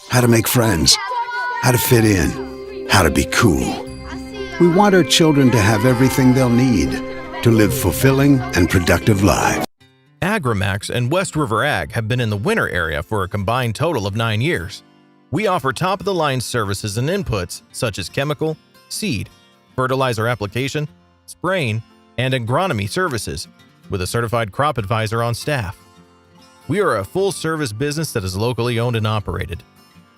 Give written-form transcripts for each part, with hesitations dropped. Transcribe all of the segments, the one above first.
how to make friends, how to fit in, how to be cool. We want our children to have everything they'll need to live fulfilling and productive lives. Agromax and West River Ag have been in the winter area for a combined total of 9 years. We offer top-of-the-line services and inputs such as chemical, seed, fertilizer application, spraying, and agronomy services with a certified crop advisor on staff. We are a full-service business that is locally owned and operated.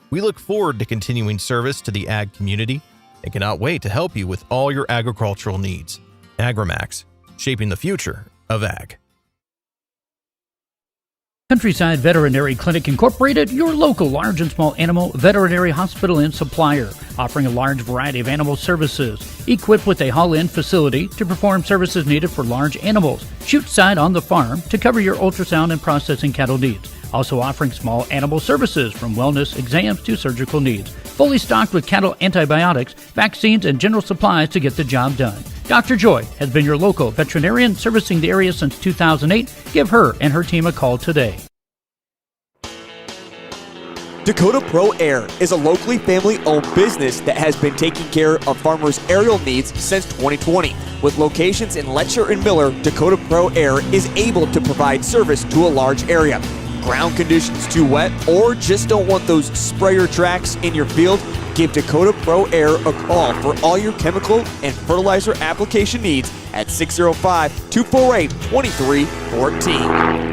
We look forward to continuing service to the ag community and cannot wait to help you with all your agricultural needs. Agromax, shaping the future of ag. Countryside Veterinary Clinic Incorporated, your local large and small animal veterinary hospital and supplier, offering a large variety of animal services, equipped with a haul-in facility to perform services needed for large animals, chute side on the farm to cover your ultrasound and processing cattle needs. Also offering small animal services from wellness exams to surgical needs. Fully stocked with cattle antibiotics, vaccines, and general supplies to get the job done. Dr. Joy has been your local veterinarian servicing the area since 2008. Give her and her team a call today. Dakota Pro Air is a locally family-owned business that has been taking care of farmers' aerial needs since 2020. With locations in Letcher and Miller, Dakota Pro Air is able to provide service to a large area. Ground conditions too wet, or just don't want those sprayer tracks in your field? Give Dakota Pro Air a call for all your chemical and fertilizer application needs at 605-248-2314.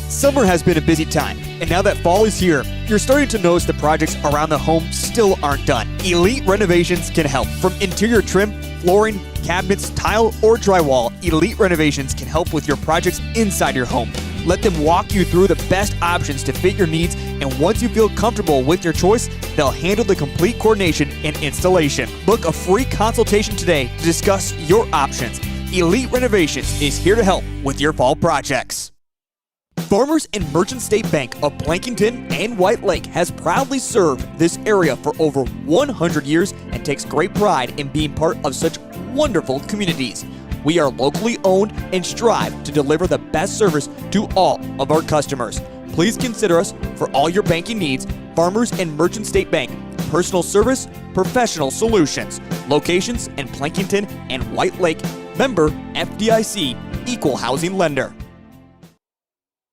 Summer has been a busy time, and now that fall is here, you're starting to notice the projects around the home still aren't done. Elite Renovations can help. From interior trim, flooring, cabinets, tile, or drywall, Elite Renovations can help with your projects inside your home. Let them walk you through the best options to fit your needs, and once you feel comfortable with your choice, they'll handle the complete coordination and installation. Book a free consultation today to discuss your options. Elite Renovations is here to help with your fall projects. Farmers and Merchant State Bank of Plankington and White Lake has proudly served this area for over 100 years and takes great pride in being part of such wonderful communities. We are locally owned and strive to deliver the best service to all of our customers. Please consider us for all your banking needs. Farmers and Merchant State Bank, personal service, professional solutions. Locations in Plankington and White Lake. Member FDIC, Equal Housing Lender.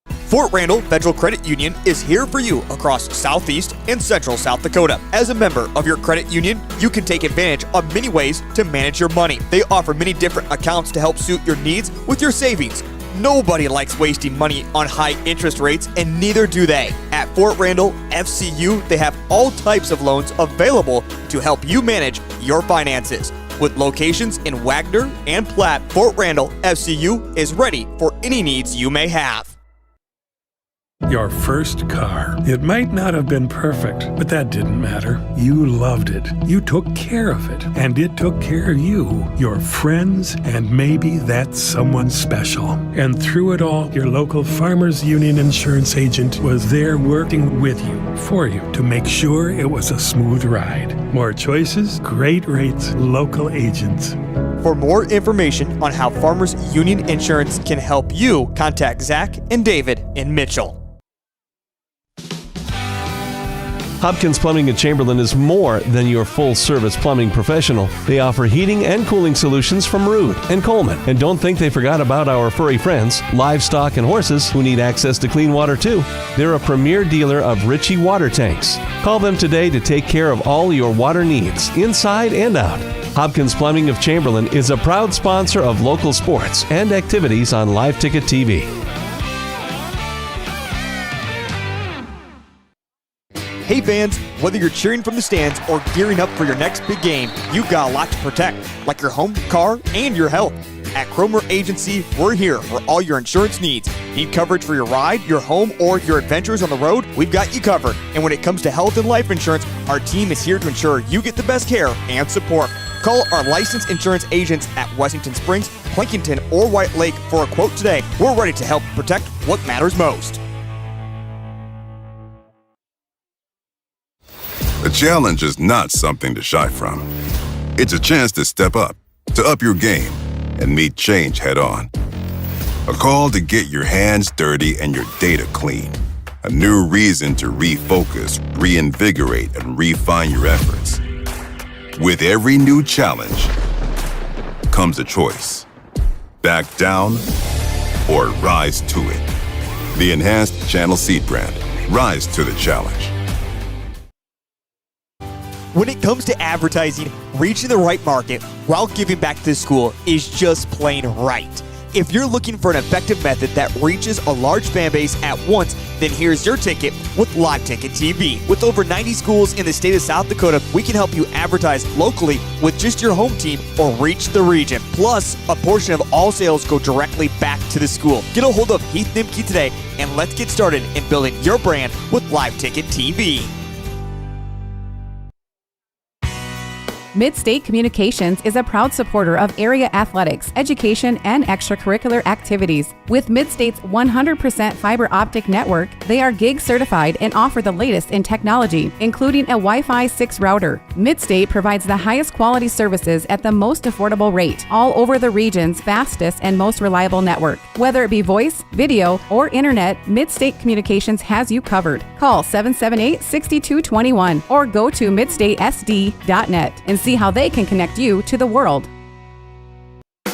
Fort Randall Federal Credit Union is here for you across Southeast and Central South Dakota. As a member of your credit union, you can take advantage of many ways to manage your money. They offer many different accounts to help suit your needs with your savings. Nobody likes wasting money on high interest rates, and neither do they. At Fort Randall FCU, they have all types of loans available to help you manage your finances. With locations in Wagner and Platte, Fort Randall FCU is ready for any needs you may have. Your first car. It might not have been perfect, but that didn't matter. You loved it. You took care of it, and it took care of you, your friends, and maybe that someone special. And through it all, your local Farmers Union insurance agent was there working with you, for you, to make sure it was a smooth ride. More choices, great rates, local agents. For more information on how Farmers Union Insurance can help you, contact Zach and David in Mitchell. Hopkins Plumbing in Chamberlain is more than your full-service plumbing professional. They offer heating and cooling solutions from Ruud and Coleman. And don't think they forgot about our furry friends, livestock and horses, who need access to clean water too. They're a premier dealer of Ritchie water tanks. Call them today to take care of all your water needs, inside and out. Hopkins Plumbing of Chamberlain is a proud sponsor of local sports and activities on Live Ticket TV. Hey fans, whether you're cheering from the stands or gearing up for your next big game, you've got a lot to protect, like your home, car, and your health. At Krohmer Agency, we're here for all your insurance needs. Need coverage for your ride, your home, or your adventures on the road? We've got you covered. And when it comes to health and life insurance, our team is here to ensure you get the best care and support. Call our licensed insurance agents at Wessington Springs, Plankington, or White Lake for a quote today. We're ready to help protect what matters most. A challenge is not something to shy from. It's a chance to step up your game, and meet change head on. A call to get your hands dirty and your data clean. A new reason to refocus, reinvigorate, and refine your efforts. With every new challenge comes a choice. Back down or rise to it. The enhanced Channel Seed brand. Rise to the challenge. When it comes to advertising, reaching the right market while giving back to the school is just plain right. If you're looking for an effective method that reaches a large fan base at once, then here's your ticket with Live Ticket TV. With over 90 schools in the state of South Dakota, we can help you advertise locally with just your home team or reach the region. Plus, a portion of all sales go directly back to the school. Get a hold of Heath Nimke today and let's get started in building your brand with Live Ticket TV. Midstate Communications is a proud supporter of area athletics, education, and extracurricular activities. With Midstate's 100% fiber optic network, they are gig certified and offer the latest in technology, including a Wi-Fi 6 router. Midstate provides the highest quality services at the most affordable rate, all over the region's fastest and most reliable network. Whether it be voice, video, or internet, Midstate Communications has you covered. Call 778-6221 or go to midstatesd.net and see how they can connect you to the world.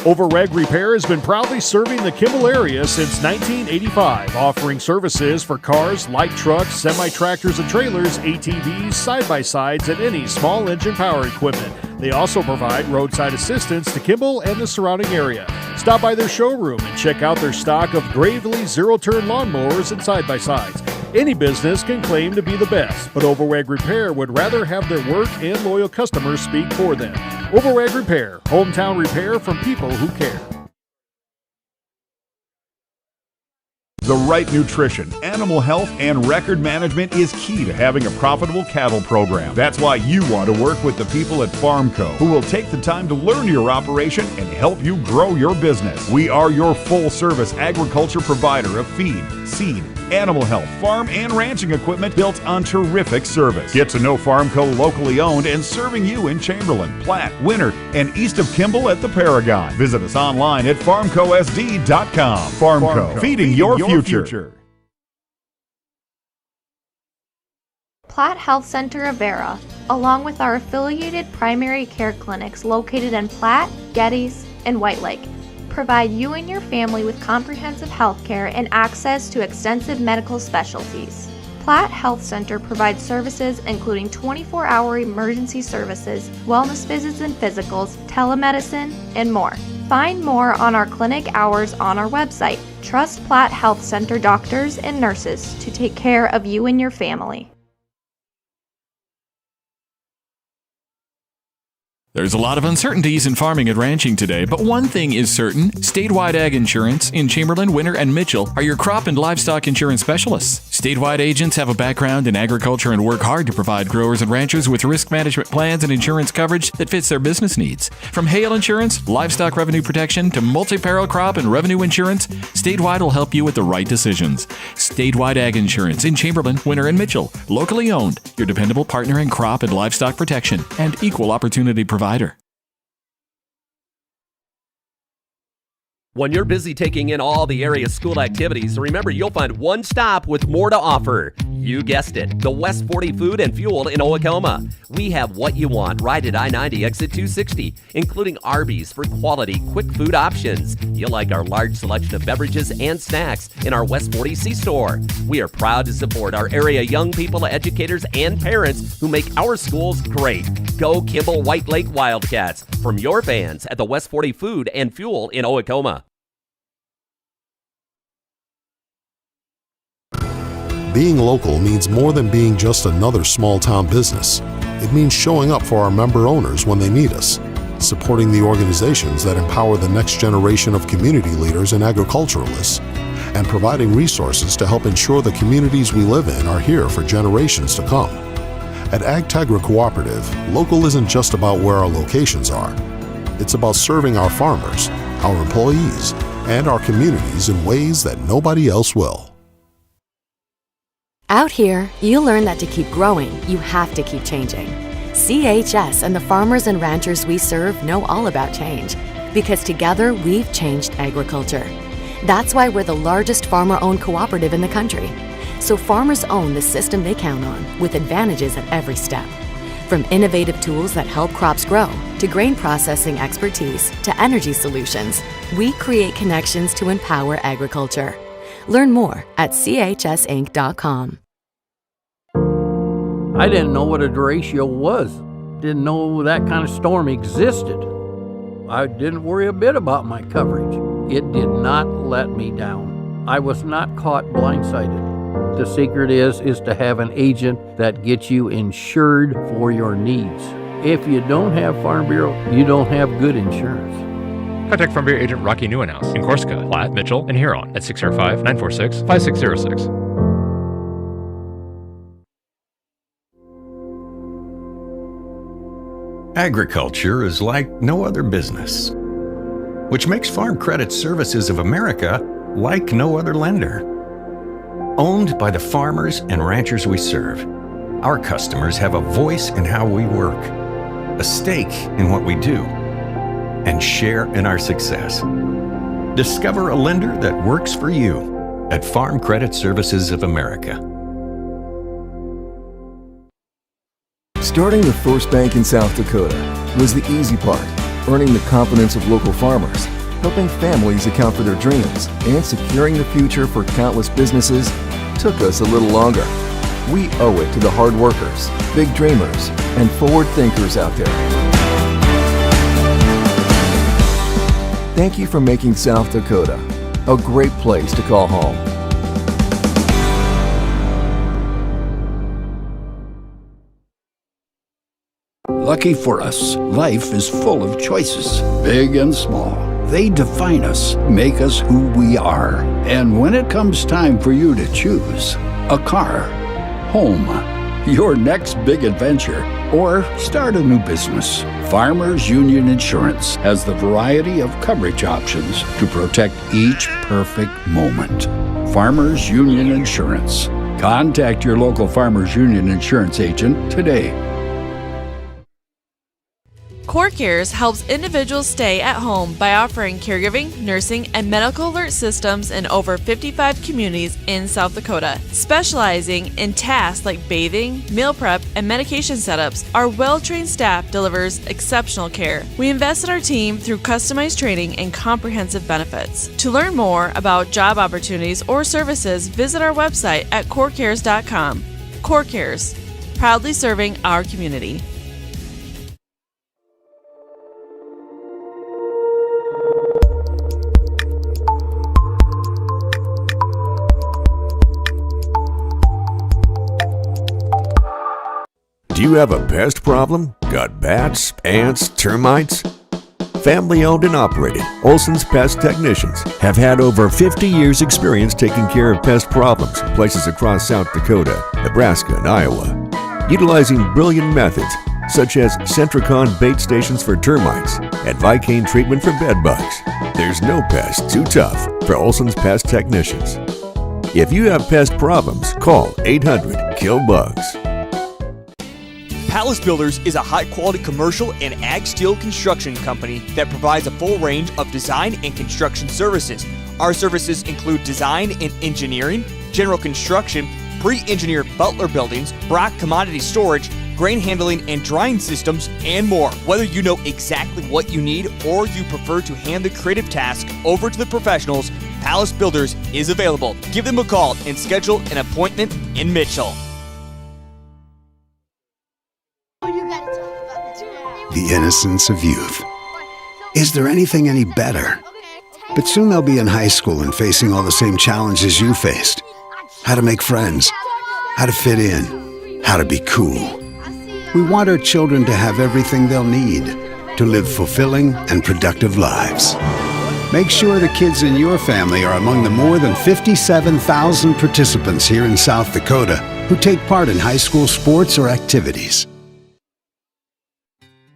Overweg Repair has been proudly serving the Kimball area since 1985, offering services for cars, light trucks, semi-tractors and trailers, ATVs, side-by-sides, and any small engine power equipment. They also provide roadside assistance to Kimball and the surrounding area. Stop by their showroom and check out their stock of Gravely zero-turn lawnmowers and side-by-sides. Any business can claim to be the best, but Overweg Repair would rather have their work and loyal customers speak for them. Overweg Repair, hometown repair from people who care. The right nutrition, animal health, and record management is key to having a profitable cattle program. That's why you want to work with the people at Farmco, who will take the time to learn your operation and help you grow your business. We are your full-service agriculture provider of feed, seed, animal health, farm, and ranching equipment built on terrific service. Get to know Farmco, locally owned and serving you in Chamberlain, Platte, Winter, and east of Kimball at the Paragon. Visit us online at farmcosd.com. Farmco, feeding your future. Platte Health Center of Vera, along with our affiliated primary care clinics located in Platte, Geddes, and White Lake, provide you and your family with comprehensive health care and access to extensive medical specialties. Platte Health Center provides services including 24-hour emergency services, wellness visits and physicals, telemedicine, and more. Find more on our clinic hours on our website. Trust Platte Health Center doctors and nurses to take care of you and your family. There's a lot of uncertainties in farming and ranching today, but one thing is certain. Statewide Ag Insurance in Chamberlain, Winter, and Mitchell are your crop and livestock insurance specialists. Statewide agents have a background in agriculture and work hard to provide growers and ranchers with risk management plans and insurance coverage that fits their business needs. From hail insurance, livestock revenue protection, to multi-peril crop and revenue insurance, Statewide will help you with the right decisions. Statewide Ag Insurance in Chamberlain, Winter, and Mitchell. Locally owned, your dependable partner in crop and livestock protection and equal opportunity provider. When you're busy taking in all the area's school activities, remember you'll find one stop with more to offer. You guessed it, the West 40 Food and Fuel in Owatonna. We have what you want right at I-90 exit 260, including Arby's for quality, quick food options. You'll like our large selection of beverages and snacks in our West 40 C-Store. We are proud to support our area young people, educators, and parents who make our schools great. Go Kimball White Lake Wildcats from your fans at the West 40 Food and Fuel in Owatonna. Being local means more than being just another small-town business. It means showing up for our member owners when they need us, supporting the organizations that empower the next generation of community leaders and agriculturalists, and providing resources to help ensure the communities we live in are here for generations to come. At Agtegra Cooperative, local isn't just about where our locations are. It's about serving our farmers, our employees, and our communities in ways that nobody else will. Out here, you learn that to keep growing, you have to keep changing. CHS and the farmers and ranchers we serve know all about change, because together we've changed agriculture. That's why we're the largest farmer-owned cooperative in the country. so farmers own the system they count on with advantages at every step. From innovative tools that help crops grow, to grain processing expertise, to energy solutions, we create connections to empower agriculture. Learn more at chsinc.com. I didn't know what a derecho was. Didn't know that kind of storm existed. I didn't worry a bit about my coverage. It did not let me down. I was not caught blindsided. The secret is to have an agent that gets you insured for your needs. If you don't have Farm Bureau, you don't have good insurance. Contact Farm Bureau agent Rocky Newenhouse in Corsica, Platte, Mitchell, and Huron at 605-946-5606. Agriculture is like no other business, which makes Farm Credit Services of America like no other lender. Owned by the farmers and ranchers we serve, our customers have a voice in how we work, a stake in what we do, and share in our success. Discover a lender that works for you at Farm Credit Services of America. Starting the first bank in South Dakota was the easy part, earning the confidence of local farmers, helping families account for their dreams, and securing the future for countless businesses took us a little longer. We owe it to the hard workers, big dreamers, and forward thinkers out there. Thank you for making South Dakota a great place to call home. Lucky for us, life is full of choices, big and small. They define us, make us who we are. And when it comes time for you to choose a car, home, your next big adventure, or start a new business, Farmers Union Insurance has the variety of coverage options to protect each perfect moment. Farmers Union Insurance. Contact your local Farmers Union Insurance agent today. CoreCares helps individuals stay at home by offering caregiving, nursing, and medical alert systems in over 55 communities in South Dakota. Specializing in tasks like bathing, meal prep, and medication setups, our well-trained staff delivers exceptional care. We invest in our team through customized training and comprehensive benefits. To learn more about job opportunities or services, visit our website at corecares.com. CoreCares, proudly serving our community. Do you have a pest problem? Got bats, ants, termites? Family owned and operated, Olson's Pest Technicians have had over 50 years experience taking care of pest problems in places across South Dakota, Nebraska, and Iowa. Utilizing brilliant methods such as Centricon bait stations for termites and Vicane treatment for bed bugs, there's no pest too tough for Olson's Pest Technicians. If you have pest problems, call 800-KILL-BUGS. Palace Builders is a high-quality commercial and ag steel construction company that provides a full range of design and construction services. Our services include design and engineering, general construction, pre-engineered Butler buildings, Brock commodity storage, grain handling and drying systems, and more. Whether you know exactly what you need or you prefer to hand the creative task over to the professionals, Palace Builders is available. Give them a call and schedule an appointment in Mitchell. The innocence of youth. Is there anything any better? But soon they'll be in high school and facing all the same challenges you faced. How to make friends, how to fit in, how to be cool. We want our children to have everything they'll need to live fulfilling and productive lives. Make sure the kids in your family are among the more than 57,000 participants here in South Dakota who take part in high school sports or activities.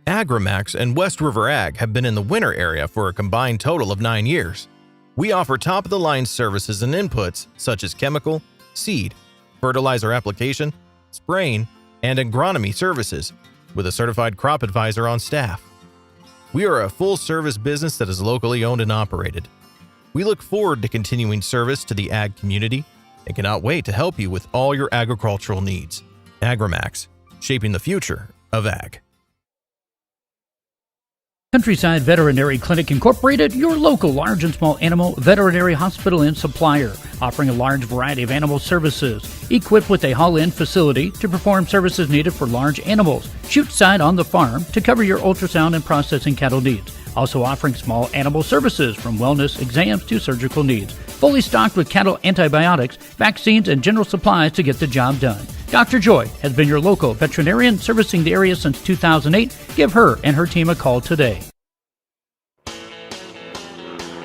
Agromax and West River Ag have been in the winter area for a combined total of 9 years. We offer top-of-the-line services and inputs such as chemical, seed, fertilizer application, spraying, and agronomy services with a certified crop advisor on staff. We are a full-service business that is locally owned and operated. We look forward to continuing service to the ag community, and cannot wait to help you with all your agricultural needs. Agromax, shaping the future of ag. Countryside Veterinary Clinic Incorporated, your local large and small animal veterinary hospital and supplier, offering a large variety of animal services, equipped with a haul-in facility to perform services needed for large animals, chute side on the farm to cover your ultrasound and processing cattle needs. Also offering small animal services from wellness exams to surgical needs. Fully stocked with cattle antibiotics, vaccines, and general supplies to get the job done. Dr. Joy has been your local veterinarian servicing the area since 2008. Give her and her team a call today.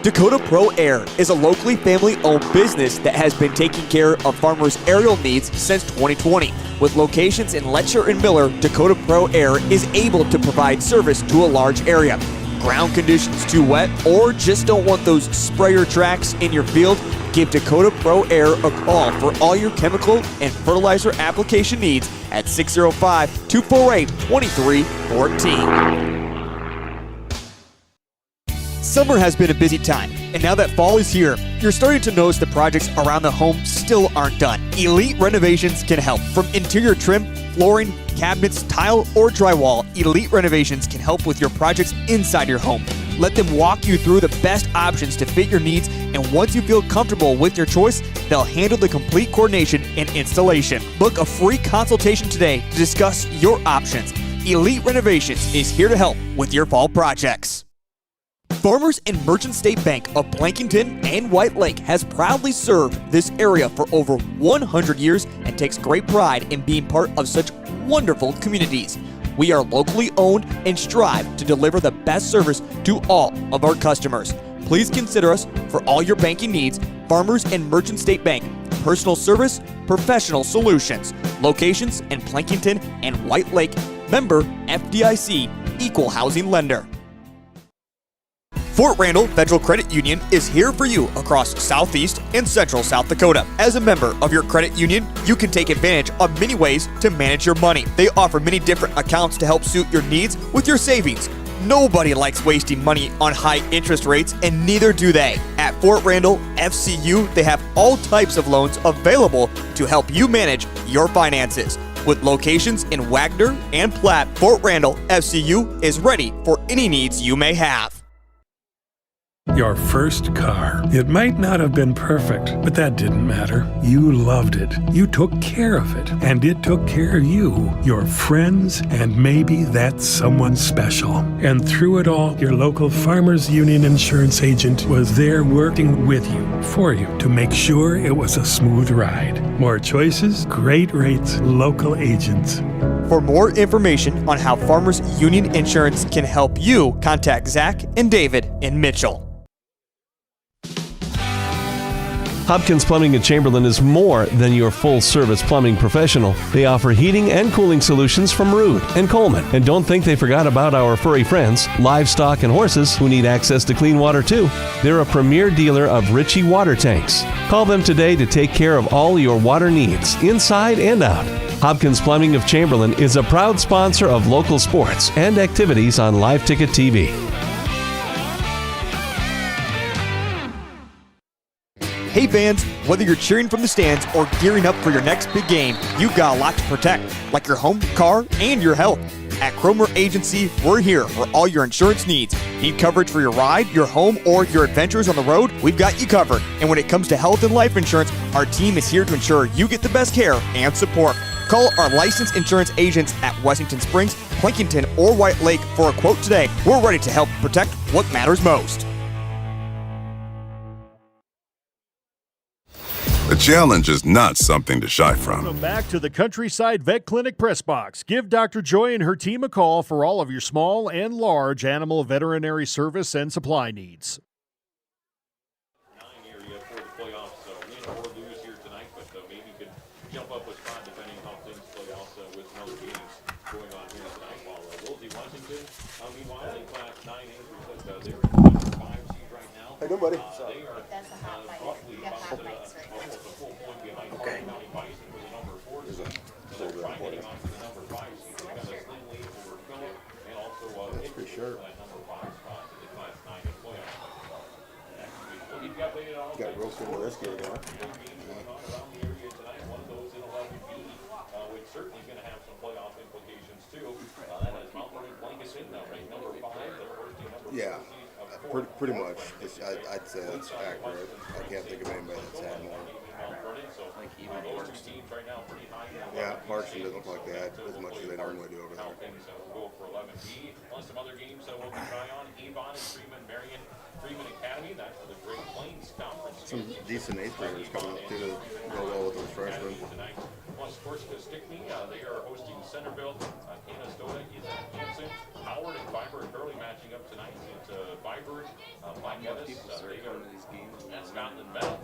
Dakota Pro Air is a locally family-owned business that has been taking care of farmers' aerial needs since 2020. With locations in Letcher and Miller, Dakota Pro Air is able to provide service to a large area. Ground conditions too wet, or just don't want those sprayer tracks in your field? Give Dakota Pro Air a call for all your chemical and fertilizer application needs at 605-248-2314. Summer has been a busy time, and now that fall is here, you're starting to notice the projects around the home still aren't done. Elite Renovations can help. From interior trim, flooring, cabinets, tile, or drywall, Elite Renovations can help with your projects inside your home. Let them walk you through the best options to fit your needs, and once you feel comfortable with your choice, they'll handle the complete coordination and installation. Book a free consultation today to discuss your options. Elite Renovations is here to help with your fall projects. Farmers and Merchant State Bank of Plankington and White Lake has proudly served this area for over 100 years and takes great pride in being part of such wonderful communities. We are locally owned and strive to deliver the best service to all of our customers. Please consider us for all your banking needs. Farmers and Merchant State Bank, personal service, professional solutions. Locations in Plankington and White Lake. Member FDIC, Equal Housing Lender. Fort Randall Federal Credit Union is here for you across Southeast and Central South Dakota. As a member of your credit union, you can take advantage of many ways to manage your money. They offer many different accounts to help suit your needs with your savings. Nobody likes wasting money on high interest rates, and neither do they. At Fort Randall FCU, they have all types of loans available to help you manage your finances. With locations in Wagner and Platte, Fort Randall FCU is ready for any needs you may have. Your first car. It might not have been perfect, but that didn't matter. You loved it. You took care of it, and it took care of you, your friends, and maybe that someone special. And through it all, your local Farmers Union insurance agent was there working with you, for you, to make sure it was a smooth ride. More choices, great rates, local agents. For more information on how Farmers Union Insurance can help you, contact Zach and David in Mitchell. Hopkins Plumbing in Chamberlain is more than your full-service plumbing professional. They offer heating and cooling solutions from Root and Coleman. And don't think they forgot about our furry friends, livestock and horses, who need access to clean water too. They're a premier dealer of Ritchie water tanks. Call them today to take care of all your water needs, inside and out. Hopkins Plumbing of Chamberlain is a proud sponsor of local sports and activities on Live Ticket TV. Hey fans, whether you're cheering from the stands or gearing up for your next big game, you've got a lot to protect, like your home, car, and your health. At Krohmer Agency, we're here for all your insurance needs. Need coverage for your ride, your home, or your adventures on the road? We've got you covered. And when it comes to health and life insurance, our team is here to ensure you get the best care and support. Call our licensed insurance agents at Wessington Springs, Plankington, or White Lake for a quote today. We're ready to help protect what matters most. A challenge is not something to shy from. Welcome back to the Countryside Vet Clinic Press Box. Give Dr. Joy and her team a call for all of your small and large animal veterinary service and supply needs. How you doing, buddy? Got roasted whiskey again. Yeah, pretty much. I'd say that's accurate. I can't think of anybody that's had more. Like even Parkston. Yeah, Parkston didn't look like they had as much as they normally do over there. Hopkins will go for 11B. Plus some other games that we'll try on. Avon and Freeman Academy. That's the Great Plains Conference. Some decent eighth graders coming up too to go well with those freshmen. Plus, of course, Stickney, they are hosting Centerville. Canastota is at Hanson. Howard and Viber currently matching up tonight. It's Viber, Black Meadows. They are at Scotland Bell.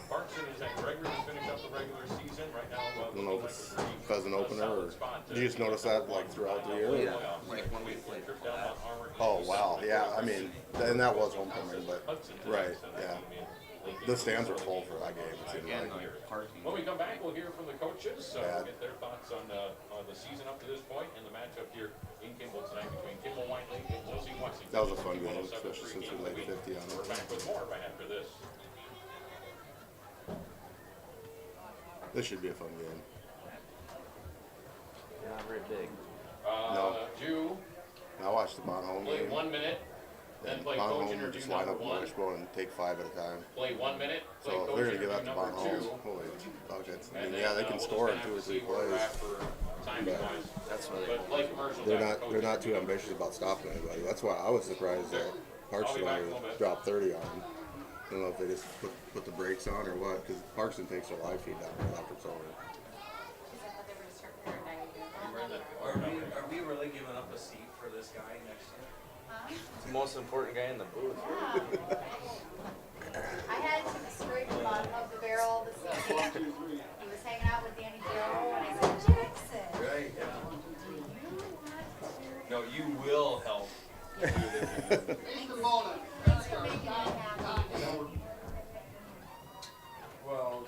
Parkson is at Gregory to finish up the regular season. Right now, I don't know if it's pheasant opener or did you just notice that like throughout the year? Yeah, like when we played Platte. Oh wow, yeah. I mean, and that was homecoming, but right, yeah. The stands are full for that game. It seemed like. When we come back, we'll hear from the coaches. We'll get their thoughts on the season up to this point and the matchup here in Kimball tonight between Kimball White Lake and Wolsey Wessington. That was a fun game, especially since we laid 50 on it. We're back with more right after this. This should be a fun game. Not very big. No. I watched the Bonhomme Play game. 1 minute. Then play coach Bonhomme interview just line number up one. Wishbone and take 5 at a time. Play 1 minute. Play So coach they're going to give interview that to number Bonhomme. two. Holy buckets. I And mean, then, yeah, they can we'll score in just 2 or have to 3 see where we're plays. at for time-wise. That's what But play commercial. They're not too ambitious about stopping anybody. That's why I was surprised that Parkston only dropped 30 on them. I don't know if they just put the brakes on or what, because Parkston takes their live feed down right after it's over. Are we really giving up a seat for this guy next year? It's the most important guy in the booth. I had to scrape the bottom of the barrel this evening. He was hanging out with Danny Joe, and I said, Jackson. Right, yeah. No, you will help. Mr. Mullen, thanks for making me happy. Well,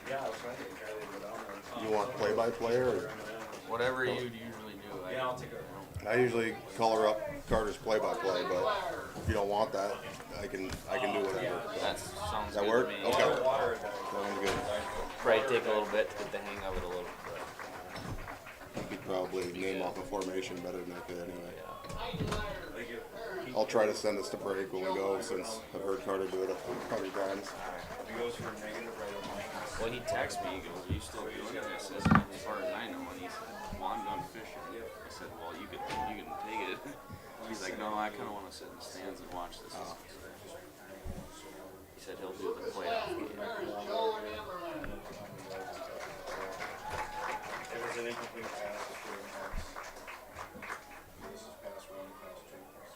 yeah, I was trying to get Kylie to go down there. You want play-by-play or? Whatever you'd usually do. Yeah, I'll take it. I usually color up Carter's play-by-play, but if you don't want that, I can do whatever. That sounds that good work? to me. Okay. Water. Sounds good. Probably take a little bit to get the hang of it a little bit. You could probably name off a formation better than I could anyway. I'll try to send us to break when we go, since I've heard Carter do it 100 times. He goes for a negative right away. Well, he texted me. He goes, "Are you still doing it?" I said, "As far as I know." And he said, "Well, I'm done fishing." I said, "Well, you can take it." He's like, "No, I kind of want to sit in the stands and watch this." He said he'll do the playoff game. It was an incomplete pass to Stuart Marks. This is pass 1, pass 2, pass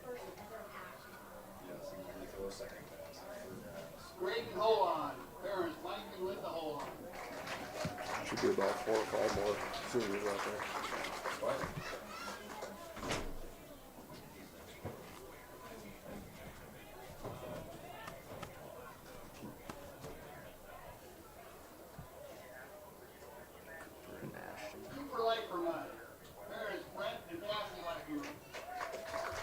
3, pass 4. Yes, and then we throw a second pass. Great hold on. Parents, Mike me with the hold on. Should be about 4 or 5 more seniors out there. What? Super light for money. Parents, Brent and Daphne like you.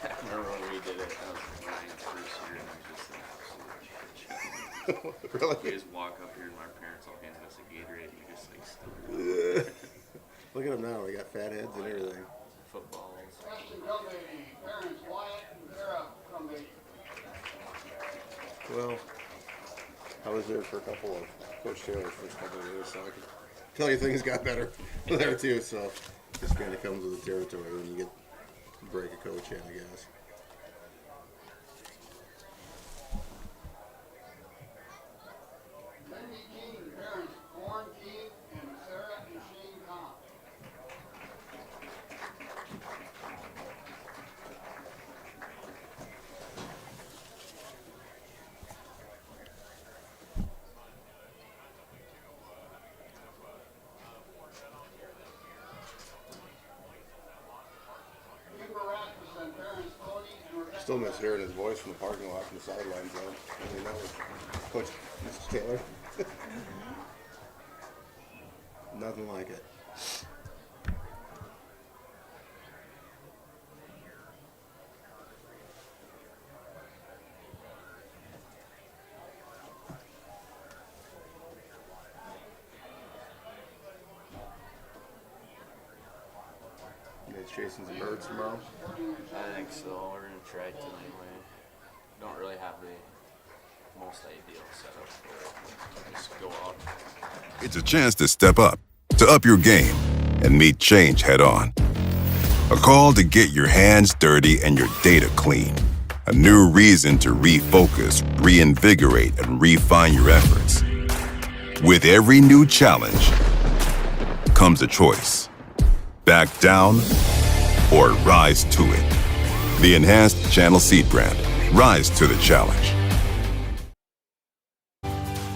I remember when we did it. That was Ryan's first year, and it was just an absolute shit show. Really? We just walk up here, and our parents all handed us a Gatorade, and we just like still. Look at them now. They got fat heads and everything. Footballs. Preston Committee. Parents, Wyatt and Vera Committee. Well, I was there for a couple of Coach Taylor's first couple of years, so I can tell you things got better there too. So just kind of comes with the territory when you get to break a coach in, I guess. Lindy King, parents, Warren King and Sarah and Shane Cobb. Kimber Rasmussen, parents, Cody and Rebecca. Still miss hearing his voice from the parking lot from the sidelines though. I mean, that was Coach Mr. Taylor. Nothing like it. guys chasing some birds tomorrow? I think so. We're gonna try to anyway. Don't really have the most ideal setup for it. Just go out. It's a chance to step up your game, and meet change head on. A call to get your hands dirty and your data clean. A new reason to refocus, reinvigorate, and refine your efforts. With every new challenge comes a choice. Back down or rise to it. The enhanced Channel Seed brand. Rise to the challenge.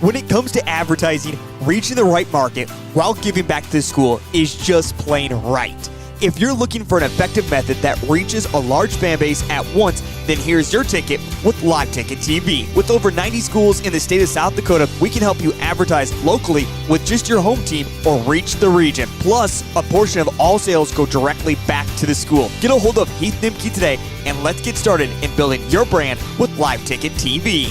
When it comes to advertising, reaching the right market while giving back to the school is just plain right. If you're looking for an effective method that reaches a large fan base at once, then here's your ticket with Live Ticket TV. With over 90 schools in the state of South Dakota, we can help you advertise locally with just your home team or reach the region. Plus, a portion of all sales go directly back to the school. Get a hold of Heath Nimke today and let's get started in building your brand with Live Ticket TV.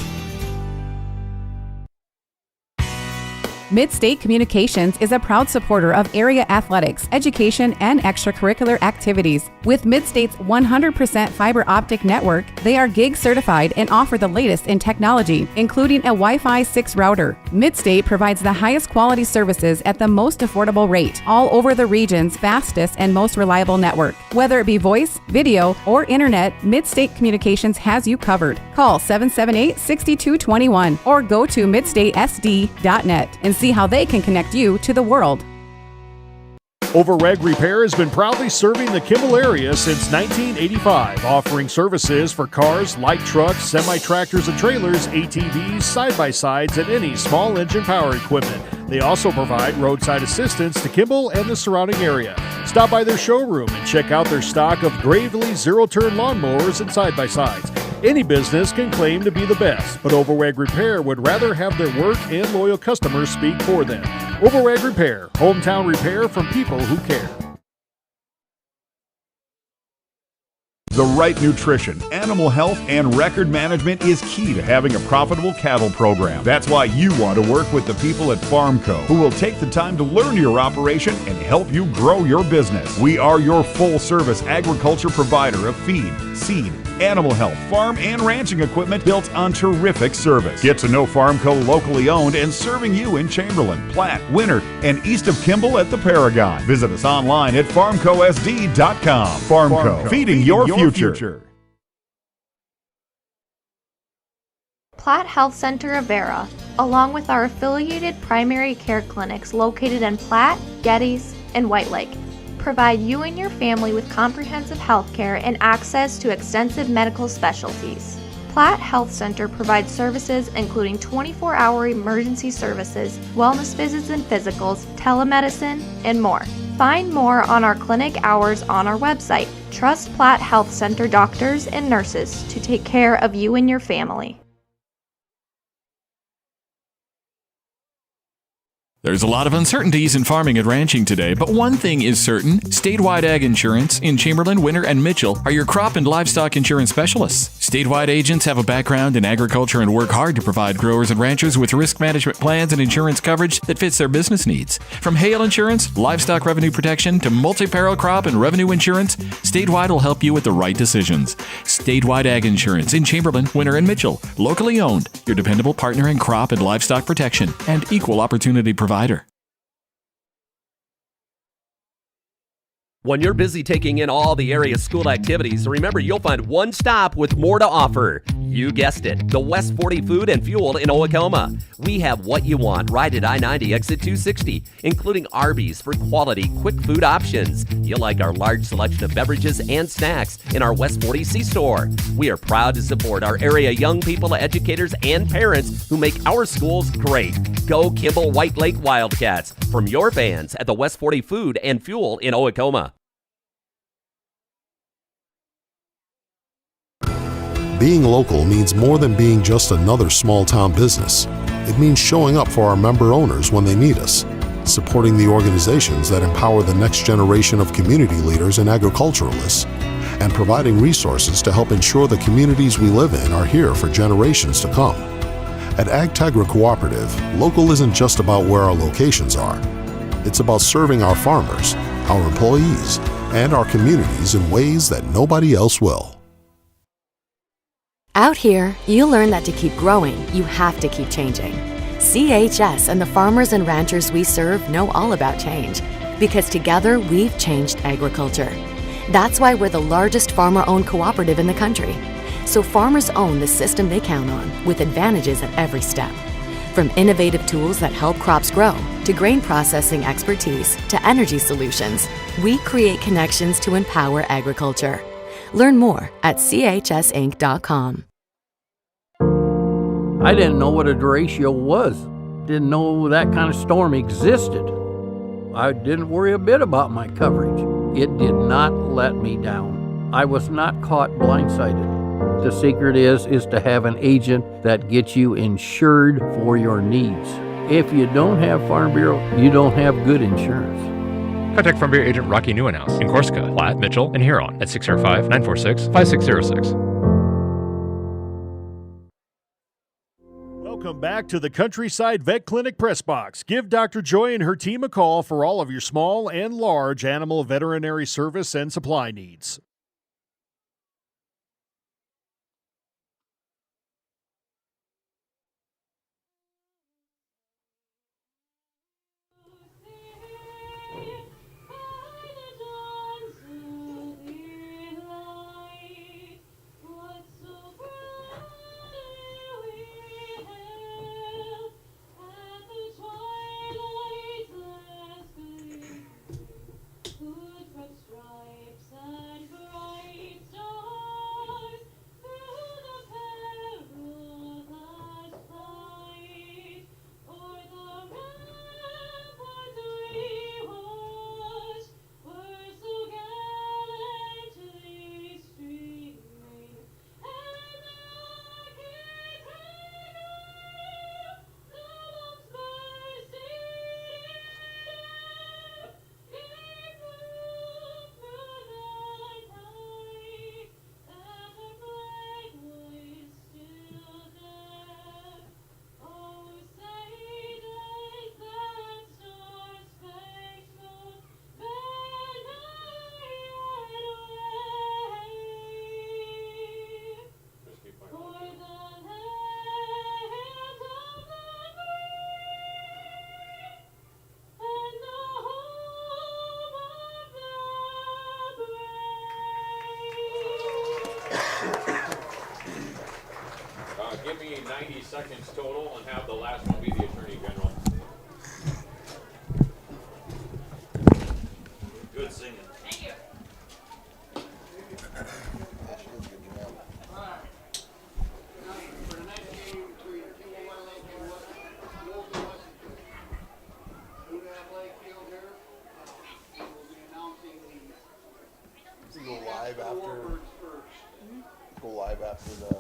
Midstate Communications is a proud supporter of area athletics, education, and extracurricular activities. With Midstate's 100% fiber optic network, they are gig certified and offer the latest in technology, including a Wi-Fi 6 router. Midstate provides the highest quality services at the most affordable rate, all over the region's fastest and most reliable network. Whether it be voice, video, or internet, Midstate Communications has you covered. Call 778-6221 or go to midstatesd.net and see how they can connect you to the world. Overweg Repair has been proudly serving the Kimball area since 1985, offering services for cars, light trucks, semi-tractors and trailers, ATVs, side-by-sides, and any small engine power equipment. They also provide roadside assistance to Kimball and the surrounding area. Stop by their showroom and check out their stock of Gravely zero-turn lawnmowers and side-by-sides. Any business can claim to be the best, but Overweg Repair would rather have their work and loyal customers speak for them. Overweg Repair, hometown repair from people who care. The right nutrition, animal health, and record management is key to having a profitable cattle program. That's why you want to work with the people at Farmco, who will take the time to learn your operation and help you grow your business. We are your full-service agriculture provider of feed, seed, animal health, farm, and ranching equipment built on terrific service. Get to know Farmco locally owned and serving you in Chamberlain, Platte, Winter, and east of Kimball at the Paragon. Visit us online at farmcosd.com. Farmco, feeding your future. Platte Health Center of Vera, along with our affiliated primary care clinics located in Platte, Geddes, and White Lake, provide you and your family with comprehensive health care and access to extensive medical specialties. Platte Health Center provides services including 24-hour emergency services, wellness visits and physicals, telemedicine, and more. Find more on our clinic hours on our website. Trust Platte Health Center doctors and nurses to take care of you and your family. There's a lot of uncertainties in farming and ranching today, but one thing is certain. Statewide Ag Insurance in Chamberlain, Winter, and Mitchell are your crop and livestock insurance specialists. Statewide agents have a background in agriculture and work hard to provide growers and ranchers with risk management plans and insurance coverage that fits their business needs. From hail insurance, livestock revenue protection, to multi-peril crop and revenue insurance, Statewide will help you with the right decisions. Statewide Ag Insurance in Chamberlain, Winter, and Mitchell. Locally owned, your dependable partner in crop and livestock protection and equal opportunity provider. When you're busy taking in all the area's school activities, remember you'll find one stop with more to offer. You guessed it, the West 40 Food and Fuel in Owatonna. We have what you want right at I-90 exit 260, including Arby's for quality, quick food options. You'll like our large selection of beverages and snacks in our West 40 C-Store. We are proud to support our area young people, educators, and parents who make our schools great. Go Kimball White Lake Wildcats from your fans at the West 40 Food and Fuel in Owatonna. Being local means more than being just another small-town business. It means showing up for our member owners when they need us, supporting the organizations that empower the next generation of community leaders and agriculturalists, and providing resources to help ensure the communities we live in are here for generations to come. At Agtegra Cooperative, local isn't just about where our locations are. It's about serving our farmers, our employees, and our communities in ways that nobody else will. Out here, you learn that to keep growing, you have to keep changing. CHS and the farmers and ranchers we serve know all about change, because together we've changed agriculture. That's why we're the largest farmer-owned cooperative in the country. So farmers own the system they count on, with advantages at every step. From innovative tools that help crops grow, to grain processing expertise, to energy solutions, we create connections to empower agriculture. Learn more at chsinc.com. I didn't know what a derecho was. Didn't know that kind of storm existed. I didn't worry a bit about my coverage. It did not let me down. I was not caught blindsided. The secret is to have an agent that gets you insured for your needs. If you don't have Farm Bureau, you don't have good insurance. Contact Farm Bureau agent Rocky Newenhouse in Corsica, Platte, Mitchell, and Huron at 605-946-5606. Welcome back to the Countryside Vet Clinic Press Box. Give Dr. Joy and her team a call for all of your small and large animal veterinary service and supply needs. Give me 90 seconds total and have the last one be the Attorney General. Good singing. Thank you. Go live after. Go live after the.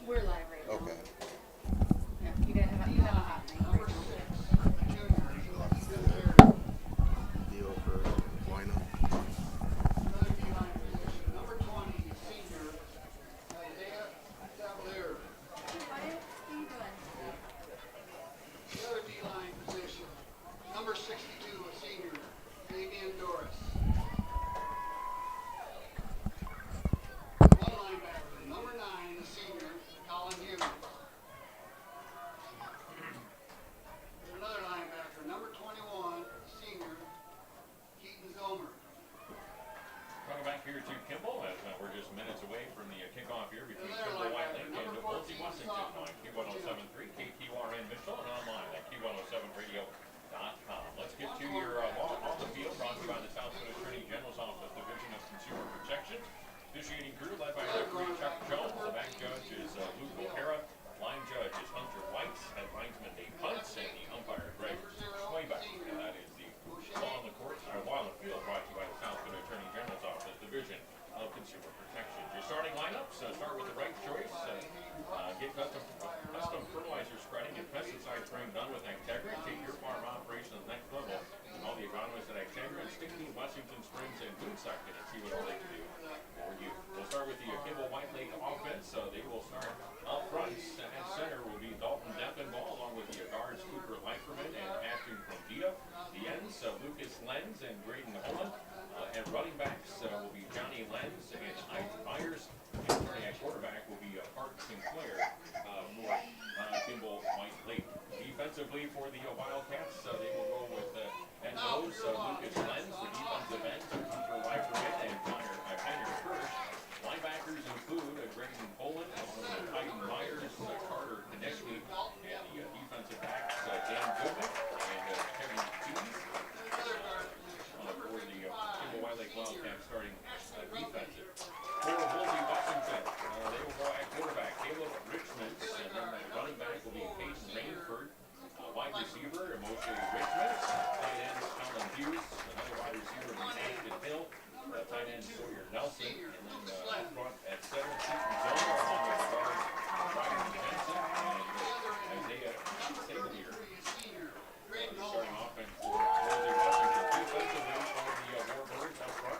We're live right now. Okay. Yeah, you have a hot mic. Deal for why not? Number 20, senior, Cavalier. The other D-line position, number 62, a senior, Damian Doris. One linebacker, number 9, a senior, Colin Hughes. There's another linebacker, number 21, senior, Keaton Zomer. Welcome back here to Kimball as we're just minutes away from the kickoff here between Kimball, White Lake, and Wolsey, Wessington on Q1073, KQRN Mitchell, and online at Q107radio.com. Let's get to your law on the field brought to you by the South Dakota Attorney General's Office Division of Consumer Protection. Officiating crew led by referee Chuck Jones. The back judge is Luke O'Hara. Line judge is Hunter White. Head linesman Dave Huntz. And the umpire Greg Schwayback. And that is the law on the court, or law on the field brought to you by the South Dakota Attorney General's Office Division of Consumer Protection. Your starting lineups start with the right choice. Get custom fertilizer spreading and pesticide spraying done with Agtegra. Take your farm operation to the next level. And all the agronomists at Agtegra and stick in Wessington Springs and Woonsocket and see what all they can do for you. We'll start with the Kimball White Lake offense. They will start up front. At center will be Dalton Deppenball along with the guards Cooper Leiferman and Ashton Prodita. The ends Lucas Lenz and Braden Holland. And running back backs will be Johnny Lenz and Ike Myers. And at quarterback will be Park Sinclair for Kimball White Lake. Defensively for the Wildcats, they will go with end nose Lucas Lenz, the defensive end, Cooper Wyperman, and Connor Kirsch. Linebackers include Grayson Poland, Hayden Myers, Carter Konechny, and the defensive backs Dan Goodman and Kevin Keys. For the Kimball White Lake Wildcats starting defensive. For Wolsey Wessington, they will go at quarterback Caleb Richmond, and then the running back will be Peyton Rainford. Wide receiver, Moshe Richmond. Tight end, Colin Hughes. Another wide receiver, Ashton Hill. Tight end, Sawyer Nelson. And then up front at center, Keaton Zoner, along with the guards, Ryan Jensen and Isaiah Sabelier. Starting offense for Wolsey Washington. Defensively for the Warbirds up front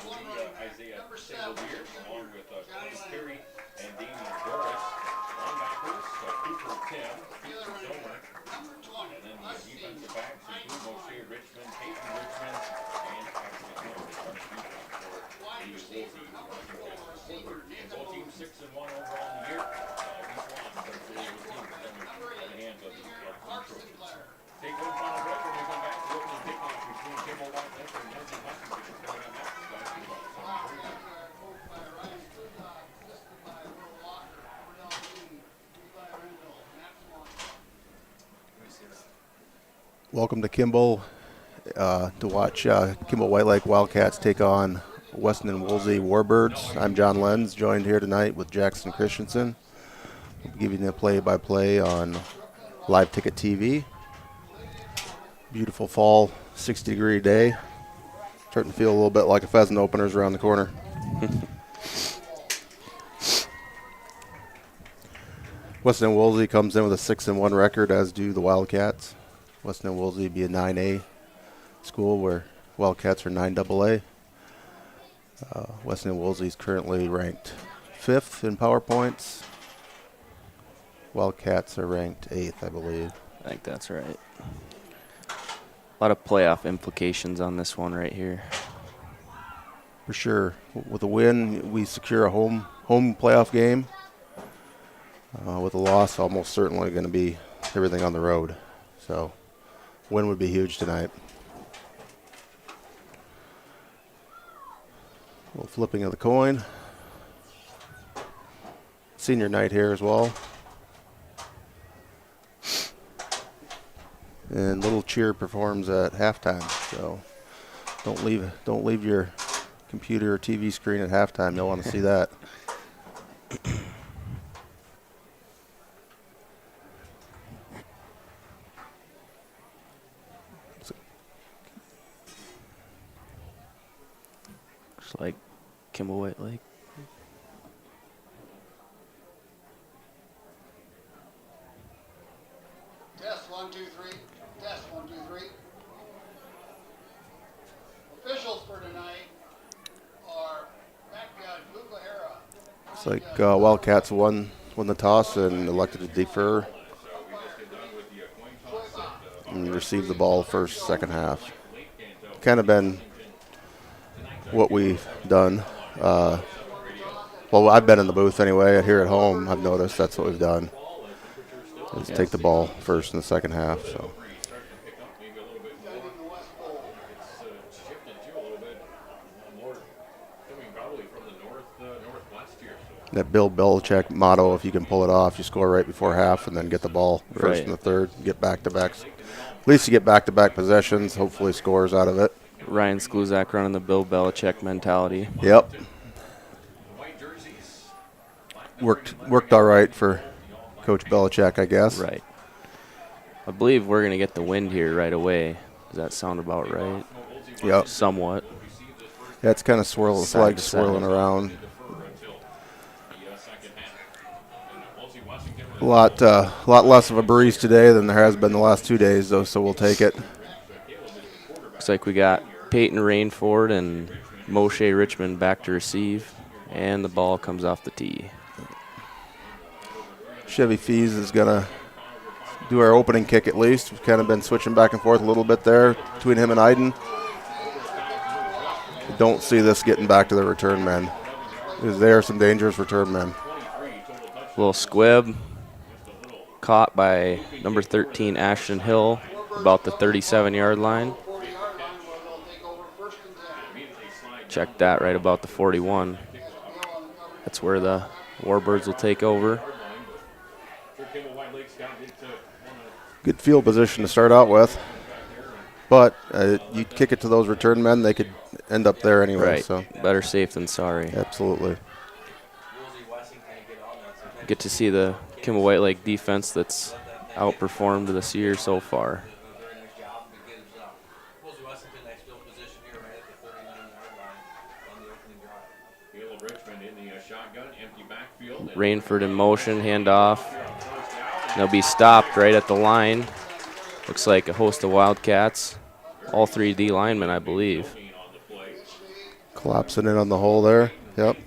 will be Isaiah Sabelier, along with Clay Perry and Damian Doris. Linebackers, Cooper Tim, Keaton Zoner. And then the defensive backs include Moshe Richmond, Peyton Richmond, and Ashton Hill. Both teams 6-1 overall in the year. Each one from the team in the hands of the trophies. Take one final break when we come back. The opening kickoff between Kimball White Lake and Wolsey Washington is coming up next. Welcome to Kimball to watch Kimball White Lake Wildcats take on Wessington Wolsey Warbirds. I'm John Lenz, joined here tonight with Jackson Christensen. We'll give you the play-by-play on Live Ticket TV. Beautiful fall, 60-degree day. Starting to feel a little bit like a pheasant opener's around the corner. Wessington Wolsey comes in with a 6-1 record, as do the Wildcats. Wessington Wolsey be a 9A school, where Wildcats are 9AA. Wessington Wolsey is currently ranked 5th in power points. Wildcats are ranked 8th, I believe. I think that's right. A lot of playoff implications on this one right here. For sure. With a win, we secure a home playoff game. With a loss, almost certainly going to be everything on the road. So, win would be huge tonight. A little flipping of the coin. Senior night here as well. And Little Cheer performs at halftime. So don't leave your computer or TV screen at halftime. You'll want to see that. Looks like Kimball White Lake. Test 1, 2, 3. Test 1, 2, 3. Officials for tonight are Looks like Wildcats won the toss and elected to defer and receive the ball first, second half. Kind of been what we've done. Well, I've been in the booth anyway. Here at home, I've noticed that's what we've done. Is take the ball first in the second half. So. That Bill Belichick motto, if you can pull it off, you score right before half and then get the ball first and the third, get back-to-backs. At least you get back-to-back possessions, hopefully scores out of it. Ryan Skluzak running the Bill Belichick mentality. Yep. Worked all right for Coach Belichick, I guess. Right. I believe we're going to get the wind here right away. Does that sound about right? Yep. Somewhat. Yeah, it's kind of swirling around. A lot less of a breeze today than there has been the last 2 days, though, so we'll take it. Looks like we got Peyton Rainford and Moshe Richmond back to receive, and the ball comes off the tee. Chevy Fees is going to do our opening kick at least. We've kind of been switching back and forth a little bit there between him and Iden. don't see this getting back to the return men. Because they are some dangerous return men. Little squib caught by number 13 Ashton Hill about the 37-yard line. Check that right about the 41. That's where the Warbirds will take over. Good field position to start out with. But you kick it to those return men, they could end up there anyway. Right. So Better safe than sorry. Absolutely. Get to see the Kimball White Lake defense that's outperformed this year so far. Rainford in motion, handoff. They'll be stopped right at the line. Looks like a host of Wildcats. All 3 D linemen, I believe. Collapsing in on the hole there. Yep.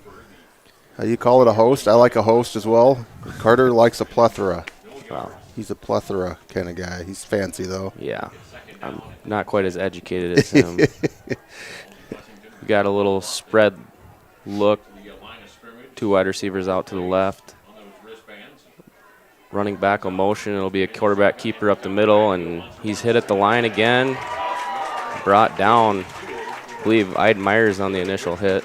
You call it a host. I like a host as well. Carter likes a plethora. Wow. He's a plethora kind of guy. He's fancy, though. Yeah. I'm not quite as educated as him. We got a little spread look. 2 wide receivers out to the left. Running back on motion. It'll be a quarterback keeper up the middle, and he's hit at the line again. Brought down, I believe, Iden Myers on the initial hit.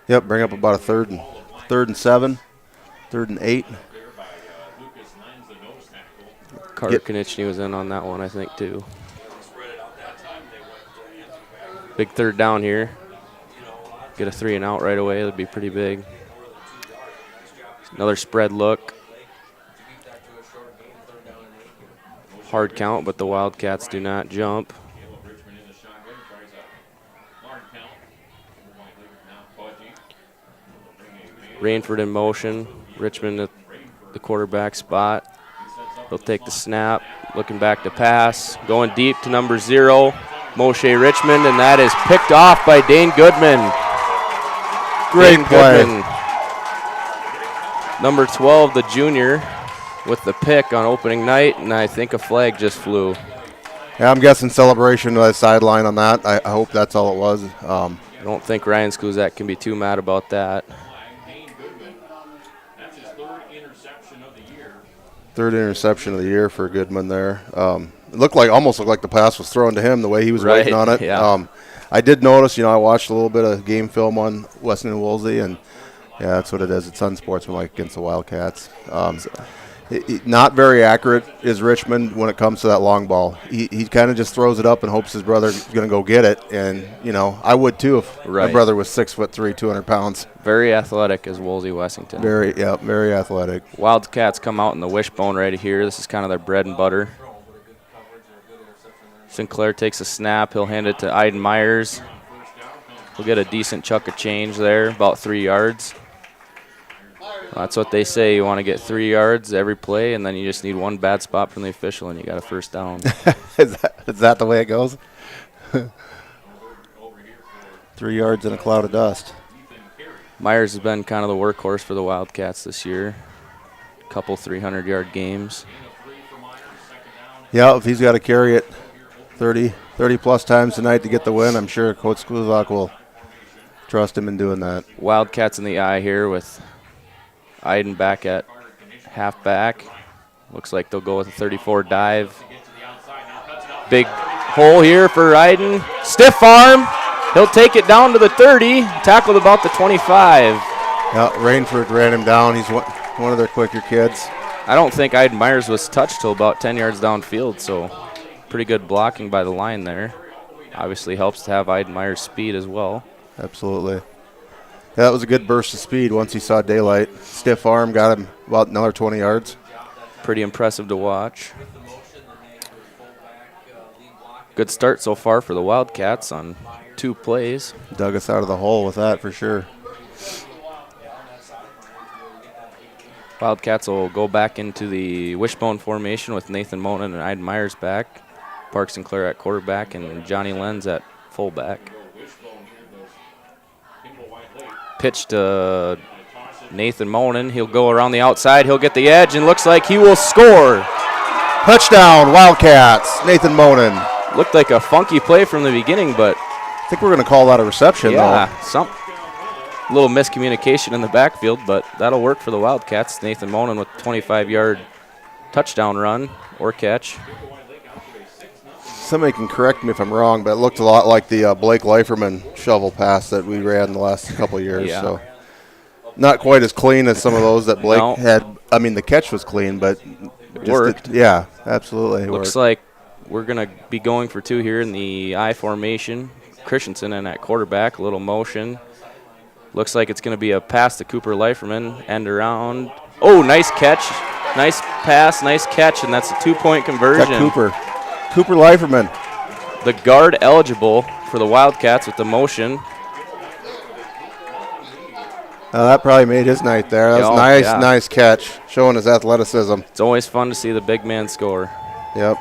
Yep, bring up about a third and 7, 3rd and 8. Carter Konieczny was in on that one, I think, too. Big 3rd down here. Get a 3 and out right away. That'd be pretty big. Another spread look. Hard count, but the Wildcats do not jump. Rainford in motion. Richmond at the quarterback spot. He'll take the snap. Looking back to pass. Going deep to number 0, Moshe Richmond, and that is picked off by Dane Goodman. Great Dane play. Goodman. Number 12, the junior, with the pick on opening night, and I think a flag just flew. Yeah, I'm guessing celebration by the sideline on that. I hope that's all it was. I don't think Ryan Skuzak can be too mad about that. Third interception of the year for Goodman there. It almost looked like the pass was thrown to him the way he was waiting on it. Yeah. I did notice, I watched a little bit of game film on Wessington and Wolsey, and yeah, that's what it is. It's unsportsmanlike against the Wildcats. Not very accurate is Richmond when it comes to that long ball. He kind of just throws it up and hopes his brother's going to go get it. And, I would too if my brother was 6'3", 200 pounds. Very athletic is Wolsey Wessington. Very athletic. Wildcats come out in the wishbone right here. This is kind of their bread and butter. Sinclair takes a snap. He'll hand it to Iden Myers. He'll get a decent chunk of change there, about 3 yards. That's what they say. You want to get 3 yards every play, and then you just need one bad spot from the official, and you got a first down. Is that the way it goes? 3 yards in a cloud of dust. Myers has been kind of the workhorse for the Wildcats this year. A couple 300-yard games. Yeah, if he's got to carry it 30-plus times tonight to get the win, I'm sure Coach Skluzak will trust him in doing that. Wildcats in the eye here with Iden back at halfback. Looks like they'll go with a 34 dive. Big hole here for Iden. Stiff arm. He'll take it down to the 30. Tackled about the 25. Yeah, Rainford ran him down. He's one of their quicker kids. I don't think Iden Myers was touched till about 10 yards downfield, so pretty good blocking by the line there. Obviously helps to have Iden Myers' speed as well. Absolutely. Yeah, that was a good burst of speed once he saw daylight. Stiff arm got him about another 20 yards. Pretty impressive to watch. Good start so far for the Wildcats on 2 plays. Dug us out of the hole with that for sure. Wildcats will go back into the wishbone formation with Nathan Moten and Iden Myers back. Park Sinclair at quarterback and Johnny Lenz at fullback. Pitch to Nathan Moten. He'll go around the outside. He'll get the edge and looks like he will score. Touchdown, Wildcats. Nathan Moten. Looked like a funky play from the beginning, but think we're going to call that a reception, Yeah, though. some little miscommunication in the backfield, but that'll work for the Wildcats. Nathan Monin with 25-yard touchdown run or catch. Somebody can correct me if I'm wrong, but it looked a lot like the Blake Leiferman shovel pass that we ran the last couple of years. Yeah. So not quite as clean as some of those that Blake No. had. I mean, the catch was clean, but It worked. Yeah, absolutely. It Looks worked. like we're going to be going for two here in the I formation. Christensen in at quarterback, a little motion. Looks like it's going to be a pass to Cooper Leiferman, end around. Oh, nice catch. Nice pass, nice catch, and that's a 2-point conversion. Got Cooper Leiferman. The guard eligible for the Wildcats with the motion. That probably made his night there. That was Oh, nice, yeah. nice catch, showing his athleticism. It's always fun to see the big man score. Yep.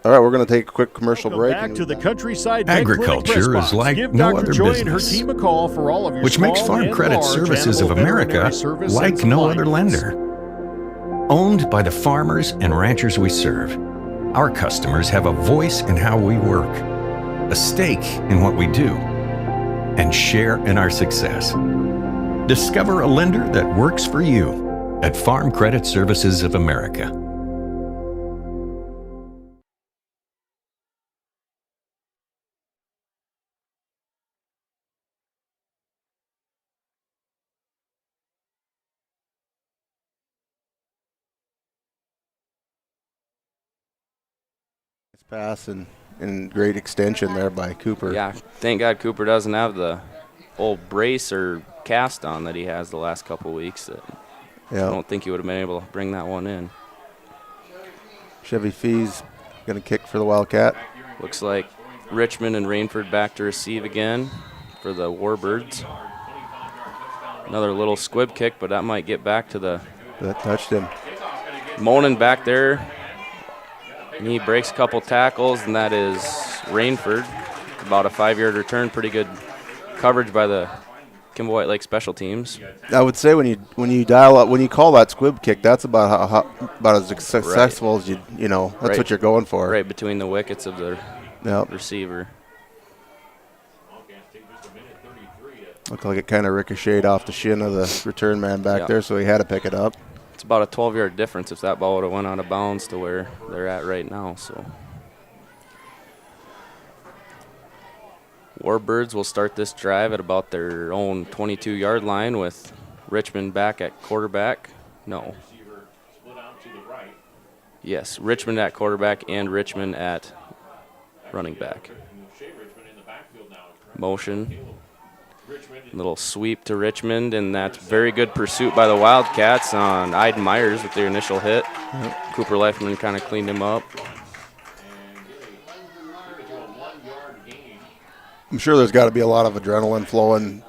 All right, we're going to take a quick commercial break. Back to the Countryside Vet Clinic Agriculture Press is Box. like Give no Dr. other Joy and her business, team a call for all of your which makes small Farm and Credit large Services of animal America veterinary service like and no supply other needs. lender. Owned by the farmers and ranchers we serve, our customers have a voice in how we work, a stake in what we do, and share in our success. Discover a lender that works for you at Farm Credit Services of America. Pass and great extension there by Cooper. Yeah, thank God Cooper doesn't have the old brace or cast on that he has the last couple weeks. I don't think he would have been able to bring that one in. Chevy Fees going to kick for the Wildcat. Looks like Richmond and Rainford back to receive again for the Warbirds. Another little squib kick, but that might get back to the... That touched him. Monin back there. And he breaks a couple tackles, and that is Rainford. About a 5-yard return. Pretty good coverage by the Kimball White Lake special teams. I would say when you dial up, when you call that squib kick, that's about about as successful as you know. That's Right. what you're going for. Right between the wickets of the receiver. Looked like it kind of ricocheted off the shin of the return man back Yeah. there, so he had to pick it up. It's about a 12-yard difference if that ball would have went out of bounds to where they're at right now. So Warbirds will start this drive at about their own 22-yard line with Richmond back at quarterback. No. Yes, Richmond at quarterback and Richmond at running back. Motion. Little sweep to Richmond, and that's very good pursuit by the Wildcats on Iden Myers with their initial hit. Yep. Cooper Leiferman kind of cleaned him up. I'm sure there's got to be a lot of adrenaline flowing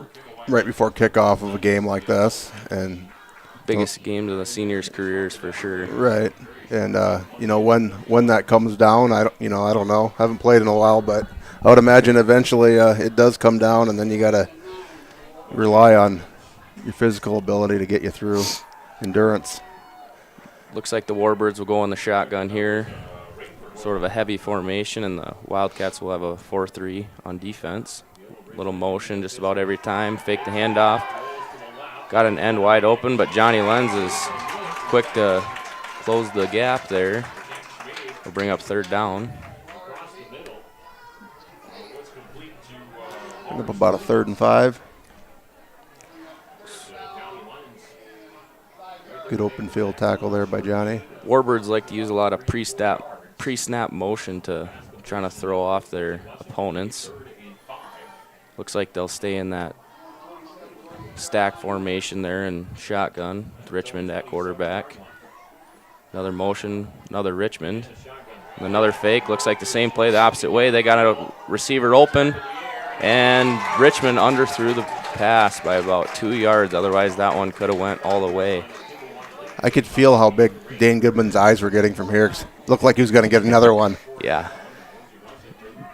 right before kickoff of a game like this, and Biggest game to the seniors' careers for sure. right. And you know, when that comes down, I don't know. I haven't played in a while, but I would imagine eventually it does come down, and then you got to rely on your physical ability to get you through, endurance. Looks like the Warbirds will go on the shotgun here. Sort of a heavy formation, and the Wildcats will have a 4-3 on defense. Little motion just about every time. Fake the handoff. Got an end wide open, but Johnny Lenz is quick to close the gap there. We'll bring up third down. Bring up about a 3rd and 5. Good open field tackle there by Johnny. Warbirds like to use a lot of pre-snap motion to trying to throw off their opponents. Looks like they'll stay in that stack formation there and shotgun with Richmond at quarterback. Another motion, another Richmond. And another fake. Looks like the same play the opposite way. They got a receiver open, and Richmond underthrew the pass by about 2 yards. Otherwise, that one could have went all the way. I could feel how big Dane Goodman's eyes were getting from here. Looked like he was going to get another one. Yeah.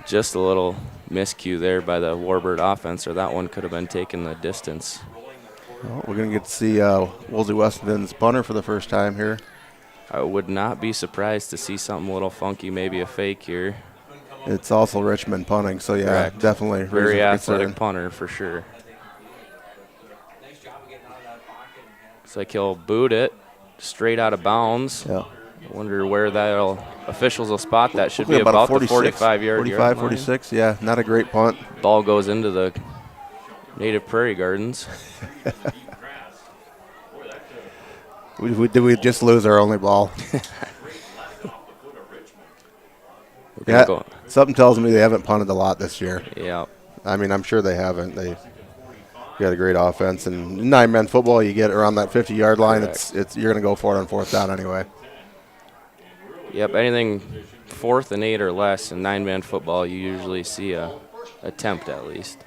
Just a little miscue there by the Warbird offense, or that one could have been taking the distance. Well, we're going to get to see Wolsey Wessington's punter for the first time here. I would not be surprised to see something a little funky, maybe a fake here. It's also Richmond punting, so yeah, Correct. definitely. Very reason for athletic concern. punter for sure. Looks like he'll boot it straight out of bounds. Yeah. I wonder where officials will spot that. Should be Hopefully about 46, the 45-yard 45, 46, yeah, not a great punt. Ball goes into the native prairie gardens. Did we just lose our only ball? Yeah, something tells me they haven't punted a lot this year. Yeah. I mean, I'm sure they haven't. They got a great offense, and 9-man football, you get around that 50-yard line, it's you're going to go for it on 4th down anyway. Yep, anything 4th and 8 or less in 9-man football, you usually see a attempt at least.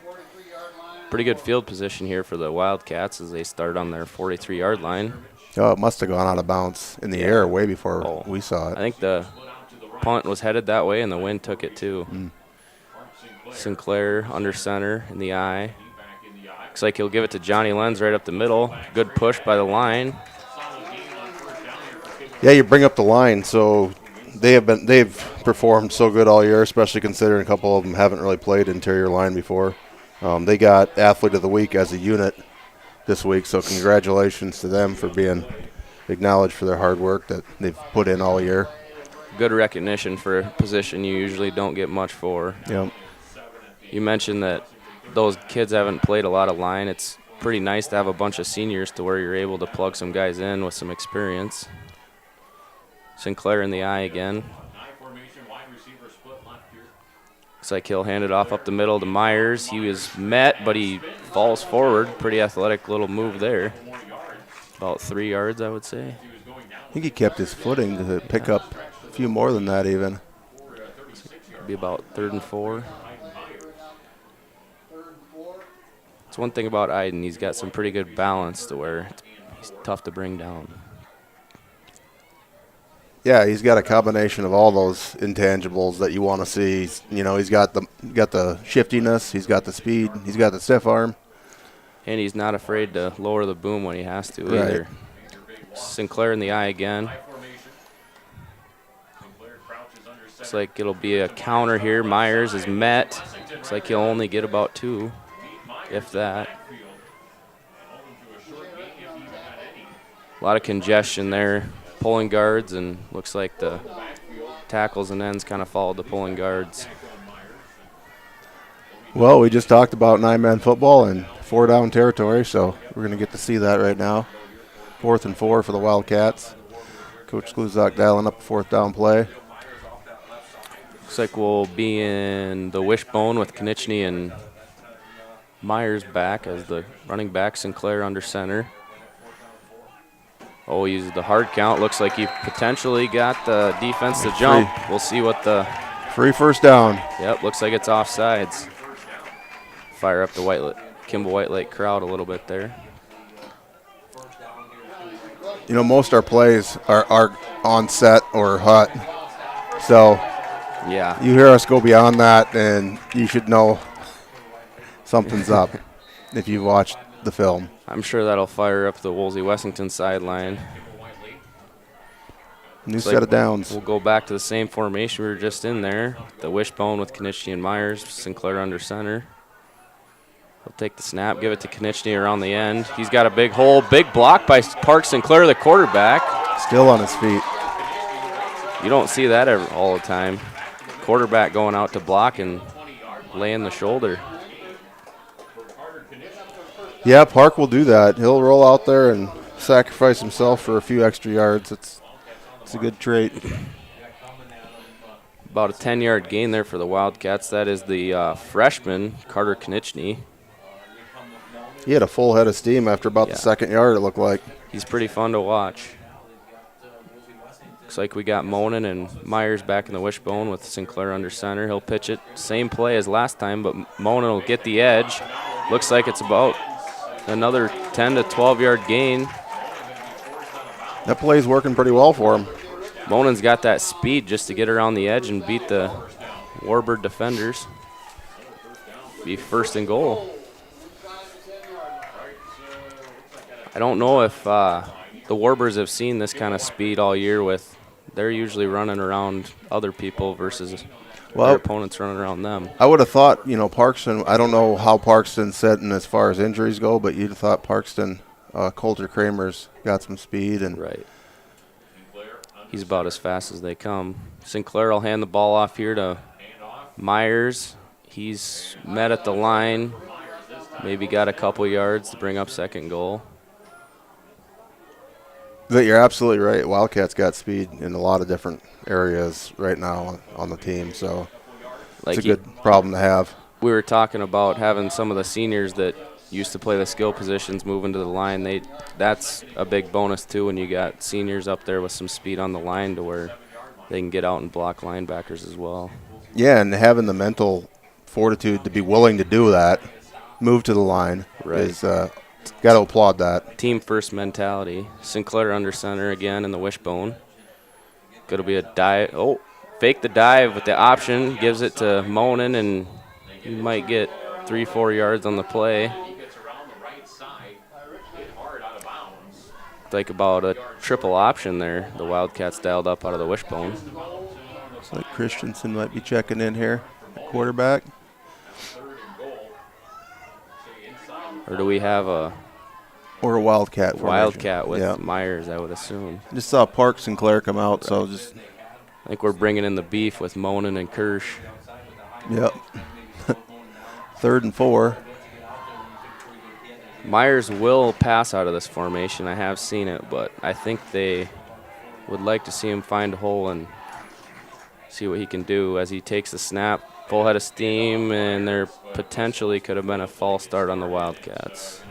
Pretty good field position here for the Wildcats as they start on their 43-yard line. Oh, it must have gone out of bounds in the air way before we saw it. I think the punt was headed that way, and the wind took it too. Sinclair under center in the eye. Looks like he'll give it to Johnny Lenz right up the middle. Good push by the line. Yeah, you bring up the line, so they've performed so good all year, especially considering a couple of them haven't really played interior line before. They got Athlete of the Week as a unit this week, so congratulations to them for being acknowledged for their hard work that they've put in all year. Good recognition for a position you usually don't get much for. Yep. You mentioned that those kids haven't played a lot of line. It's pretty nice to have a bunch of seniors to where you're able to plug some guys in with some experience. Sinclair in the eye again. Looks like he'll hand it off up the middle to Myers. He was met, but he falls forward. Pretty athletic little move there. About 3 yards, I would say. I think he kept his footing to pick up a few more than that even. Be about 3rd and 4. It's one thing about Iden. He's got some pretty good balance to where he's tough to bring down. Yeah, he's got a combination of all those intangibles that you want to see. He's got the shiftiness, he's got the speed, he's got the stiff arm. And he's not afraid to lower the boom when he has to either. Sinclair in the eye again. Looks like it'll be a counter here. Myers is met. Looks like he'll only get about 2, if that. A lot of congestion there. Pulling guards, and looks like the tackles and ends kind of followed the pulling guards. Well, we just talked about 9-man football and 4-down territory, so we're going to get to see that right now. 4th and 4 for the Wildcats. Coach Gluzak dialing up a 4th down play. Looks like we'll be in the wishbone with Konieczny and Myers back as the running back. Sinclair under center. Oh, he used the hard count. Looks like he potentially got the defense to jump. We'll see what the... Free 1st down. Yep, looks like it's offsides. Fire up the Kimball White Lake crowd a little bit there. Most of our plays are on set or hut. So yeah, you hear us go beyond that, and you should know something's up if you watched the film. I'm sure that'll fire up the Wolsey Wessington sideline. New set of downs. We'll go back to the same formation we were just in there. The wishbone with Konieczny and Myers. Sinclair under center. He'll take the snap, give it to Konieczny around the end. He's got a big hole. Big block by Park Sinclair, the quarterback. Still on his feet. You don't see that all the time. Quarterback going out to block and laying the shoulder. Yeah, Park will do that. He'll roll out there and sacrifice himself for a few extra yards. It's a good trait. About a 10-yard gain there for the Wildcats. That is the freshman, Carter Konieczny. He had a full head of steam after about the 2nd yard, it looked like. He's pretty fun to watch. Looks like we got Monin and Myers back in the wishbone with Sinclair under center. He'll pitch it. Same play as last time, but Monin will get the edge. Looks like it's about another 10 to 12-yard gain. That play's working pretty well for him. Monin's got that speed just to get around the edge and beat the Warbird defenders. Be 1st and goal. I don't know if the Warbirds have seen this kind of speed all year. They're usually running around other people versus Well, their opponents running around them. I would have thought, Parkston, I don't know how Parkston's setting as far as injuries go, but you'd have thought Parkston, Coulter Kramer's got some speed. And right. He's about as fast as they come. Sinclair will hand the ball off here to Myers. He's met at the line, maybe got a couple yards to bring up second goal. But you're absolutely right. Wildcats got speed in a lot of different areas right now on the team, so it's a good problem to have. We were talking about having some of the seniors that used to play the skill positions move into the line. That's a big bonus too when you got seniors up there with some speed on the line to where they can get out and block linebackers as well. Yeah, and having the mental fortitude to be willing to do that, move to the line, is got to applaud that. Team first mentality. Sinclair under center again in the wishbone. Going to be a dive. Oh, fake the dive with the option. Gives it to Monin, and he might get 3-4 yards on the play. Like about a triple option there. The Wildcats dialed up out of the wishbone. Looks like Christensen might be checking in here at quarterback. Or do we have a Wildcat formation? Wildcat with Myers, I would assume. Just saw Park Sinclair come out, so just. I think we're bringing in the beef with Monin and Kirsch. Yep. 3rd and 4. Myers will pass out of this formation. I have seen it, but I think they would like to see him find a hole and see what he can do as he takes the snap. Full head of steam, and there potentially could have been a false start on the Wildcats.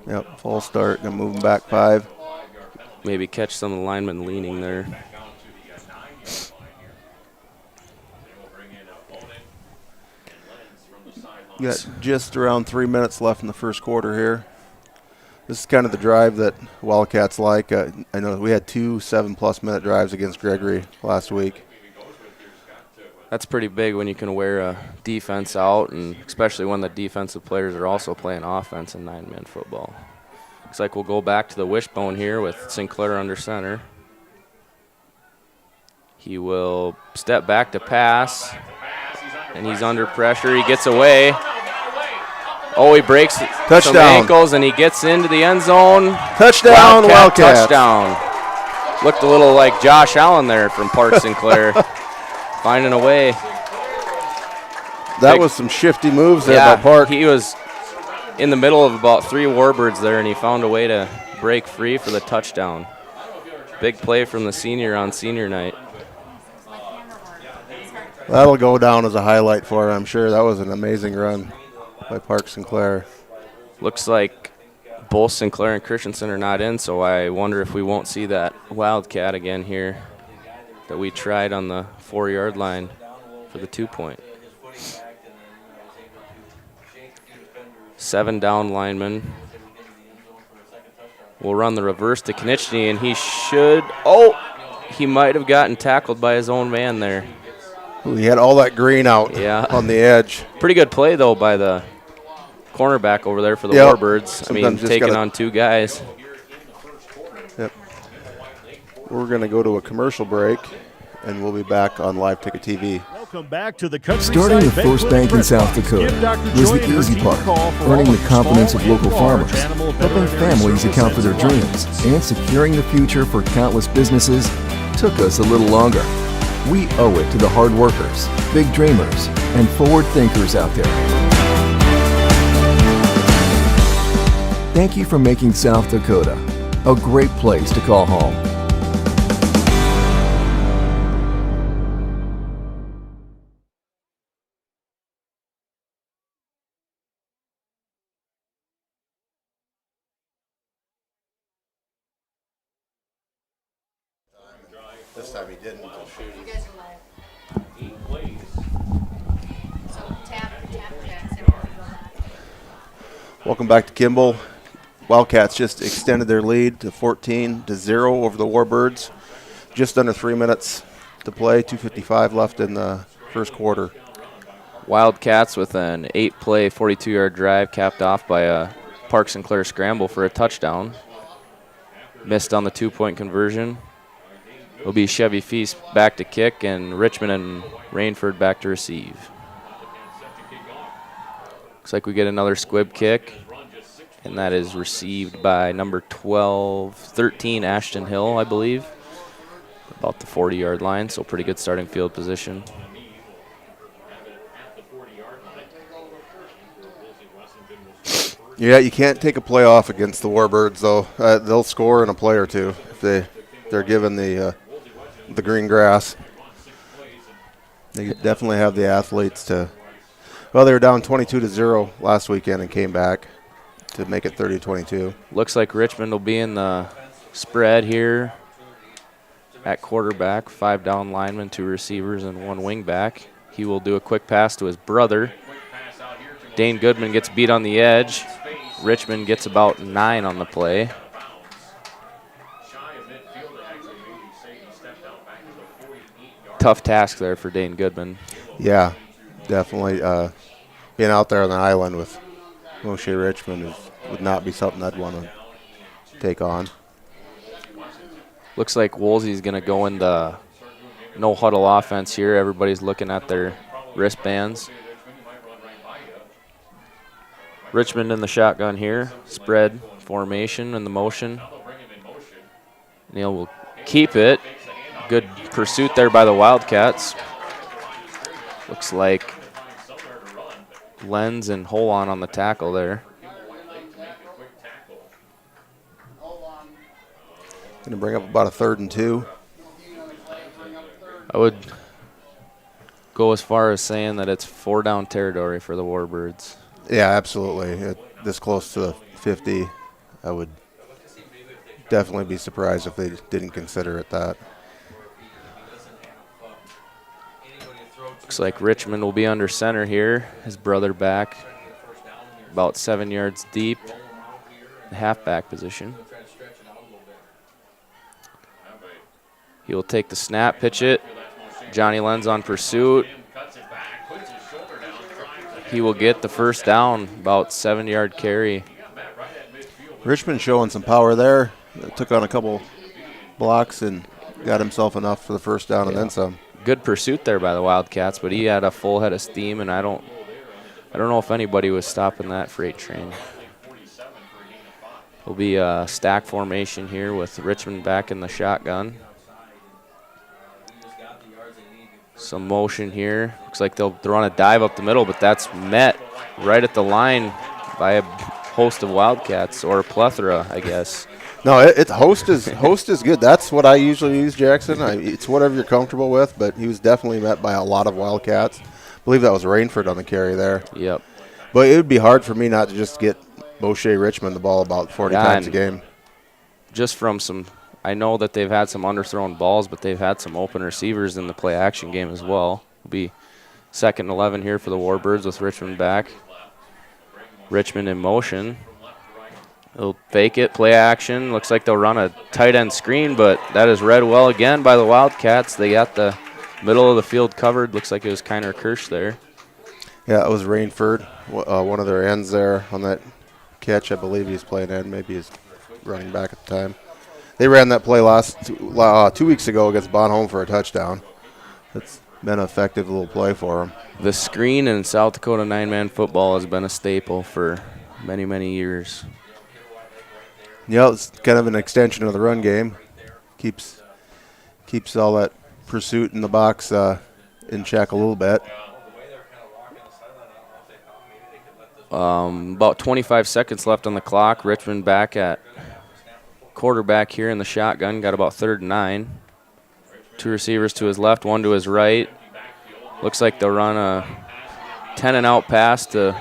Yep, false start. Gonna move him back 5. Maybe catch some of the linemen leaning there. Got just around 3 minutes left in the first quarter here. This is kind of the drive that Wildcats like. I know we had 2 7+ minute drives against Gregory last week. That's pretty big when you can wear a defense out, and especially when the defensive players are also playing offense in 9-man football. Looks like we'll go back to the wishbone here with Sinclair under center. He will step back to pass, and he's under pressure. He gets away. Oh, he breaks some ankles, and he gets into the end zone. Touchdown, Wildcats. Touchdown. Looked a little like Josh Allen there from Park Sinclair. Finding a way. That was some shifty moves there by Park. He was in the middle of about 3 Warbirds there, and he found a way to break free for the touchdown. Big play from the senior on senior night. That'll go down as a highlight for him, I'm sure. That was an amazing run by Park Sinclair. Looks like both Sinclair and Christensen are not in, so I wonder if we won't see that Wildcat again here that we tried on the 4-yard line for the 2-point. 7 down linemen. We'll run the reverse to Konieczny, and he might have gotten tackled by his own man there. He had all that green out on the edge. Pretty good play, though, by the cornerback over there for the Warbirds. I mean, taking on 2 guys. Yep. We're going to go to a commercial break, and we'll be back on Live Ticket TV. Welcome back to the Countryside Starting the first bank in South Dakota was the easy part, earning the confidence of local farmers, helping families account for their dreams, and securing the future for countless businesses took us a little longer. We owe it to the hard workers, big dreamers, and forward thinkers out there. Thank you for making South Dakota a great place to call home. This time he didn't. You guys are live. So tap Jackson. Welcome back to Kimball. Wildcats just extended their lead to 14-0 over the Warbirds. Just under 3 minutes to play, 2:55 left in the first quarter. Wildcats with an 8-play, 42-yard drive capped off by a Park Sinclair scramble for a touchdown. Missed on the 2-point conversion. It'll be Chevy Feast back to kick and Richmond and Rainford back to receive. Looks like we get another squib kick, and that is received by number 13, Ashton Hill, I believe. About the 40-yard line, so pretty good starting field position. Yeah, you can't take a play off against the Warbirds, though. They'll score in a play or two if they're given the green grass. They definitely have the athletes to. Well, they were down 22-0 last weekend and came back to make it 30-22. Looks like Richmond will be in the spread here at quarterback. 5 down linemen, 2 receivers, and 1 wing back. He will do a quick pass to his brother. Dane Goodman gets beat on the edge. Richmond gets about 9 on the play. Tough task there for Dane Goodman. Yeah, definitely. Being out there on the island with Moshe Richmond would not be something I'd want to take on. Looks like Wolsey's going to go in the no-huddle offense here. Everybody's looking at their wristbands. Richmond in the shotgun here. Spread formation and the motion. Neal will keep it. Good pursuit there by the Wildcats. Looks like Lenz and Holon on the tackle there. Going to bring up about a 3rd and 2. I would go as far as saying that it's 4 down territory for the Warbirds. Yeah, absolutely. This close to the 50, I would definitely be surprised if they didn't consider it that. Looks like Richmond will be under center here. His brother back about 7 yards deep. Halfback position. He will take the snap, pitch it. Johnny Lenz on pursuit. He will get the first down, about 7-yard carry. Richmond showing some power there. Took on a couple blocks and got himself enough for the first down and then some. Good pursuit there by the Wildcats, but he had a full head of steam, and I don't know if anybody was stopping that freight train. It'll be a stack formation here with Richmond back in the shotgun. Some motion here. Looks like they'll run a dive up the middle, but that's met right at the line by a host of Wildcats, or a plethora, I guess. No, it's host is good. That's what I usually use, Jackson. It's whatever you're comfortable with, but he was definitely met by a lot of Wildcats. I believe that was Rainford on the carry there. Yep. But it would be hard for me not to just get Moshe Richmond the ball about 40 times a game. Just from some, I know that they've had some underthrown balls, but they've had some open receivers in the play action game as well. It'll be 2nd and 11 here for the Warbirds with Richmond back. Richmond in motion. They'll fake it, play action. Looks like they'll run a tight end screen, but that is read well again by the Wildcats. They got the middle of the field covered. Looks like it was Kiner Kirsch there. Yeah, it was Rainford, one of their ends there on that catch. I believe he's playing end. Maybe he's running back at the time. They ran that play 2 weeks ago against Bonhomme for a touchdown. It's been an effective little play for them. The screen in South Dakota 9-man football has been a staple for many, many years. Yeah, it's kind of an extension of the run game. Keeps all that pursuit in the box in check a little bit. About 25 seconds left on the clock. Richmond back at quarterback here in the shotgun. Got about 3rd and 9. 2 receivers to his left, 1 to his right. Looks like they'll run a 10-and-out pass to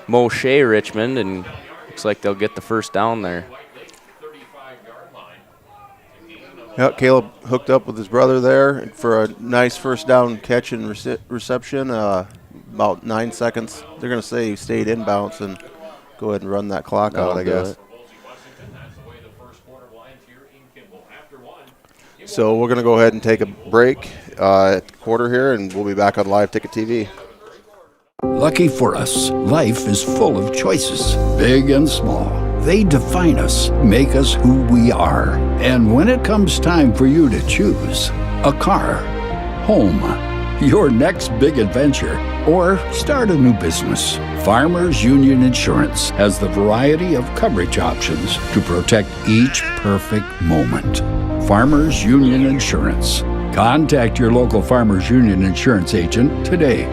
Moshe Richmond, and looks like they'll get the first down there. Yep, Caleb hooked up with his brother there for a nice first down catch and reception. About 9 seconds. They're going to say he stayed inbounds and go ahead and run that clock out, I guess. So we're going to go ahead and take a break at the quarter here, and we'll be back on Live Ticket TV. Lucky for us, life is full of choices, big and small. They define us, make us who we are. And when it comes time for you to choose a car, home, your next big adventure, or start a new business, Farmers Union Insurance has the variety of coverage options to protect each perfect moment. Farmers Union Insurance. Contact your local Farmers Union Insurance agent today.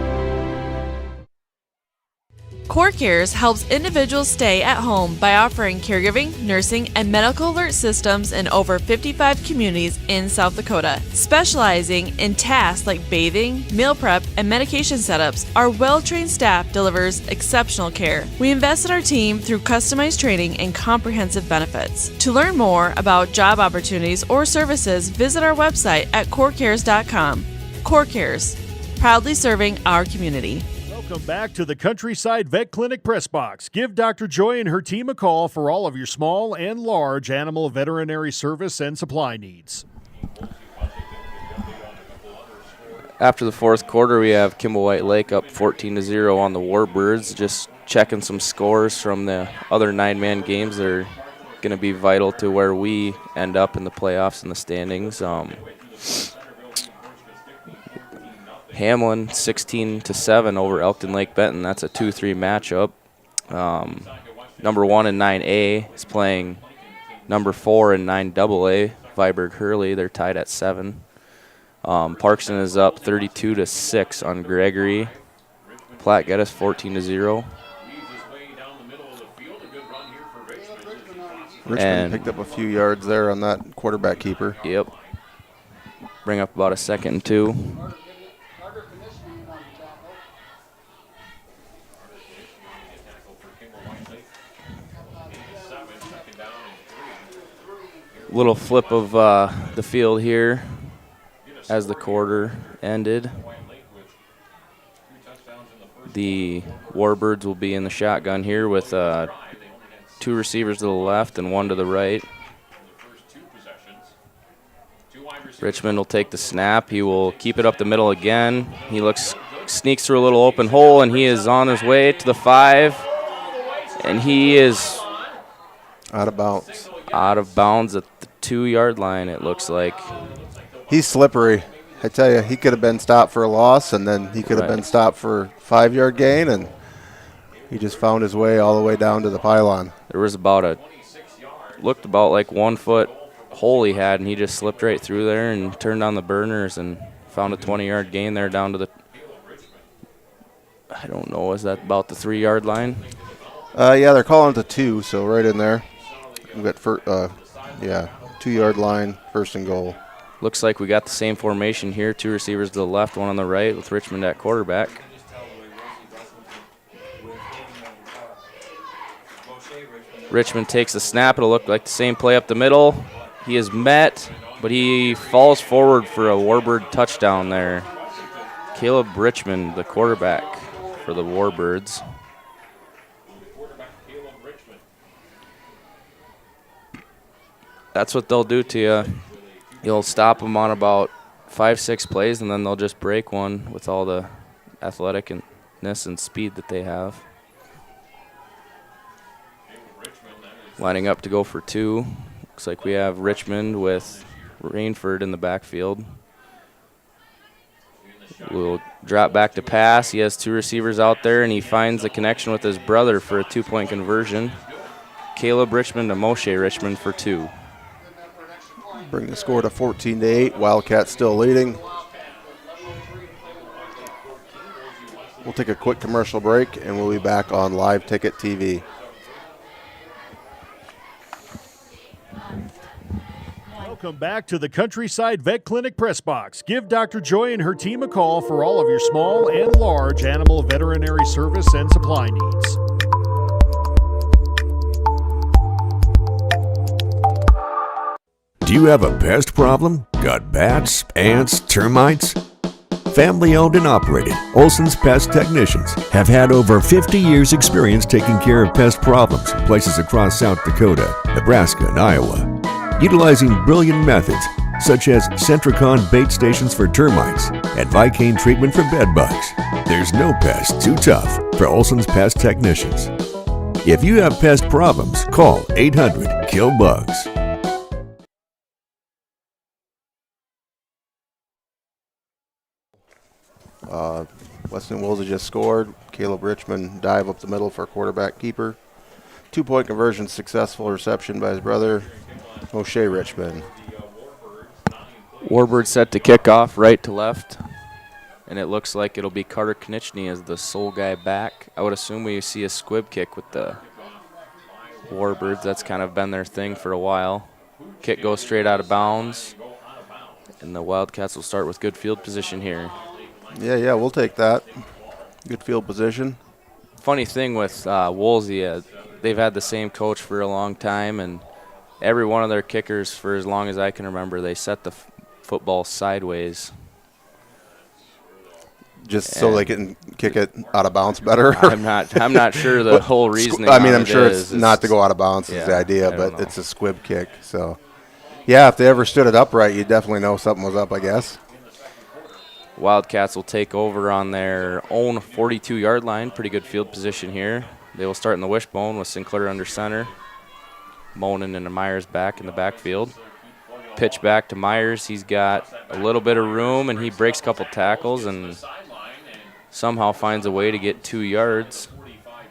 CoreCares helps individuals stay at home by offering caregiving, nursing, and medical alert systems in over 55 communities in South Dakota. Specializing in tasks like bathing, meal prep, and medication setups, our well-trained staff delivers exceptional care. We invest in our team through customized training and comprehensive benefits. To learn more about job opportunities or services, visit our website at corecares.com. CoreCares, proudly serving our community. Welcome back to the Countryside Vet Clinic Press Box. Give Dr. Joy and her team a call for all of your small and large animal veterinary service and supply needs. After the fourth quarter, we have Kimball White Lake up 14-0 on the Warbirds. Just checking some scores from the other 9-man games that are going to be vital to where we end up in the playoffs and the standings. Hamlin 16-7 over Elkton Lake Benton. That's a 2-3 matchup. Number 1 in 9A is playing number 4 in 9AA, Viborg Hurley. They're tied at 7. Parkston is up 32-6 on Gregory. Platte Geddes 14-0. Richmond picked up a few yards there on that quarterback keeper. Yep. Bring up about a 2nd and 2. Little flip of the field here as the quarter ended. The Warbirds will be in the shotgun here with 2 receivers to the left and 1 to the right. Richmond will take the snap. He will keep it up the middle again. He sneaks through a little open hole, and he is on his way to the 5. And he is out of bounds. Out of bounds at the 2-yard line, it looks like. He's slippery. I tell you, he could have been stopped for a loss, and then he could have been stopped for a 5-yard gain, and he just found his way all the way down to the pylon. There was looked about like 1 foot hole he had, and he just slipped right through there and turned on the burners and found a 20-yard gain there down to the, I don't know, is that about the 3-yard line? Yeah, they're calling it the 2, so right in there. We've got 2-yard line, 1st and goal. Looks like we got the same formation here. 2 receivers to the left, 1 on the right with Richmond at quarterback. Richmond takes the snap. It'll look like the same play up the middle. He is met, but he falls forward for a Warbird touchdown there. Caleb Richmond, the quarterback for the Warbirds. That's what they'll do to you. You'll stop them on about 5-6 plays, and then they'll just break one with all the athleticness and speed that they have. Lining up to go for 2. Looks like we have Richmond with Rainford in the backfield. We'll drop back to pass. He has 2 receivers out there, and he finds the connection with his brother for a 2-point conversion. Caleb Richmond to Moshe Richmond for 2. Bring the score to 14-8. Wildcats still leading. We'll take a quick commercial break, and we'll be back on Live Ticket TV. Welcome back to the Countryside Vet Clinic Press Box. Give Dr. Joy and her team a call for all of your small and large animal veterinary service and supply needs. Do you have a pest problem? Got bats, ants, termites? Family owned and operated, Olson's Pest Technicians have had over 50 years experience taking care of pest problems in places across South Dakota, Nebraska, and Iowa. Utilizing brilliant methods such as Centricon bait stations for termites and Vicane treatment for bed bugs, there's no pest too tough for Olson's Pest Technicians. If you have pest problems, call 800-KILL-BUGS. Weston Wolsey just scored. Caleb Richmond dive up the middle for a quarterback keeper. 2-point conversion successful reception by his brother, O'Shea Richmond. Warbirds set to kick off right to left, and it looks like it'll be Carter Knichny as the sole guy back. I would assume we see a squib kick with the Warbirds. That's kind of been their thing for a while. Kick goes straight out of bounds, and the Wildcats will start with good field position here. Yeah, we'll take that. Good field position. Funny thing with Wolsey, they've had the same coach for a long time, and every one of their kickers, for as long as I can remember, they set the football sideways. Just so they can kick it out of bounds better? I'm not sure the whole reasoning. I mean, I'm sure it's not to go out of bounds is the idea, but it's a squib kick. So, yeah, if they ever stood it upright, you'd definitely know something was up, I guess. Wildcats will take over on their own 42-yard line. Pretty good field position here. They will start in the wishbone with Sinclair under center. Monin and Myers back in the backfield. Pitch back to Myers. He's got a little bit of room, and he breaks a couple tackles and somehow finds a way to get 2 yards.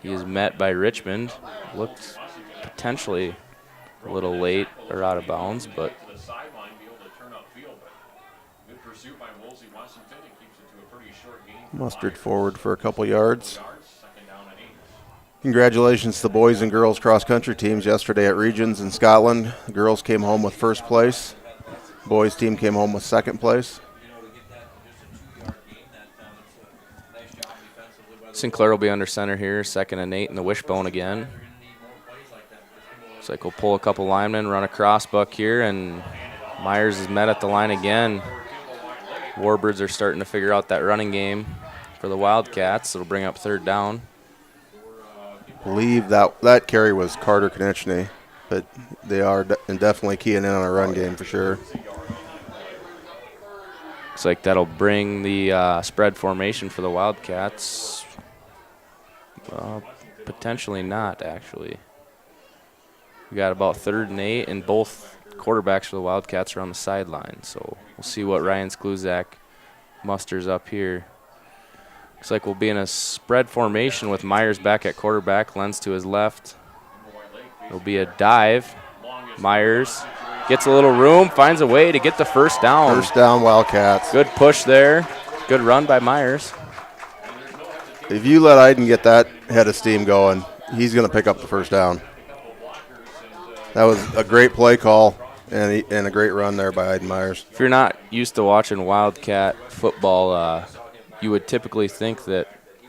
He is met by Richmond. Looked potentially a little late or out of bounds, but mustered forward for a couple yards. Congratulations to the boys and girls cross-country teams yesterday at Regions in Scotland. The girls came home with first place. Boys team came home with second place. Sinclair will be under center here, 2nd and 8 in the wishbone again. Looks like we'll pull a couple linemen, run a crossbuck here, and Myers is met at the line again. Warbirds are starting to figure out that running game for the Wildcats. It'll bring up 3rd down. I believe that carry was Carter Knichny, but they are definitely keying in on a run game for sure. Looks like that'll bring the spread formation for the Wildcats. Potentially not, actually. We got about 3rd and 8, and both quarterbacks for the Wildcats are on the sideline, so we'll see what Ryan Skluzak musters up here. Looks like we'll be in a spread formation with Myers back at quarterback, Lenz to his left. It'll be a dive. Myers gets a little room, finds a way to get the first down. First down, Wildcats. Good push there. Good run by Myers. If you let Iden get that head of steam going, he's going to pick up the first down. That was a great play call and a great run there by Iden Myers. If you're not used to watching Wildcat football, you would typically think that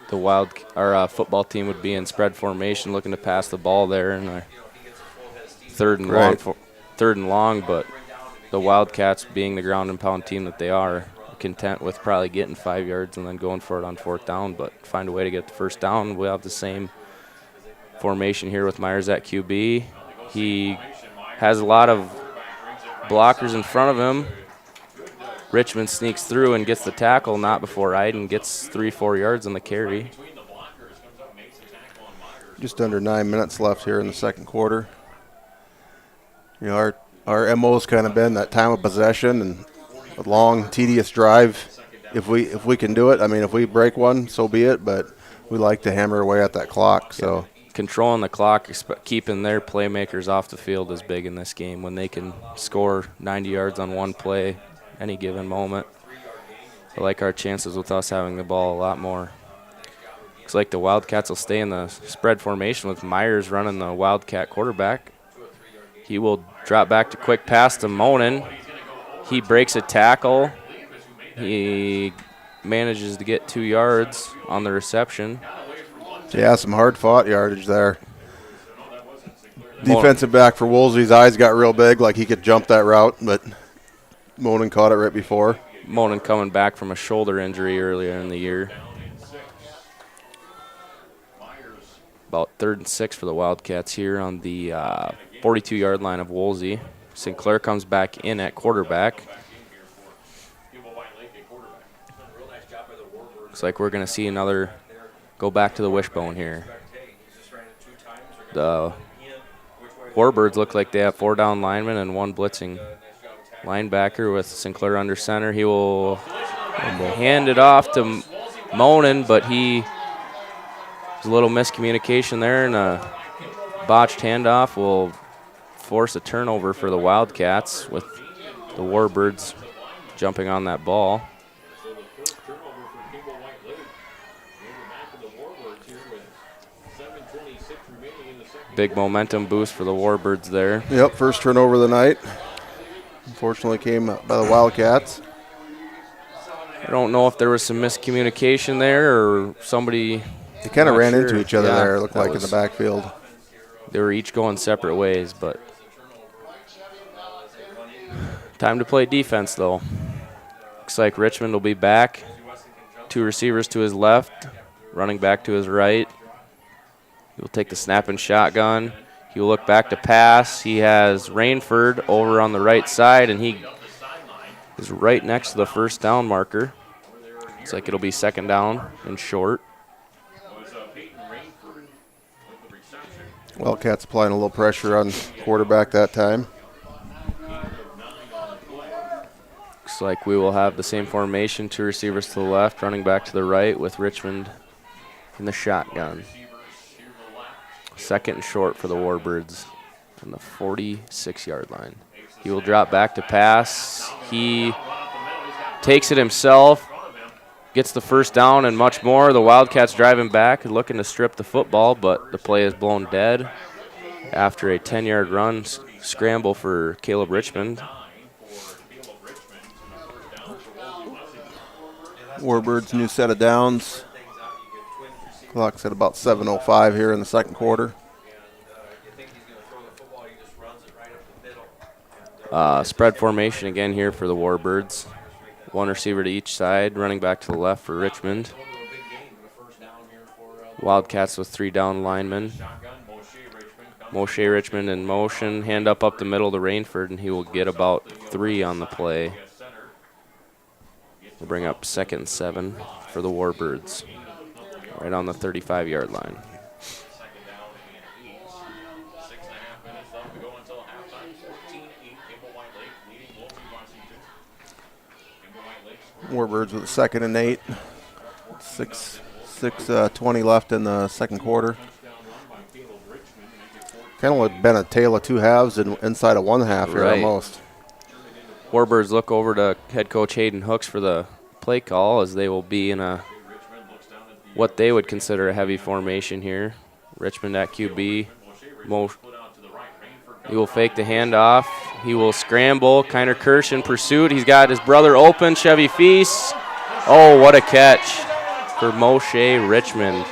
the football team would be in spread formation, looking to pass the ball there in the third and long. But the Wildcats, being the ground and pound team that they are content with probably getting 5 yards and then going for it on 4th down, but find a way to get the first down. We'll have the same formation here with Myers at QB. He has a lot of blockers in front of him. Richmond sneaks through and gets the tackle, not before Iden gets 3-4 yards on the carry. Just under 9 minutes left here in the second quarter. You know, our MO's kind of been that time of possession and a long, tedious drive. If we can do it, I mean, if we break one, so be it, but we like to hammer away at that clock. So controlling the clock, keeping their playmakers off the field is big in this game. When they can score 90 yards on one play any given moment, I like our chances with us having the ball a lot more. Looks like the Wildcats will stay in the spread formation with Myers running the Wildcat quarterback. He will drop back to quick pass to Monin. He breaks a tackle. He manages to get 2 yards on the reception. Yeah, some hard-fought yardage there. Defensive back for Wolsey's eyes got real big, like he could jump that route, but Monin caught it right before. Monin coming back from a shoulder injury earlier in the year. About 3rd and 6 for the Wildcats here on the 42-yard line of Wolsey. Sinclair comes back in at quarterback. Looks like we're going to see another go back to the wishbone here. Warbirds look like they have 4 down linemen and 1 blitzing linebacker with Sinclair under center. He will hand it off to Monin, but there's a little miscommunication there, and a botched handoff will force a turnover for the Wildcats with the Warbirds jumping on that ball. Big momentum boost for the Warbirds there. Yep, first turnover of the night. Unfortunately came by the Wildcats. I don't know if there was some miscommunication there or somebody... They kind of ran into each other there, it looked like, in the backfield. They were each going separate ways, but... Time to play defense, though. Looks like Richmond will be back. 2 receivers to his left, running back to his right. He will take the snap and shotgun. He will look back to pass. He has Rainford over on the right side, and he is right next to the first down marker. Looks like it'll be second down and short. Wildcats applying a little pressure on quarterback that time. Looks like we will have the same formation, 2 receivers to the left, running back to the right with Richmond in the shotgun. Second and short for the Warbirds on the 46-yard line. He will drop back to pass. He takes it himself, gets the first down and much more. The Wildcats driving back and looking to strip the football, but the play is blown dead after a 10-yard run scramble for Caleb Richmond. Warbirds new set of downs. Clock's at about 7:05 here in the second quarter. Spread formation again here for the Warbirds. 1 receiver to each side, running back to the left for Richmond. Wildcats with 3 down linemen. Moshe Richmond in motion, hand up the middle to Rainford, and he will get about 3 on the play. We'll bring up 2nd and 7 for the Warbirds. Right on the 35-yard line. Warbirds with 2nd and 8. 6:20 left in the second quarter. Kind of been a tale of 2 halves and inside of 1 half here almost. Warbirds look over to head coach Hayden Hooks for the play call, as they will be in what they would consider a heavy formation here. Richmond at QB. He will fake the handoff. He will scramble. Kiner Kirsch in pursuit. He's got his brother open, Chevy Feast. Oh, what a catch for Moshe Richmond.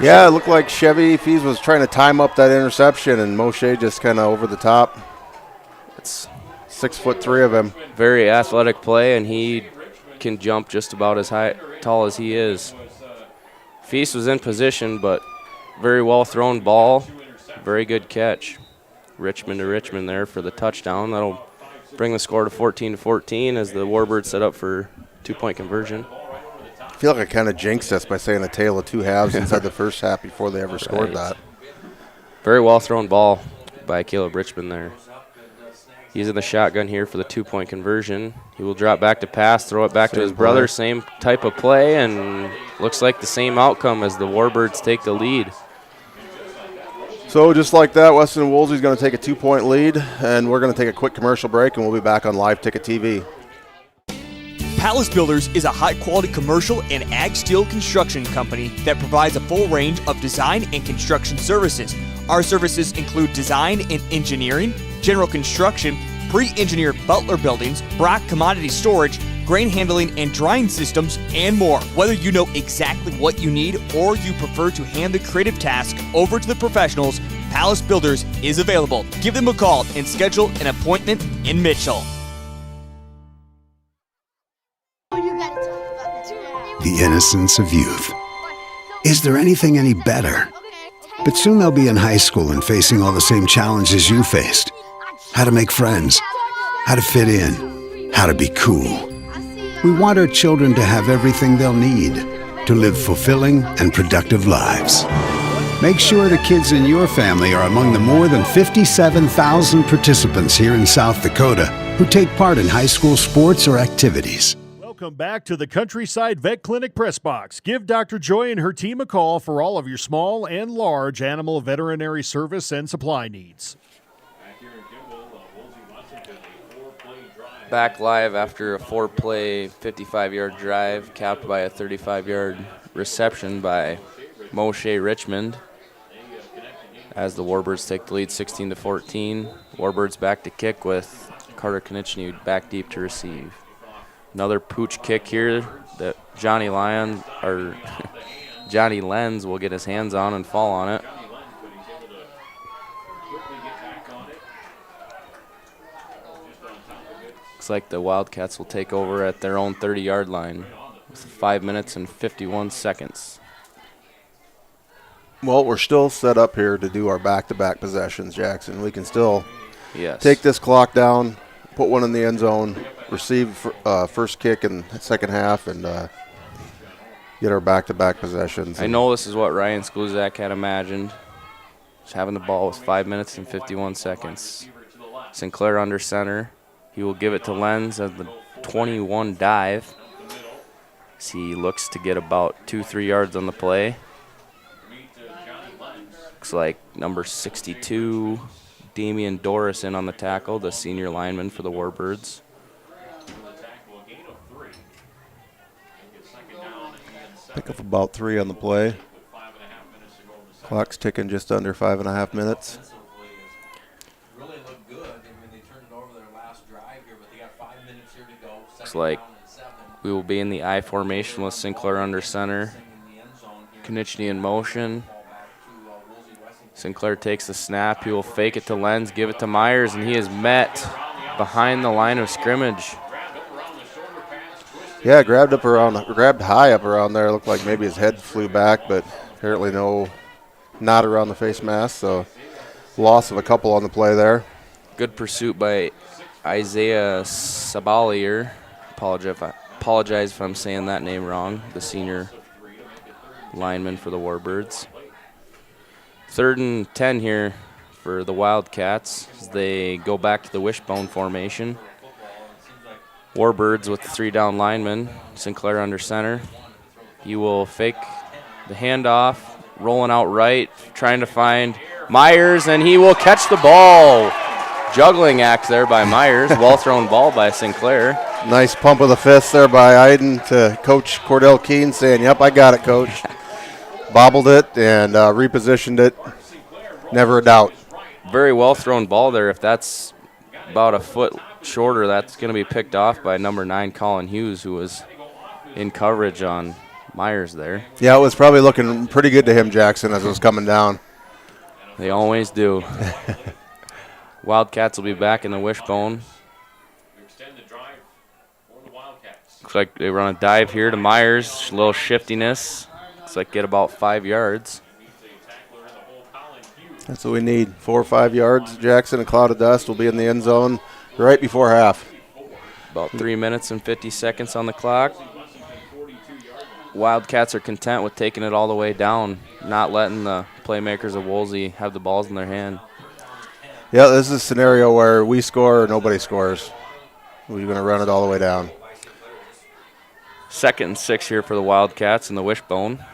Yeah, it looked like Chevy Feast was trying to time up that interception, and Moshe just kind of over the top. It's 6'3" of him. Very athletic play, and he can jump just about as tall as he is. Feast was in position, but very well thrown ball. Very good catch. Richmond to Richmond there for the touchdown. That'll bring the score to 14-14 as the Warbirds set up for 2-point conversion. I feel like I kind of jinxed us by saying a tale of 2 halves inside the first half before they ever scored that. Very well thrown ball by Caleb Richmond there. He's in the shotgun here for the 2-point conversion. He will drop back to pass, throw it back to his brother. Same type of play, and looks like the same outcome as the Warbirds take the lead. So just like that, Weston Wolsey's going to take a 2-point lead, and we're going to take a quick commercial break, and we'll be back on Live Ticket TV. Palace Builders is a high-quality commercial and ag steel construction company that provides a full range of design and construction services. Our services include design and engineering, general construction, pre-engineered Butler buildings, Brock commodity storage, grain handling and drying systems, and more. Whether you know exactly what you need or you prefer to hand the creative task over to the professionals, Palace Builders is available. Give them a call and schedule an appointment in Mitchell. The innocence of youth. Is there anything any better? But soon they'll be in high school and facing all the same challenges you faced. How to make friends, how to fit in, how to be cool. We want our children to have everything they'll need to live fulfilling and productive lives. Make sure the kids in your family are among the more than 57,000 participants here in South Dakota who take part in high school sports or activities. Welcome back to the Countryside Vet Clinic Press Box. Give Dr. Joy and her team a call for all of your small and large animal veterinary service and supply needs. Back live after a 4-play 55-yard drive, capped by a 35-yard reception by Moshe Richmond. As the Warbirds take the lead 16-14. Warbirds back to kick with Carter Konieczny back deep to receive. Another pooch kick here that Johnny Lenz will get his hands on and fall on it. Looks like the Wildcats will take over at their own 30-yard line with 5 minutes and 51 seconds. Well, we're still set up here to do our back-to-back possessions, Jackson. We can still take this clock down, put one in the end zone, receive first kick in the second half, and get our back-to-back possessions. I know this is what Ryan Skluzak had imagined, just having the ball with 5 minutes and 51 seconds. Sinclair under center. He will give it to Lenz as the 21 dive. As he looks to get about 2-3 yards on the play. Looks like number 62, Damian Doris, in on the tackle, the senior lineman for the Warbirds. Pick up about 3 on the play. Clock's ticking just under 5.5 minutes. Looks like we will be in the I formation with Sinclair under center. Konieczny in motion. Sinclair takes the snap. He will fake it to Lenz, give it to Myers, and he is met behind the line of scrimmage. Yeah, grabbed high up around there. Looked like maybe his head flew back, but apparently not around the face mask. So loss of a couple on the play there. Good pursuit by Isaiah Sabalier. Apologize if I'm saying that name wrong. The senior lineman for the Warbirds. 3rd and 10 here for the Wildcats as they go back to the wishbone formation. Warbirds with the 3-down lineman. Sinclair under center. He will fake the handoff, rolling out right, trying to find Myers, and he will catch the ball. Juggling act there by Myers. Well-thrown ball by Sinclair. Nice pump of the fist there by Iden to Coach Cordell Keene, saying, "Yep, I got it, Coach." Bobbled it and repositioned it. Never a doubt. Very well-thrown ball there. If that's about a foot shorter, that's going to be picked off by number 9, Colin Hughes, who was in coverage on Myers there. Yeah, it was probably looking pretty good to him, Jackson, as it was coming down. They always do. Wildcats will be back in the wishbone. Looks like they run a dive here to Myers. A little shiftiness. Looks like get about 5 yards. That's what we need. 4 or 5 yards. Jackson, a cloud of dust, will be in the end zone right before half. About 3 minutes and 50 seconds on the clock. Wildcats are content with taking it all the way down, not letting the playmakers of Wolsey have the balls in their hand. Yeah, this is a scenario where we score or nobody scores. We're going to run it all the way down. 2nd and 6 here for the Wildcats in the wishbone.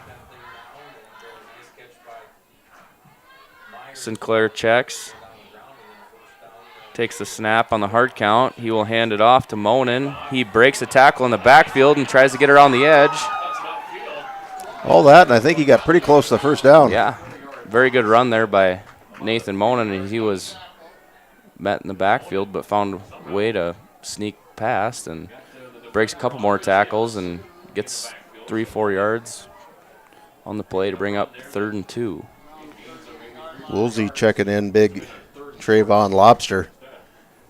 Sinclair checks. Takes the snap on the hard count. He will hand it off to Monin. He breaks a tackle in the backfield and tries to get around the edge. All that, and I think he got pretty close to the first down. Yeah, very good run there by Nathan Monin, and he was met in the backfield but found a way to sneak past and breaks a couple more tackles and gets 3-4 yards on the play to bring up 3rd and 2. Wolsey checking in, big Trayvon Lobster.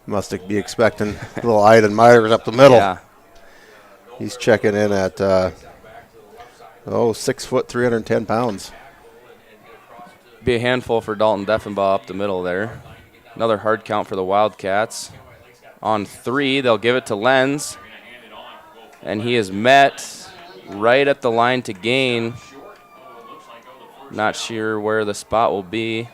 Must be expecting little Iden Myers up the middle. Yeah. He's checking in at 6 foot, 310 pounds. Be a handful for Dalton Deffenbaugh up the middle there. Another hard count for the Wildcats. On 3, they'll give it to Lenz. And he is met right at the line to gain Not sure where the spot will be.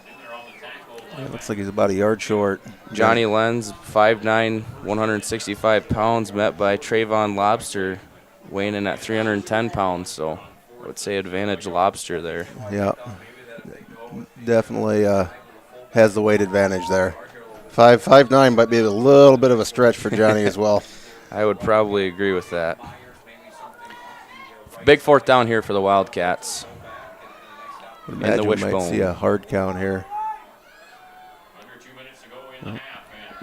Yeah, it looks like he's about a yard short. Johnny Lenz, 5'9", 165 pounds, met by Trayvon Lobster, weighing in at 310 pounds. So I would say advantage Lobster there. Yeah, definitely has the weight advantage there. 5'9" might be a little bit of a stretch for Johnny as well. I would probably agree with that. Big fourth down here for the Wildcats. In the wishbone. Might see a hard count here.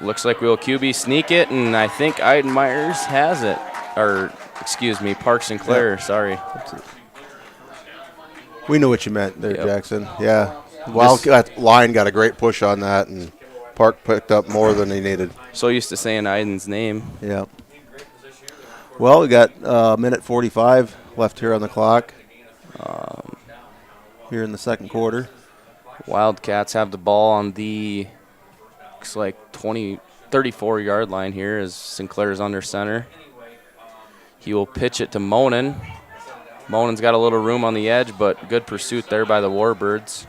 Looks like we'll QB sneak it, and I think Iden Myers has it. Or, excuse me, Park Sinclair, Yep. Sorry. We knew what you meant there, Jackson. Yeah. Wildcat line got a great push on that, and Park picked up more than he needed. So used to saying Iden's name. Yeah. Well, we got a minute 45 left here on the clock here in the second quarter. Wildcats have the ball on the, looks like 34-yard line here as Sinclair's under center. He will pitch it to Monin. Monin's got a little room on the edge, but good pursuit there by the Warbirds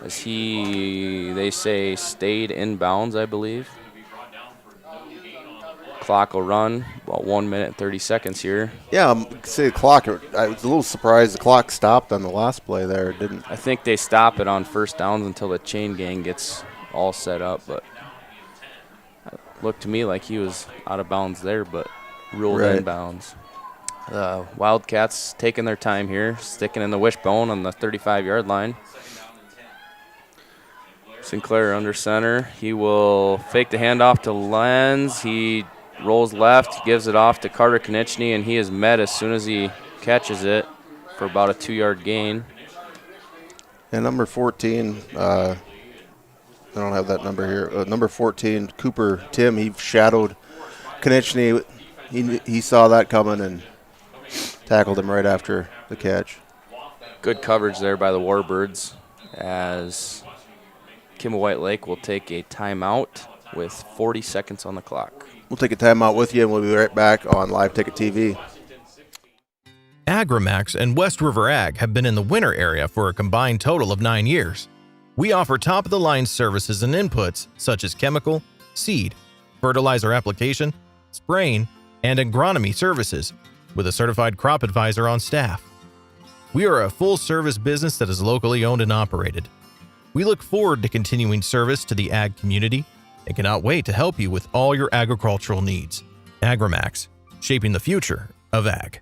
as they say, stayed in bounds, I believe. Clock will run about 1 minute and 30 seconds here. Yeah, say the clock. I was a little surprised the clock stopped on the last play there. It didn't. I think they stop it on first downs until the chain gang gets all set up, but it looked to me like he was out of bounds there, but ruled in bounds. Wildcats taking their time here, sticking in the wishbone on the 35-yard line. Sinclair under center. He will fake the handoff to Lenz. He rolls left, gives it off to Carter Konieczny, and he is met as soon as he catches it for about a 2-yard gain. And number 14, I don't have that number here. Number 14, Cooper Tim, he shadowed Konieczny. He saw that coming and tackled him right after the catch. Good coverage there by the Warbirds as Kimball White Lake will take a timeout with 40 seconds on the clock. We'll take a timeout with you, and we'll be right back on Live Ticket TV. Agromax and West River Ag have been in the winter area for a combined total of 9 years. We offer top-of-the-line services and inputs such as chemical, seed, fertilizer application, spraying, and agronomy services with a certified crop advisor on staff. We are a full-service business that is locally owned and operated. We look forward to continuing service to the ag community and cannot wait to help you with all your agricultural needs. Agromax, shaping the future of ag.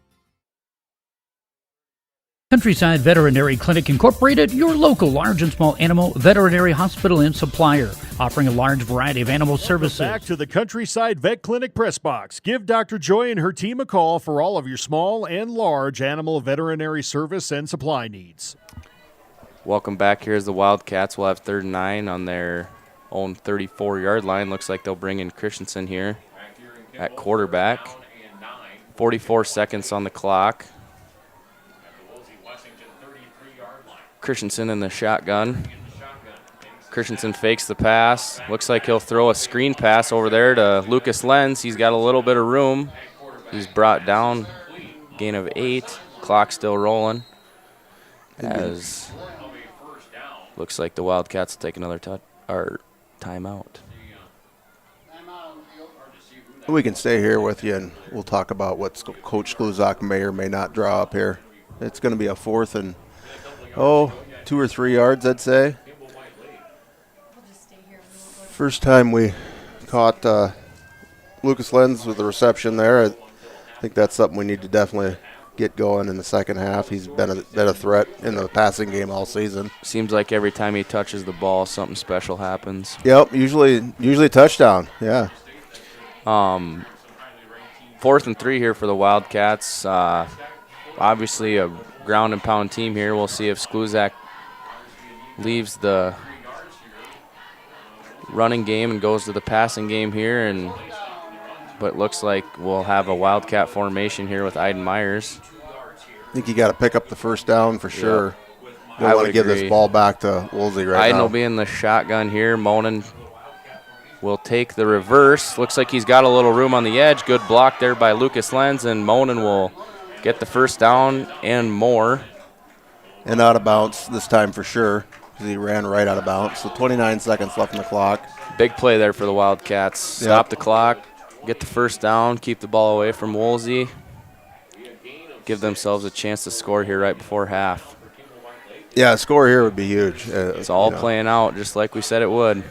Countryside Veterinary Clinic Incorporated, your local large and small animal veterinary hospital and supplier, offering a large variety of animal services. Back to the Countryside Vet Clinic press box. Give Dr. Joy and her team a call for all of your small and large animal veterinary service and supply needs. Welcome back. Here's the Wildcats. Will have 3rd and 9 on their own 34-yard line. Looks like they'll bring in Christensen here at quarterback. 44 seconds on the clock. Christensen in the shotgun. Christensen fakes the pass. Looks like he'll throw a screen pass over there to Lucas Lenz. He's got a little bit of room. He's brought down. Gain of 8. Clock still rolling. As looks like the Wildcats will take another timeout. We can stay here with you, and we'll talk about what Coach Skluzak may or may not draw up here. It's going to be a 4th and 2 or 3 yards, I'd say. First time we caught Lucas Lenz with the reception there. I think that's something we need to definitely get going in the second half. He's been a threat in the passing game all season. Seems like every time he touches the ball, something special happens. Yep, usually a touchdown. Yeah. 4th and 3 here for the Wildcats. Obviously a ground and pound team here. We'll see if Skluzak leaves the running game and goes to the passing game here, but looks like we'll have a Wildcat formation here with Iden Myers. I think you got to pick up the first down for sure. I want to give this ball back to Wolsey right now. Iden will be in the shotgun here. Monin will take the reverse. Looks like he's got a little room on the edge. Good block there by Lucas Lenz, and Monin will get the first down and more. And out of bounds this time for sure, because he ran right out of bounds. So 29 seconds left on the clock. Big play there for the Wildcats. Stop the clock, get the first down, keep the ball away from Wolsey. Give themselves a chance to score here right before half. Yeah, a score here would be huge. It's all playing out just like we said it would.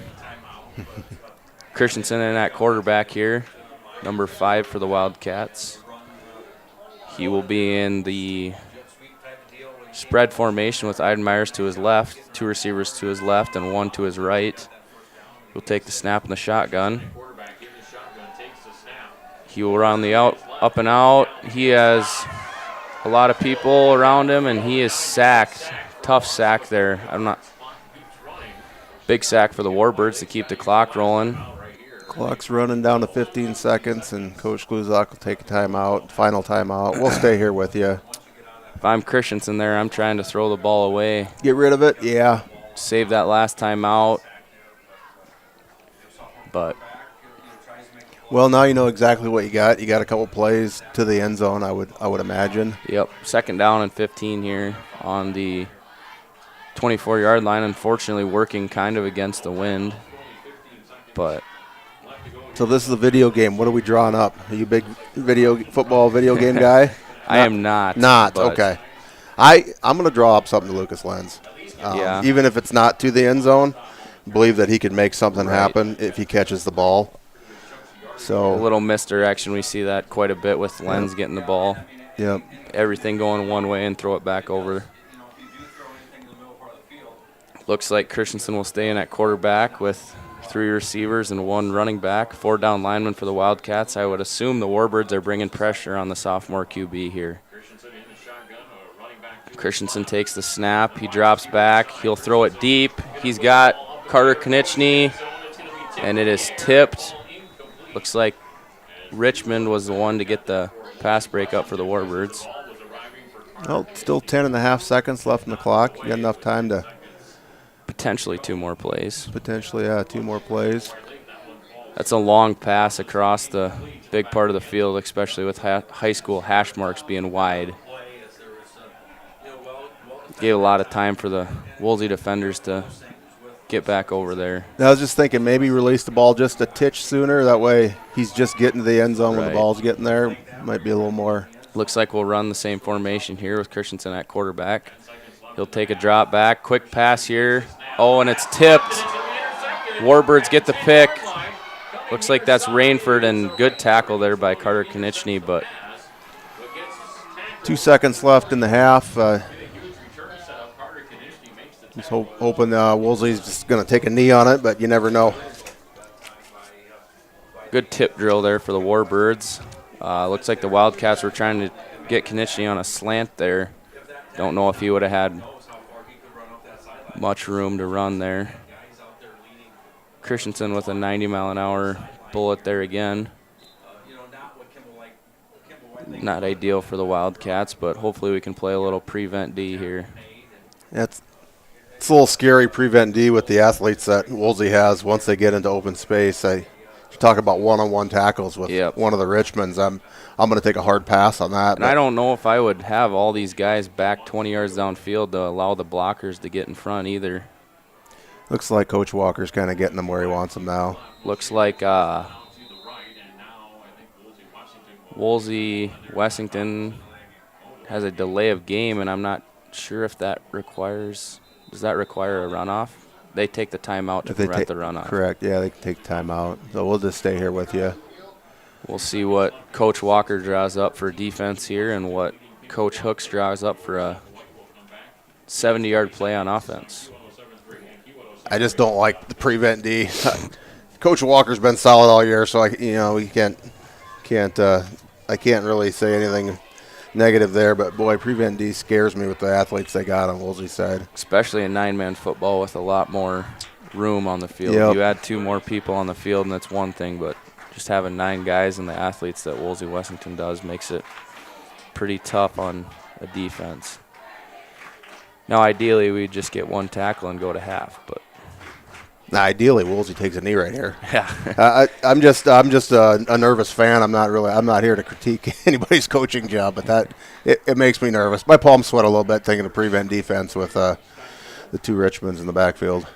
Christensen in at quarterback here, number 5 for the Wildcats. He will be in the spread formation with Eidenmeyers to his left, 2 receivers to his left, and 1 to his right. He'll take the snap in the shotgun. He will run the up and out. He has a lot of people around him, and he is sacked. Tough sack there. Big sack for the Warbirds to keep the clock rolling. Clock's running down to 15 seconds, and Coach Gluzak will take a timeout, final timeout. We'll stay here with you. If I'm Christensen there, I'm trying to throw the ball away. Get rid of it? Yeah. Save that last timeout. But well, now you know exactly what you got. You got a couple plays to the end zone, I would imagine. Yep. 2nd down and 15 here on the 24-yard line. Unfortunately, working kind of against the wind. But so this is a video game. What are we drawing up? Are you a big football video game guy? I am not. Okay. I'm going to draw up something to Lucas Lenz. Even if it's not to the end zone, believe that he can make something happen if he catches the ball. So a little misdirection. We see that quite a bit with Lenz getting the ball. Yep. Everything going one way and throw it back over. Looks like Christensen will stay in at quarterback with 3 receivers and 1 running back. 4 down linemen for the Wildcats. I would assume the Warbirds are bringing pressure on the sophomore QB here. Christensen takes the snap. He drops back. He'll throw it deep. He's got Carter Konieczny, and it is tipped. Looks like Richmond was the one to get the pass break up for the Warbirds. Well, still 10.5 seconds left in the clock. You got enough time to potentially 2 more plays. Potentially, 2 more plays. That's a long pass across the big part of the field, especially with high school hash marks being wide. Gave a lot of time for the Wolsey defenders to get back over there. I was just thinking maybe release the ball just a titch sooner. That way he's just getting to the end zone when the ball's getting there. Might be a little more. Looks like we'll run the same formation here with Christensen at quarterback. He'll take a drop back. Quick pass here. Oh, and it's tipped. Warbirds get the pick. Looks like that's Rainford, and good tackle there by Carter Konieczny, but 2 seconds left in the half. Just hoping Wolsey's just going to take a knee on it, but you never know. Good tip drill there for the Warbirds. Looks like the Wildcats were trying to get Konieczny on a slant there. Don't know if he would have had much room to run there. Christensen with a 90-mile-an-hour bullet there again. Not ideal for the Wildcats, but hopefully we can play a little prevent D here. It's a little scary prevent D with the athletes that Wolsey has once they get into open space. You talk about one-on-one tackles with one of the Richmonds. I'm going to take a hard pass on that. And I don't know if I would have all these guys back 20 yards downfield to allow the blockers to get in front either. Looks like Coach Walker's kind of getting them where he wants them now. Looks like Wolsey Wessington has a delay of game, and I'm not sure if that requires – does that require a runoff? They take the timeout to prevent the runoff. Correct. Yeah, they can take timeout. So we'll just stay here with you. We'll see what Coach Walker draws up for defense here and what Coach Hooks draws up for a 70-yard play on offense. I just don't like the prevent D. Coach Walker's been solid all year, so I can't really say anything negative there. But boy, prevent D scares me with the athletes they got on Wolsey's side. Especially in 9-man football with a lot more room on the field. Yep. You add 2 more people on the field, and that's one thing, but just having 9 guys and the athletes that Wolsey Wessington does makes it pretty tough on a defense. Now, ideally, we'd just get 1 tackle and go to half, but Nah, ideally, Wolsey takes a knee right here. Yeah. I'm just a nervous fan. I'm not here to critique anybody's coaching job, but it makes me nervous. My palms sweat a little bit thinking of prevent defense with the two Richmonds in the backfield.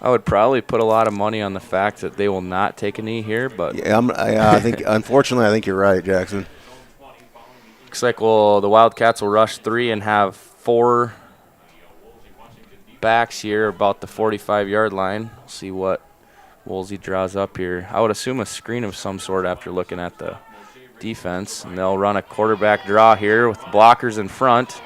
I would probably put a lot of money on the fact that they will not take a knee here, but I think unfortunately I think you're right, Jackson. Looks like the Wildcats will rush 3 and have 4 backs here about the 45-yard line. See what Wolsey draws up here. I would assume a screen of some sort after looking at the defense, and they'll run a quarterback draw here with blockers in front.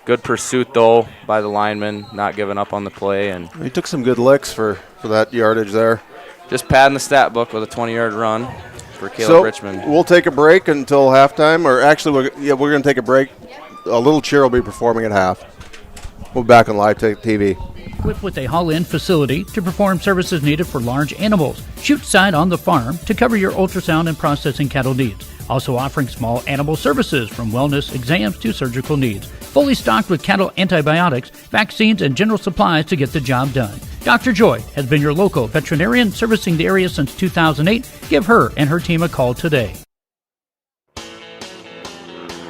Good pursuit, though, by the lineman, not giving up on the play. And he took some good licks for that yardage there. Just padding the stat book with a 20-yard run for Caleb Richmond. We'll take a break until halftime, or actually, we're going to take a break. A little cheer will be performing at half. We'll be back on live TV. Equipped with a haul-in facility to perform services needed for large animals. Shoot side on the farm to cover your ultrasound and processing cattle needs. Also offering small animal services from wellness exams to surgical needs. Fully stocked with cattle antibiotics, vaccines, and general supplies to get the job done. Dr. Joy has been your local veterinarian servicing the area since 2008. Give her and her team a call today.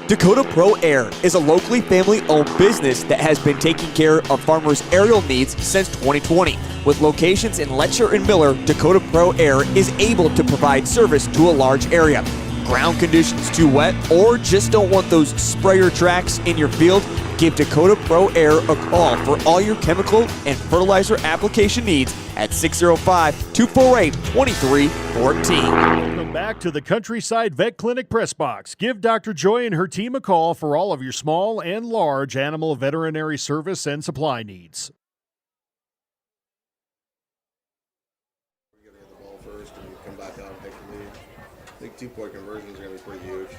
Dakota Pro Air is a locally family-owned business that has been taking care of farmers' aerial needs since 2020. With locations in Letcher and Miller, Dakota Pro Air is able to provide service to a large area. Ground conditions too wet, or just don't want those sprayer tracks in your field? Give Dakota Pro Air a call for all your chemical and fertilizer application needs at 605-248-2314. Welcome back to the Countryside Vet Clinic Press Box. Give Dr. Joy and her team a call for all of your small and large animal veterinary service and supply needs. We're going to get the ball first and come back out and take the lead. I think 2-point conversions are going to be pretty huge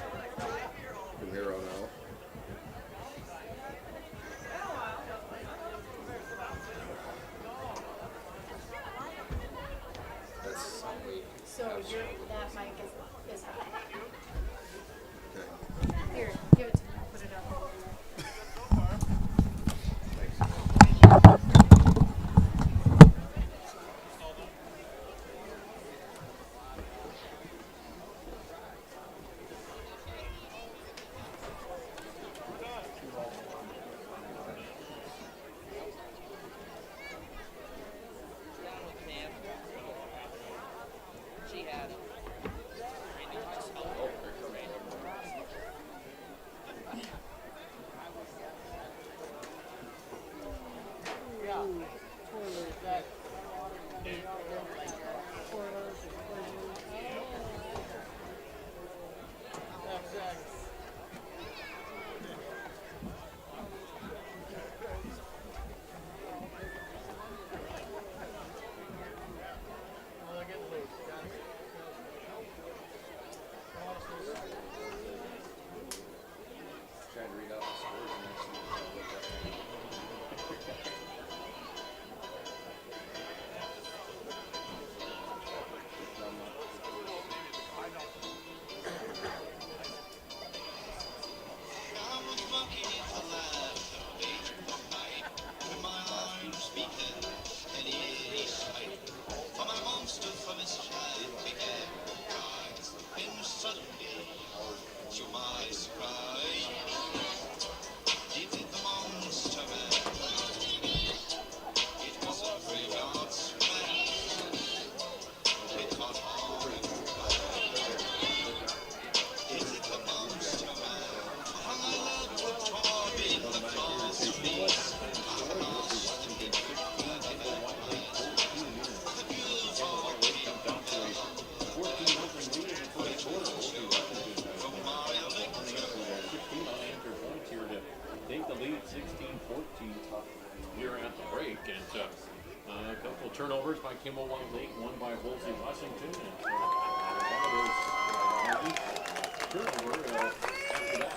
from here on out. So that mic is hot. Here, give it to me. I'll put it up. Turnovers by Kimball, one late, one by Wolsey, Wessington, and turnover after that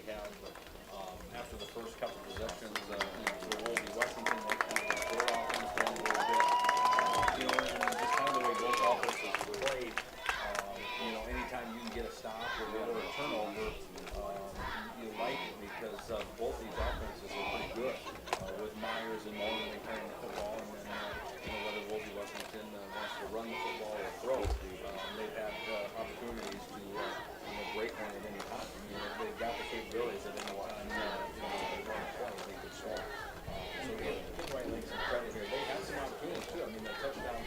have, after the first couple possessions, for Wolsey Wessington, they kind of got their offense going a little bit. And just kind of the way both offenses played, anytime you can get a stop or get a turnover, you like it because both these offenses are pretty good. With Myers and Mullen carrying the football, and then whether Wolsey Wessington wants to run the football or throw, they've had opportunities to break one at any time. They've got the capabilities at any time. They run a play, they could score. So give Right Lakes some credit here. They have some opportunities too. The touchdown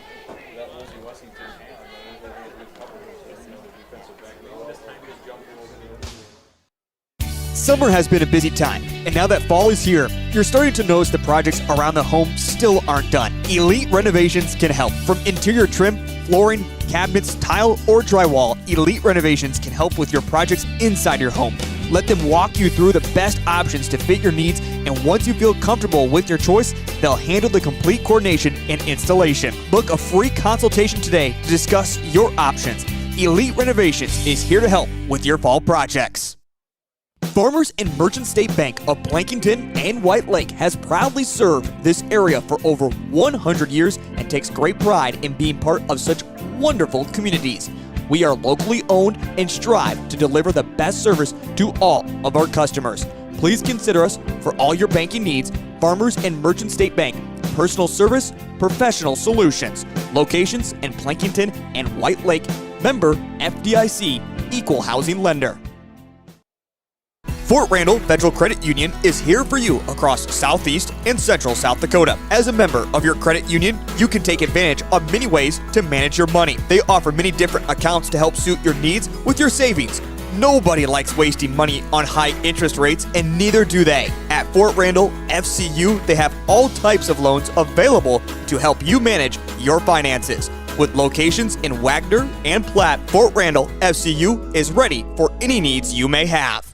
that Wolsey Wessington had, they had a couple of the defensive back. This time he just jumped over the other. Summer has been a busy time, and now that fall is here, you're starting to notice the projects around the home still aren't done. Elite Renovations can help. From interior trim, flooring, cabinets, tile, or drywall, Elite Renovations can help with your projects inside your home. Let them walk you through the best options to fit your needs, and once you feel comfortable with your choice, they'll handle the complete coordination and installation. Book a free consultation today to discuss your options. Elite Renovations is here to help with your fall projects. Farmers and Merchant State Bank of Plankington and White Lake has proudly served this area for over 100 years and takes great pride in being part of such wonderful communities. We are locally owned and strive to deliver the best service to all of our customers. Please consider us for all your banking needs. Farmers and Merchant State Bank, personal service, professional solutions. Locations in Plankington and White Lake. Member FDIC, Equal Housing Lender. Fort Randall Federal Credit Union is here for you across Southeast and Central South Dakota. As a member of your credit union, you can take advantage of many ways to manage your money. They offer many different accounts to help suit your needs with your savings. Nobody likes wasting money on high interest rates, and neither do they. At Fort Randall FCU, they have all types of loans available to help you manage your finances. With locations in Wagner and Platte, Fort Randall FCU is ready for any needs you may have.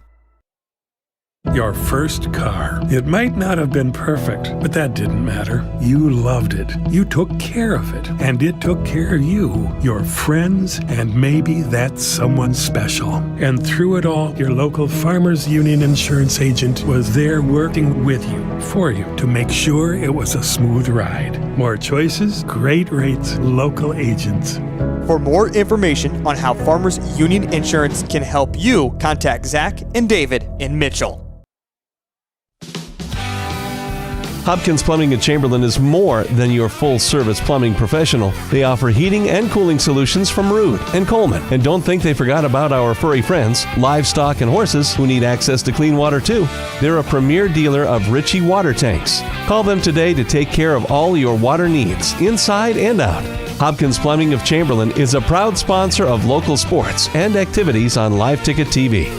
Your first car. It might not have been perfect, but that didn't matter. You loved it. You took care of it, and it took care of you, your friends, and maybe that someone special. And through it all, your local Farmers Union insurance agent was there working with you, for you, to make sure it was a smooth ride. More choices, great rates, local agents. For more information on how Farmers Union Insurance can help you, contact Zach and David in Mitchell. Hopkins Plumbing in Chamberlain is more than your full-service plumbing professional. They offer heating and cooling solutions from Ruud and Coleman. And don't think they forgot about our furry friends, livestock and horses, who need access to clean water too. They're a premier dealer of Ritchie water tanks. Call them today to take care of all your water needs, inside and out. Hopkins Plumbing of Chamberlain is a proud sponsor of local sports and activities on Live Ticket TV.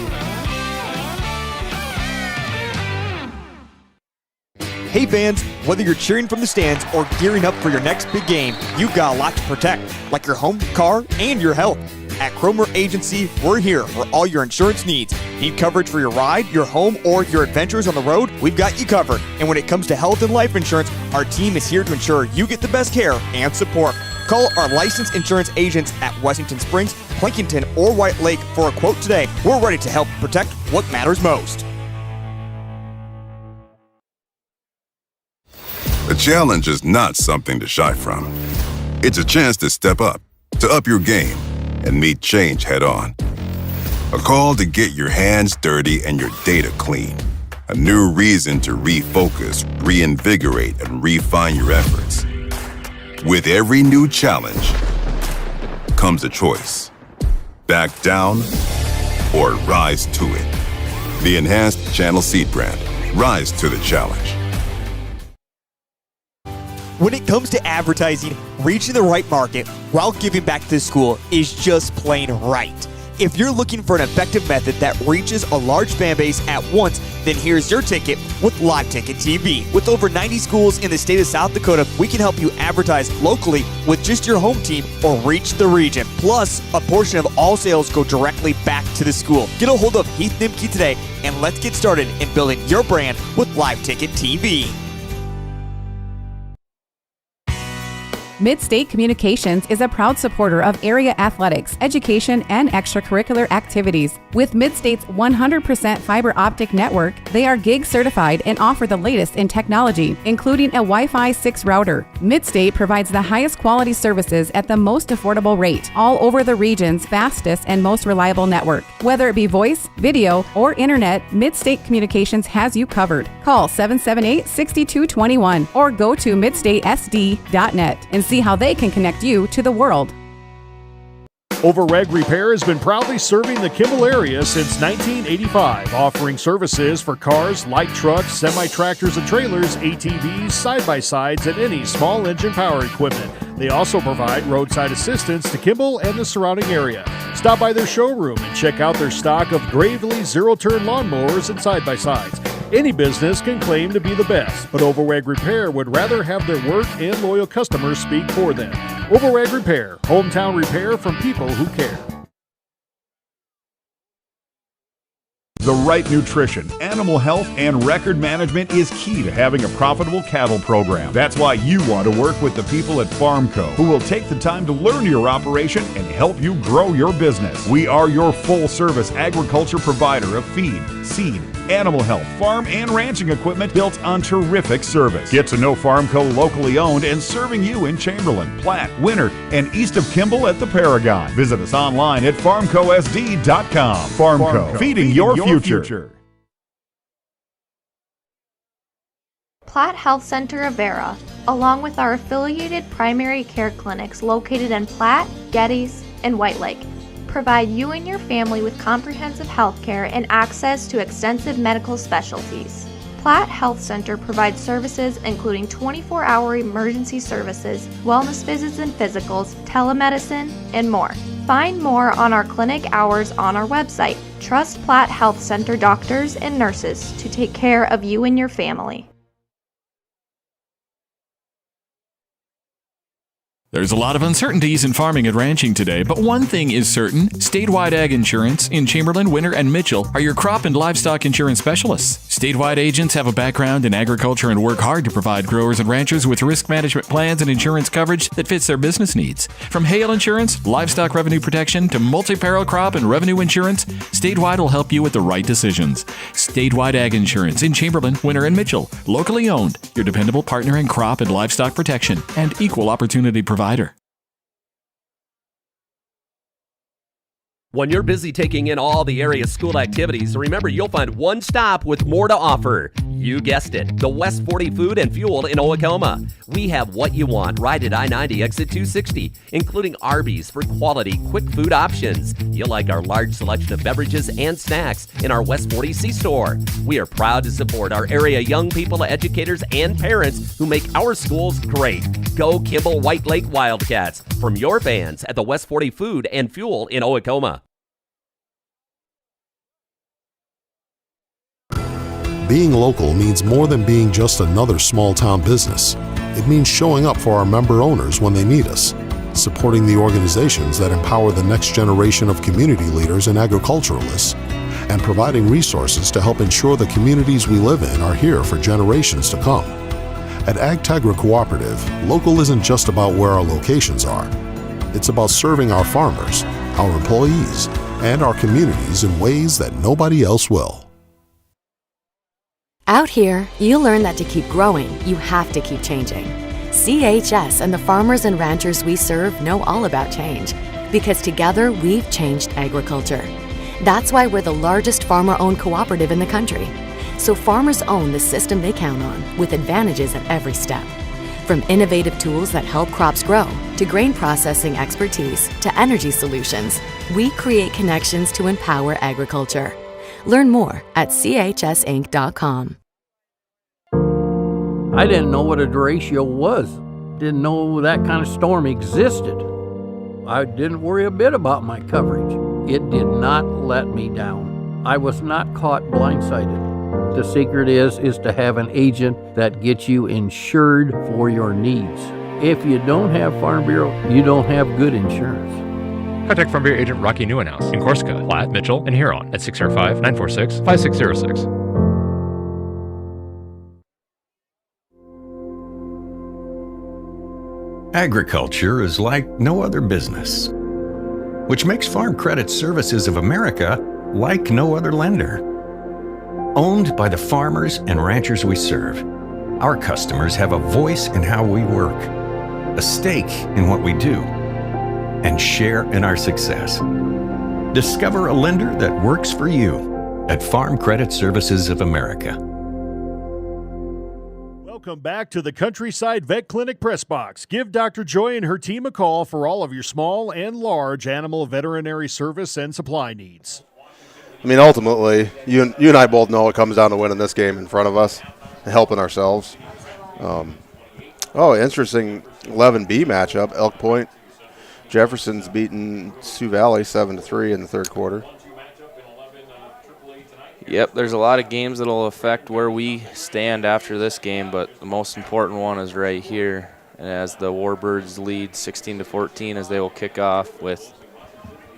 Hey fans, whether you're cheering from the stands or gearing up for your next big game, you've got a lot to protect, like your home, car, and your health. At Krohmer Agency, we're here for all your insurance needs. Need coverage for your ride, your home, or your adventures on the road? We've got you covered. And when it comes to health and life insurance, our team is here to ensure you get the best care and support. Call our licensed insurance agents at Wessington Springs, Plankington, or White Lake for a quote today. We're ready to help protect what matters most. A challenge is not something to shy from. It's a chance to step up your game, and meet change head on. A call to get your hands dirty and your data clean. A new reason to refocus, reinvigorate, and refine your efforts. With every new challenge comes a choice. Back down or rise to it. The enhanced Channel Seed brand. Rise to the challenge. When it comes to advertising, reaching the right market while giving back to the school is just plain right. If you're looking for an effective method that reaches a large fan base at once, then here's your ticket with Live Ticket TV. With over 90 schools in the state of South Dakota, we can help you advertise locally with just your home team or reach the region. Plus, a portion of all sales go directly back to the school. Get a hold of Heath Nimke today, and let's get started in building your brand with Live Ticket TV. Midstate Communications is a proud supporter of area athletics, education, and extracurricular activities. With Midstate's 100% fiber optic network, they are gig certified and offer the latest in technology, including a Wi-Fi 6 router. Midstate provides the highest quality services at the most affordable rate, all over the region's fastest and most reliable network. Whether it be voice, video, or internet, Midstate Communications has you covered. Call 778-6221 or go to midstatesd.net and see how they can connect you to the world. Overweg Repair has been proudly serving the Kimball area since 1985, offering services for cars, light trucks, semi-tractors and trailers, ATVs, side-by-sides, and any small engine power equipment. They also provide roadside assistance to Kimball and the surrounding area. Stop by their showroom and check out their stock of Gravely zero-turn lawnmowers and side-by-sides. Any business can claim to be the best, but Overweg Repair would rather have their work and loyal customers speak for them. Overweg Repair, hometown repair from people who care. The right nutrition, animal health, and record management is key to having a profitable cattle program. That's why you want to work with the people at Farmco, who will take the time to learn your operation and help you grow your business. We are your full-service agriculture provider of feed, seed, animal health, farm, and ranching equipment built on terrific service. Get to know Farmco, locally owned and serving you in Chamberlain, Platte, Winter, and east of Kimball at the Paragon. Visit us online at farmcosd.com. Farmco, feeding your future. Platte Health Center of Vera, along with our affiliated primary care clinics located in Platte, Geddes, and White Lake, provide you and your family with comprehensive health care and access to extensive medical specialties. Platte Health Center provides services including 24-hour emergency services, wellness visits and physicals, telemedicine, and more. Find more on our clinic hours on our website. Trust Platte Health Center doctors and nurses to take care of you and your family. There's a lot of uncertainties in farming and ranching today, but one thing is certain. Statewide Ag Insurance in Chamberlain, Winter, and Mitchell are your crop and livestock insurance specialists. Statewide agents have a background in agriculture and work hard to provide growers and ranchers with risk management plans and insurance coverage that fits their business needs. From hail insurance, livestock revenue protection, to multi-peril crop and revenue insurance, Statewide will help you with the right decisions. Statewide Ag Insurance in Chamberlain, Winter, and Mitchell. Locally owned, your dependable partner in crop and livestock protection and equal opportunity provider. When you're busy taking in all the area's school activities, remember you'll find one stop with more to offer. You guessed it, the West 40 Food and Fuel in Owatonna. We have what you want right at I-90 exit 260, including Arby's for quality, quick food options. You'll like our large selection of beverages and snacks in our West 40 C-Store. We are proud to support our area young people, educators, and parents who make our schools great. Go Kimball White Lake Wildcats from your fans at the West 40 Food and Fuel in Owatonna. Being local means more than being just another small-town business. It means showing up for our member owners when they need us, supporting the organizations that empower the next generation of community leaders and agriculturalists, and providing resources to help ensure the communities we live in are here for generations to come. At Agtegra Cooperative, local isn't just about where our locations are. It's about serving our farmers, our employees, and our communities in ways that nobody else will. Out here, you learn that to keep growing, you have to keep changing. CHS and the farmers and ranchers we serve know all about change, because together we've changed agriculture. That's why we're the largest farmer-owned cooperative in the country. So farmers own the system they count on, with advantages at every step. From innovative tools that help crops grow, to grain processing expertise, to energy solutions, we create connections to empower agriculture. Learn more at chsinc.com. I didn't know what a derecho was. Didn't know that kind of storm existed. I didn't worry a bit about my coverage. It did not let me down. I was not caught blindsided. The secret is to have an agent that gets you insured for your needs. If you don't have Farm Bureau, you don't have good insurance. Contact Farm Bureau agent Rocky Newenhouse in Corsica, Platte, Mitchell, and Huron at 605-946-5606. Agriculture is like no other business, which makes Farm Credit Services of America like no other lender. Owned by the farmers and ranchers we serve, our customers have a voice in how we work, a stake in what we do, and share in our success. Discover a lender that works for you at Farm Credit Services of America. Welcome back to the Countryside Vet Clinic Press Box. Give Dr. Joy and her team a call for all of your small and large animal veterinary service and supply needs. I mean, ultimately, you and I both know it comes down to winning this game in front of us and helping ourselves. Interesting 11B matchup. Elk Point, Jefferson's beaten Sioux Valley 7-3 in the third quarter. Yep, there's a lot of games that will affect where we stand after this game, but the most important one is right here. And as the Warbirds lead 16-14 as they will kick off with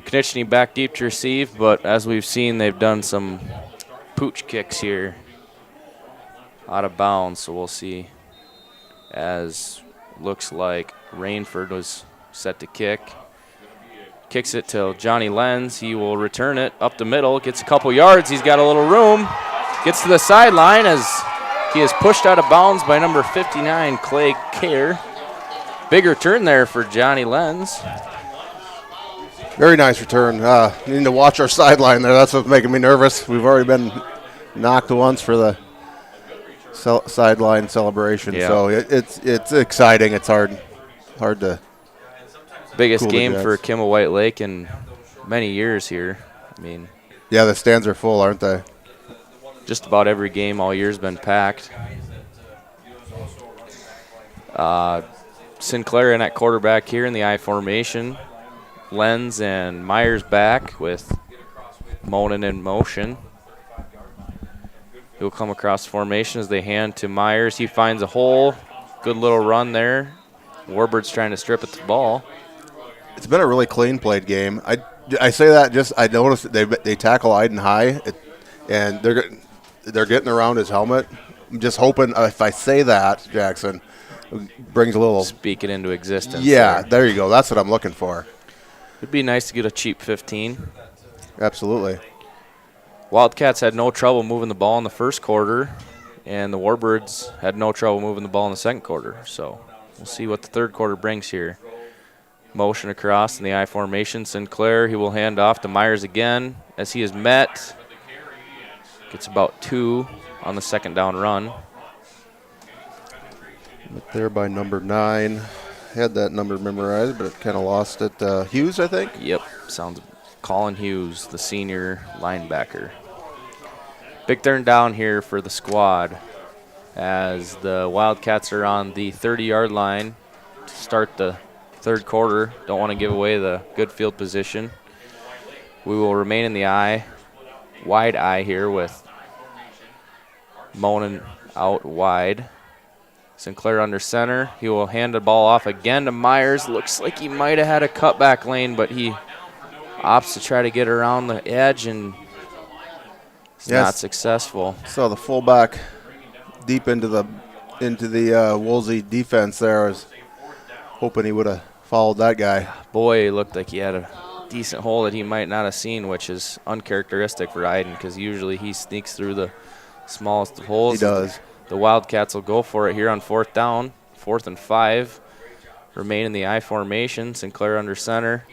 Konechny back deep to receive, but as we've seen, they've done some pooch kicks here out of bounds, so we'll see. As looks like Rainford was set to kick. Kicks it to Johnny Lenz. He will return it up the middle. Gets a couple yards. He's got a little room. Gets to the sideline as he is pushed out of bounds by number 59, Clay Kerr. Big return there for Johnny Lenz. Very nice return. Need to watch our sideline there. That's what's making me nervous. We've already been knocked once for the sideline celebration, so it's exciting. It's hard to. Biggest game for Kimmel White Lake in many years here. I mean, yeah, the stands are full, aren't they? Just about every game all year's been packed. Sinclair in at quarterback here in the I formation. Lenz and Myers back with Monin in motion. He'll come across formation as they hand to Myers. He finds a hole. Good little run there. Warbirds trying to strip at the ball. It's been a really clean played game. I say that just I noticed they tackle Iden high, and they're getting around his helmet. I'm just hoping if I say that, Jackson, brings a little. Speak it into existence. Yeah, there you go. That's what I'm looking for. It'd be nice to get a cheap 15. Absolutely. Wildcats had no trouble moving the ball in the first quarter, and the Warbirds had no trouble moving the ball in the second quarter. So we'll see what the third quarter brings here. Motion across in the I formation. Sinclair, he will hand off to Myers again as he is met. Gets about 2 on the second down run. Up there by number 9. Had that number memorized, but it kind of lost it. Hughes, I think? Yep, sounds Colin Hughes, the senior linebacker. Big third down here for the squad as the Wildcats are on the 30-yard line to start the third quarter. Don't want to give away the good field position. We will remain in the wide eye here with Monin out wide. Sinclair under center. He will hand the ball off again to Myers. Looks like he might have had a cutback lane, but he opts to try to get around the edge, and it's not successful. So the fullback deep into the Wolsey defense there. I was hoping he would have followed that guy. Boy, it looked like he had a decent hole that he might not have seen, which is uncharacteristic for Iden because usually he sneaks through the smallest of holes. He does. The Wildcats will go for it here on 4th down, 4th and 5. Remain in the I formation. Sinclair under center.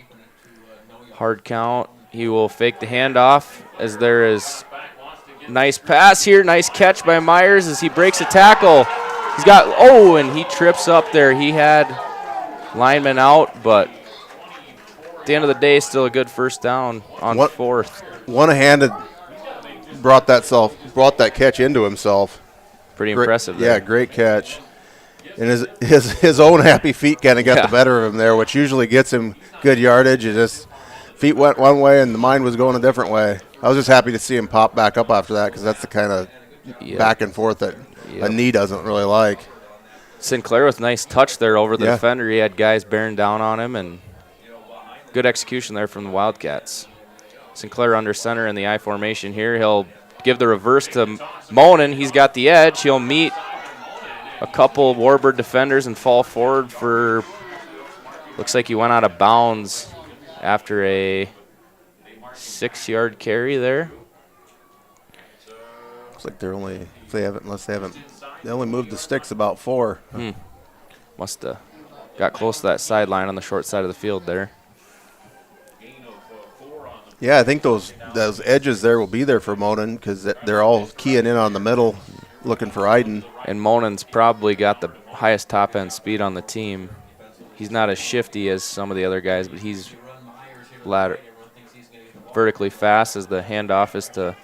Hard count. He will fake the handoff as there is nice pass here. Nice catch by Myers as he breaks a tackle. He's got, and he trips up there. He had lineman out, but at the end of the day, still a good first down on 4th. One-handed brought that catch into himself. Pretty impressive there. Yeah, great catch. And his own happy feet kind of got the better of him there, which usually gets him good yardage. It just feet went one way and the mind was going a different way. I was just happy to see him pop back up after that because that's the kind of back and forth that a knee doesn't really like. Sinclair with nice touch there over the defender. He had guys bearing down on him, and good execution there from the Wildcats. Sinclair under center in the I formation here. He'll give the reverse to Monin. He's got the edge. He'll meet a couple of Warbird defenders and fall forward for Looks like he went out of bounds after a 6-yard carry there. Looks like they're only, they only moved the sticks about 4. Must have got close to that sideline on the short side of the field there. Yeah, I think those edges there will be there for Monin because they're all keying in on the middle, looking for Iden. And Monin's probably got the highest top-end speed on the team. He's not as shifty as some of the other guys, but he's vertically fast as the handoff is to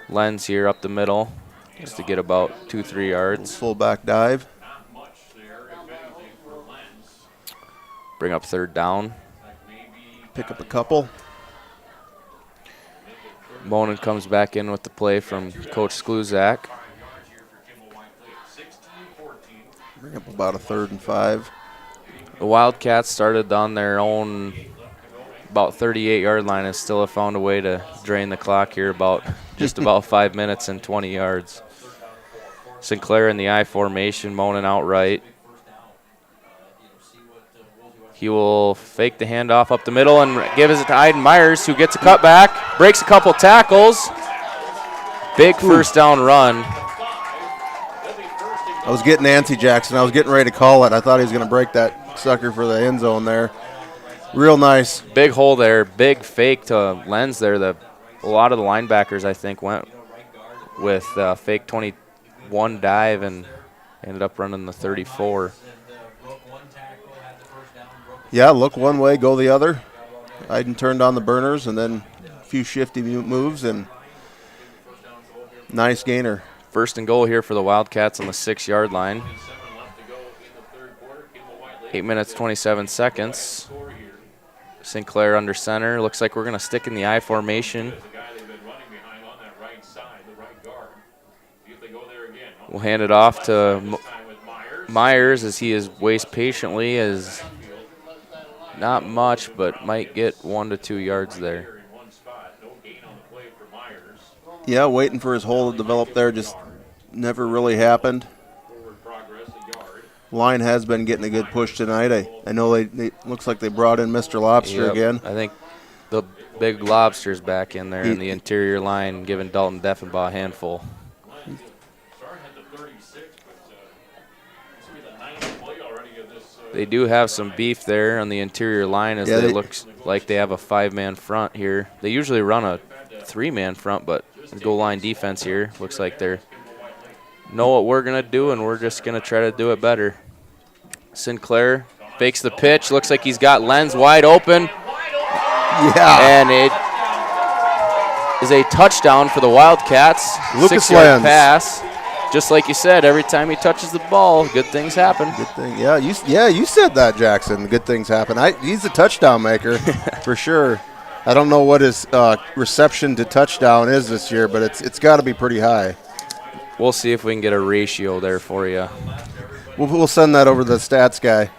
Lenz here up the middle just to get about 2-3 yards. Fullback dive. Bring up 3rd down. Pick up a couple. Monin comes back in with the play from Coach Skluzak. Bring up about a 3rd and 5. The Wildcats started on their own about 38-yard line and still have found a way to drain the clock here just about 5 minutes and 20 yards. Sinclair in the I formation, Monin outright. He will fake the handoff up the middle and give it to Iden Myers, who gets a cutback, breaks a couple tackles. Big first down run. I was getting antsy, Jackson. I was getting ready to call it. I thought he was going to break that sucker for the end zone there. Real nice. Big hole there. Big fake to Lenz there. A lot of the linebackers, I think, went with fake 21 dive and ended up running the 34. Yeah, look one way, go the other. Iden turned on the burners and then a few shifty moves and nice gainer. 1st and goal here for the Wildcats on the 6-yard line. 8 minutes, 27 seconds. Sinclair under center. Looks like we're going to stick in the I formation. We'll hand it off to Myers as he is waits patiently as not much, but might get 1 to 2 yards there. Yeah, waiting for his hole to develop there, just never really happened. Line has been getting a good push tonight. I know they looks like they brought in Mr. Lobster again. I think the big Lobster's back in there in the interior line, giving Dalton Deffenbaugh a handful. They do have some beef there on the interior line as it looks like they have a 5-man front here. They usually run a 3-man front, but the goal line defense here looks like they know what we're going to do, and we're just going to try to do it better. Sinclair fakes the pitch. Looks like he's got Lenz wide open. Yeah. And it is a touchdown for the Wildcats. Lucas 6-yard Lenz. pass. Just like you said, every time he touches the ball, good things happen. Good thing. Yeah, you said that, Jackson. Good things happen. He's a touchdown maker for sure. I don't know what his reception to touchdown is this year, but it's got to be pretty high. We'll see if we can get a ratio there for you. We'll send that over to the stats guy.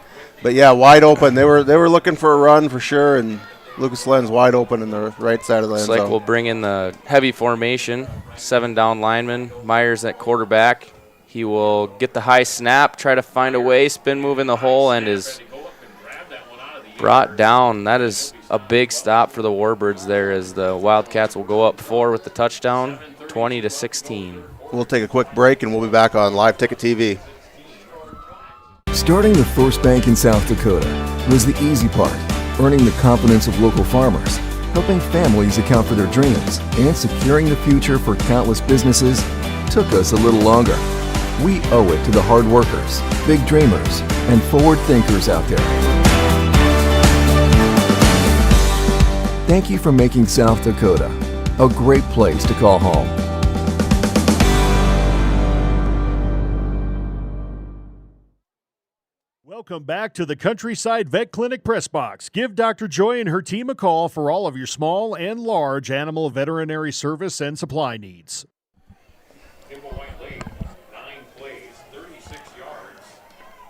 But yeah, wide open. They were looking for a run for sure, and Lucas Lenz wide open in the right side of the end zone. Looks like we'll bring in the heavy formation, 7 down linemen. Myers at quarterback. He will get the high snap, try to find a way, spin move in the hole, and is brought down. That is a big stop for the Warbirds there as the Wildcats will go up 4 with the touchdown, 20-16. We'll take a quick break, and we'll be back on Live Ticket TV. Starting the first bank in South Dakota was the easy part, earning the confidence of local farmers, helping families account for their dreams, and securing the future for countless businesses took us a little longer. We owe it to the hard workers, big dreamers, and forward thinkers out there. Thank you for making South Dakota a great place to call home. Welcome back to the Countryside Vet Clinic Press Box. Give Dr. Joy and her team a call for all of your small and large animal veterinary service and supply needs.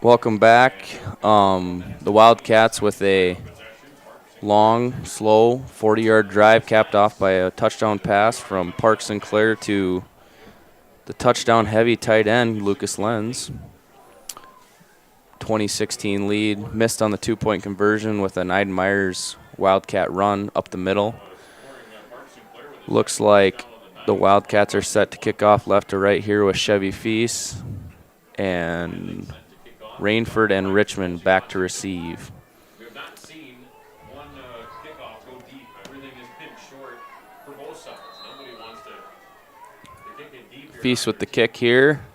Welcome back. The Wildcats with a long, slow 40-yard drive capped off by a touchdown pass from Park Sinclair to the touchdown heavy tight end, Lucas Lenz. 2016 lead. Missed on the 2-point conversion with an Iden Myers Wildcat run up the middle. Looks like the Wildcats are set to kick off left to right here with Chevy Feast and Rainford and Richmond back to receive. We have not seen one kickoff go deep. Everything has been short for both sides. Nobody wants to kick it deep here. Feast with the kick here.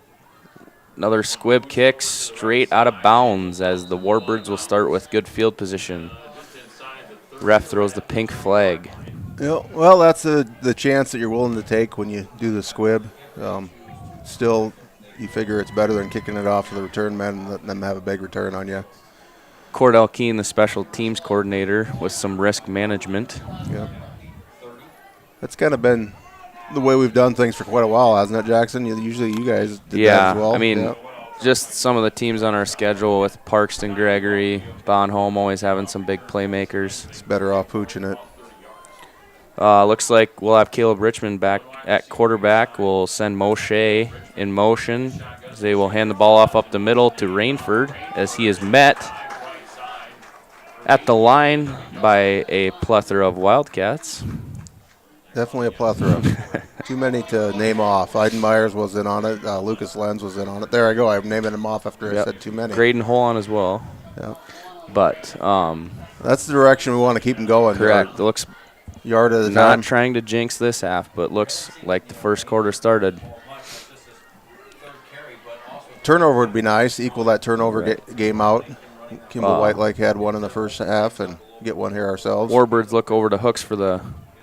Another squib kick straight out of bounds as the Warbirds will start with good field position. Ref throws the pink flag. Yeah, well, that's the chance that you're willing to take when you do the squib. Still, you figure it's better than kicking it off to the return men and letting them have a big return on you. Cordell Keene, the special teams coordinator, with some risk management. Yeah. That's kind of been the way we've done things for quite a while, hasn't it, Jackson? Usually you guys did that as well. I mean, just some of the teams on our schedule with Parkston, Gregory, Bonholm always having some big playmakers. It's better off pooching it. Looks like we'll have Caleb Richmond back at quarterback. We'll send Moshe in motion. They will hand the ball off up the middle to Rainford as he is met at the line by a plethora of Wildcats. Definitely a plethora. Too many to name off. Iden Myers was in on it. Lucas Lenz was in on it. There I go. I'm naming them off after I said too many. Graydon Holon as well. Yeah. But that's the direction we want to keep them going. Correct. It looks yard at a not time. Trying to jinx this half, but looks like the first quarter started. Turnover would be nice. Equal that turnover game out. Kimball Whitelake had one in the first half and get one here ourselves. Warbirds look over to Hooks for the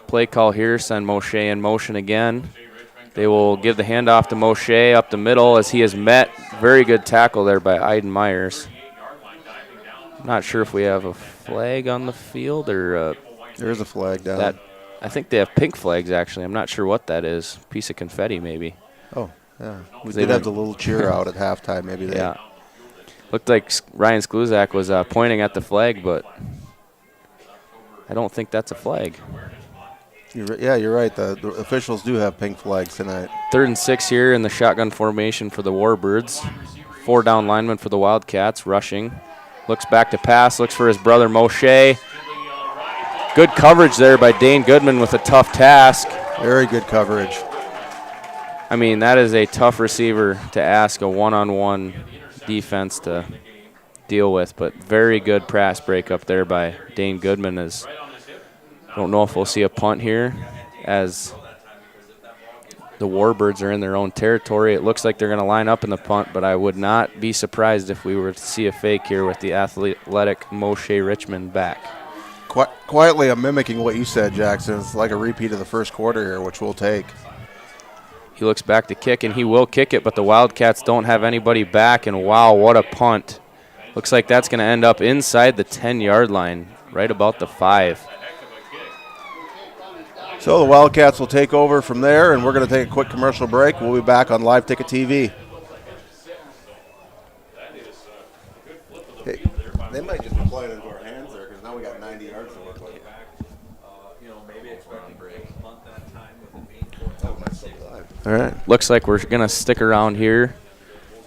play call here. Send Moshe in motion again. They will give the handoff to Moshe up the middle as he is met. Very good tackle there by Iden Myers. Not sure if we have a flag on the field or there is a flag down. I think they have pink flags, actually. I'm not sure what that is. Piece of confetti, maybe. Oh, yeah. We did have the little cheer out at halftime, maybe. Yeah. Looked like Ryan Skluzak was pointing at the flag, but I don't think that's a flag. You're right. The officials do have pink flags tonight. 3rd and 6 here in the shotgun formation for the Warbirds. 4 down linemen for the Wildcats rushing. Looks back to pass, looks for his brother Moshe. Good coverage there by Dane Goodman with a tough task. Very good coverage. I mean, that is a tough receiver to ask a one-on-one defense to deal with, but very good pass break up there by Dane Goodman. I don't know if we'll see a punt here as the Warbirds are in their own territory. It looks like they're going to line up in the punt, but I would not be surprised if we were to see a fake here with the athletic Moshe Richmond back. Quietly, I'm mimicking what you said, Jackson. It's like a repeat of the first quarter here, which we'll take. He looks back to kick, and he will kick it, but the Wildcats don't have anybody back, and wow, what a punt. Looks like that's going to end up inside the 10-yard line, right about the 5. So the Wildcats will take over from there, and we're going to take a quick commercial break. We'll be back on Live Ticket TV. Hey, they might just be playing into our hands there because now we got 90 yards to work with. Maybe expect a break. All right. Looks like we're going to stick around here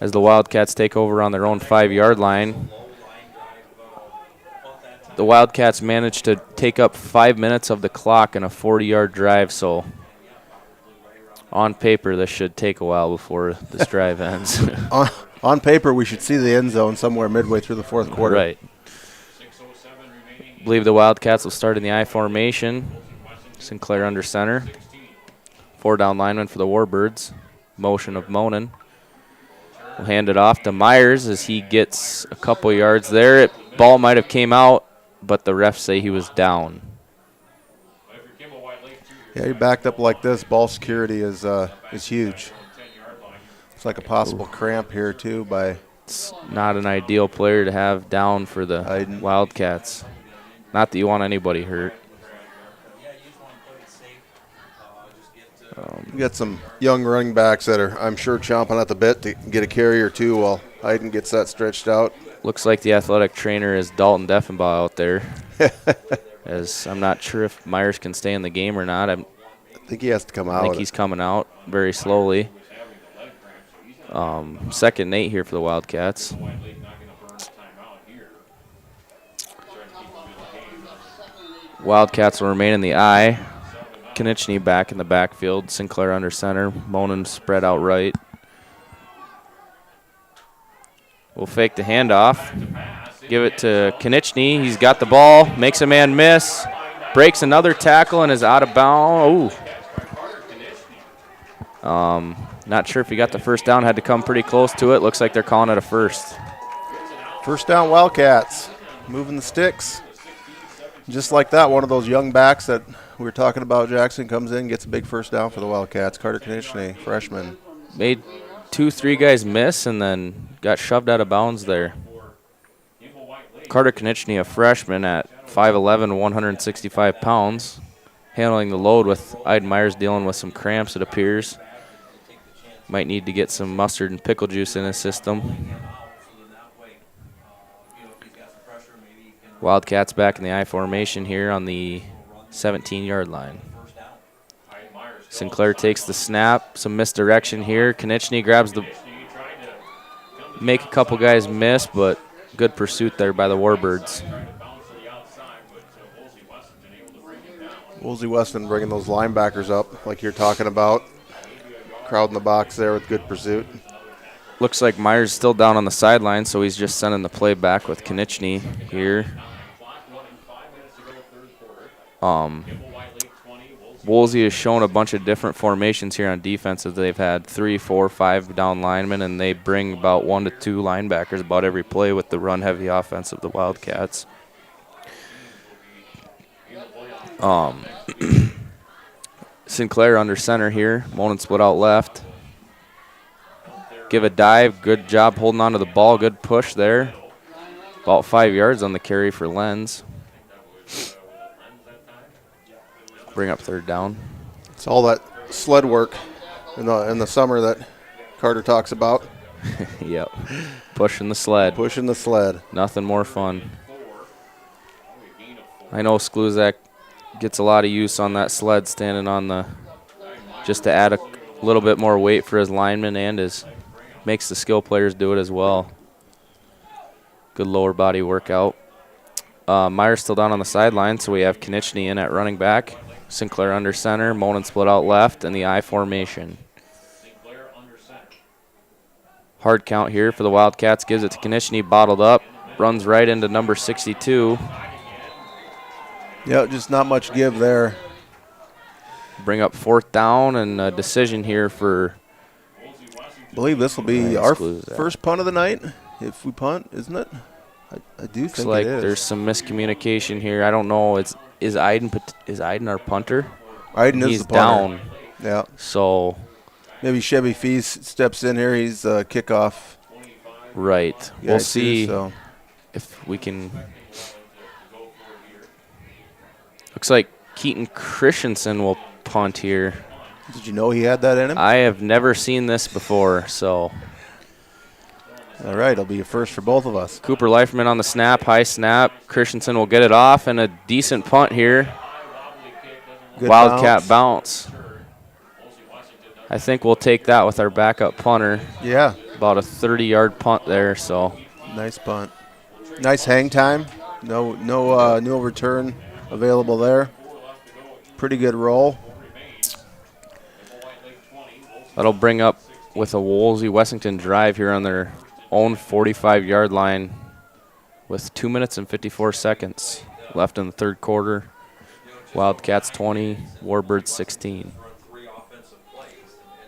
as the Wildcats take over on their own 5-yard line. The Wildcats managed to take up 5 minutes of the clock in a 40-yard drive, so on paper this should take a while before this drive ends. On paper, we should see the end zone somewhere midway through the fourth quarter. Right. I believe the Wildcats will start in the I formation. Sinclair under center. 4 down linemen for the Warbirds. Motion of Monin. We'll hand it off to Myers as he gets a couple yards there. Ball might have came out, but the refs say he was down. Yeah, you're backed up like this. Ball security is huge. It's like a possible cramp here, too. It's not an ideal player to have down for the Wildcats. Not that you want anybody hurt. We got some young running backs that are, I'm sure, chomping at the bit to get a carry or two while Hayden gets that stretched out. Looks like the athletic trainer is Dalton Deffenbaugh out there. As I'm not sure if Myers can stay in the game or not. I think he has to come out. I think he's coming out very slowly. 2nd and 8 here for the Wildcats. Wildcats will remain in the eye. Konechny back in the backfield. Sinclair under center. Monin spread out right. We'll fake the handoff. Give it to Konechny. He's got the ball. Makes a man miss. Breaks another tackle and is out of bounds. Ooh. Not sure if he got the first down. Had to come pretty close to it. Looks like they're calling it a first. First down, Wildcats. Moving the sticks. Just like that, one of those young backs that we were talking about, Jackson, comes in, gets a big first down for the Wildcats. Carter Konechny, freshman. Made 2-3 guys miss and then got shoved out of bounds there. Carter Konechny, a freshman at 5'11", 165 pounds, handling the load with Iden Myers dealing with some cramps, it appears. Might need to get some mustard and pickle juice in his system. Wildcats back in the I formation here on the 17-yard line. Sinclair takes the snap, some misdirection here. Konechny grabs the, make a couple guys miss, but good pursuit there by the Warbirds. Wolsey Weston bringing those linebackers up like you're talking about. Crowd in the box there with good pursuit. Looks like Myers still down on the sideline, so he's just sending the play back with Konechny here. Wolsey has shown a bunch of different formations here on defense. They've had 3, 4, 5 down linemen, and they bring about 1 to 2 linebackers about every play with the run-heavy offense of the Wildcats. Sinclair under center here. Monin split out left. Give a dive. Good job holding on to the ball. Good push there. About 5 yards on the carry for Lenz. Bring up third down. It's all that sled work in the summer that Carter talks about. Yep. Pushing the sled. Pushing the sled. Nothing more fun. I know Skluzak gets a lot of use on that sled standing on the, just to add a little bit more weight for his linemen and makes the skill players do it as well. Good lower body workout. Myers still down on the sideline, so we have Konechny in at running back. Sinclair under center, Monin split out left, and the I formation. Hard count here for the Wildcats. Gives it to Konechny, bottled up, runs right into number 62. Yeah, just not much give there. Bring up fourth down and a decision here for. I believe this will be our first punt of the night if we punt, isn't it? I do think like it is. There's some miscommunication here. I don't know. Is Iden our punter? Iden He's is the punter. down. Yeah. So maybe Chevy Fees steps in here. He's kickoff. Right. Yeah, we'll see so. If we can. Looks like Keaton Christensen will punt here. Did you know he had that in him? I have never seen this before, so. All right, it'll be a first for both of us. Cooper Leiferman on the snap, high snap. Christensen will get it off, and a decent punt here. Good Wildcat bounce. I think we'll take that with our backup punter. Yeah. About a 30-yard punt there, so. Nice punt. Nice hang time. No return available there. Pretty good roll. That'll bring up with a Wolsey Wessington drive here on their own 45-yard line with 2 minutes and 54 seconds left in the third quarter. Wildcats 20, Warbirds 16.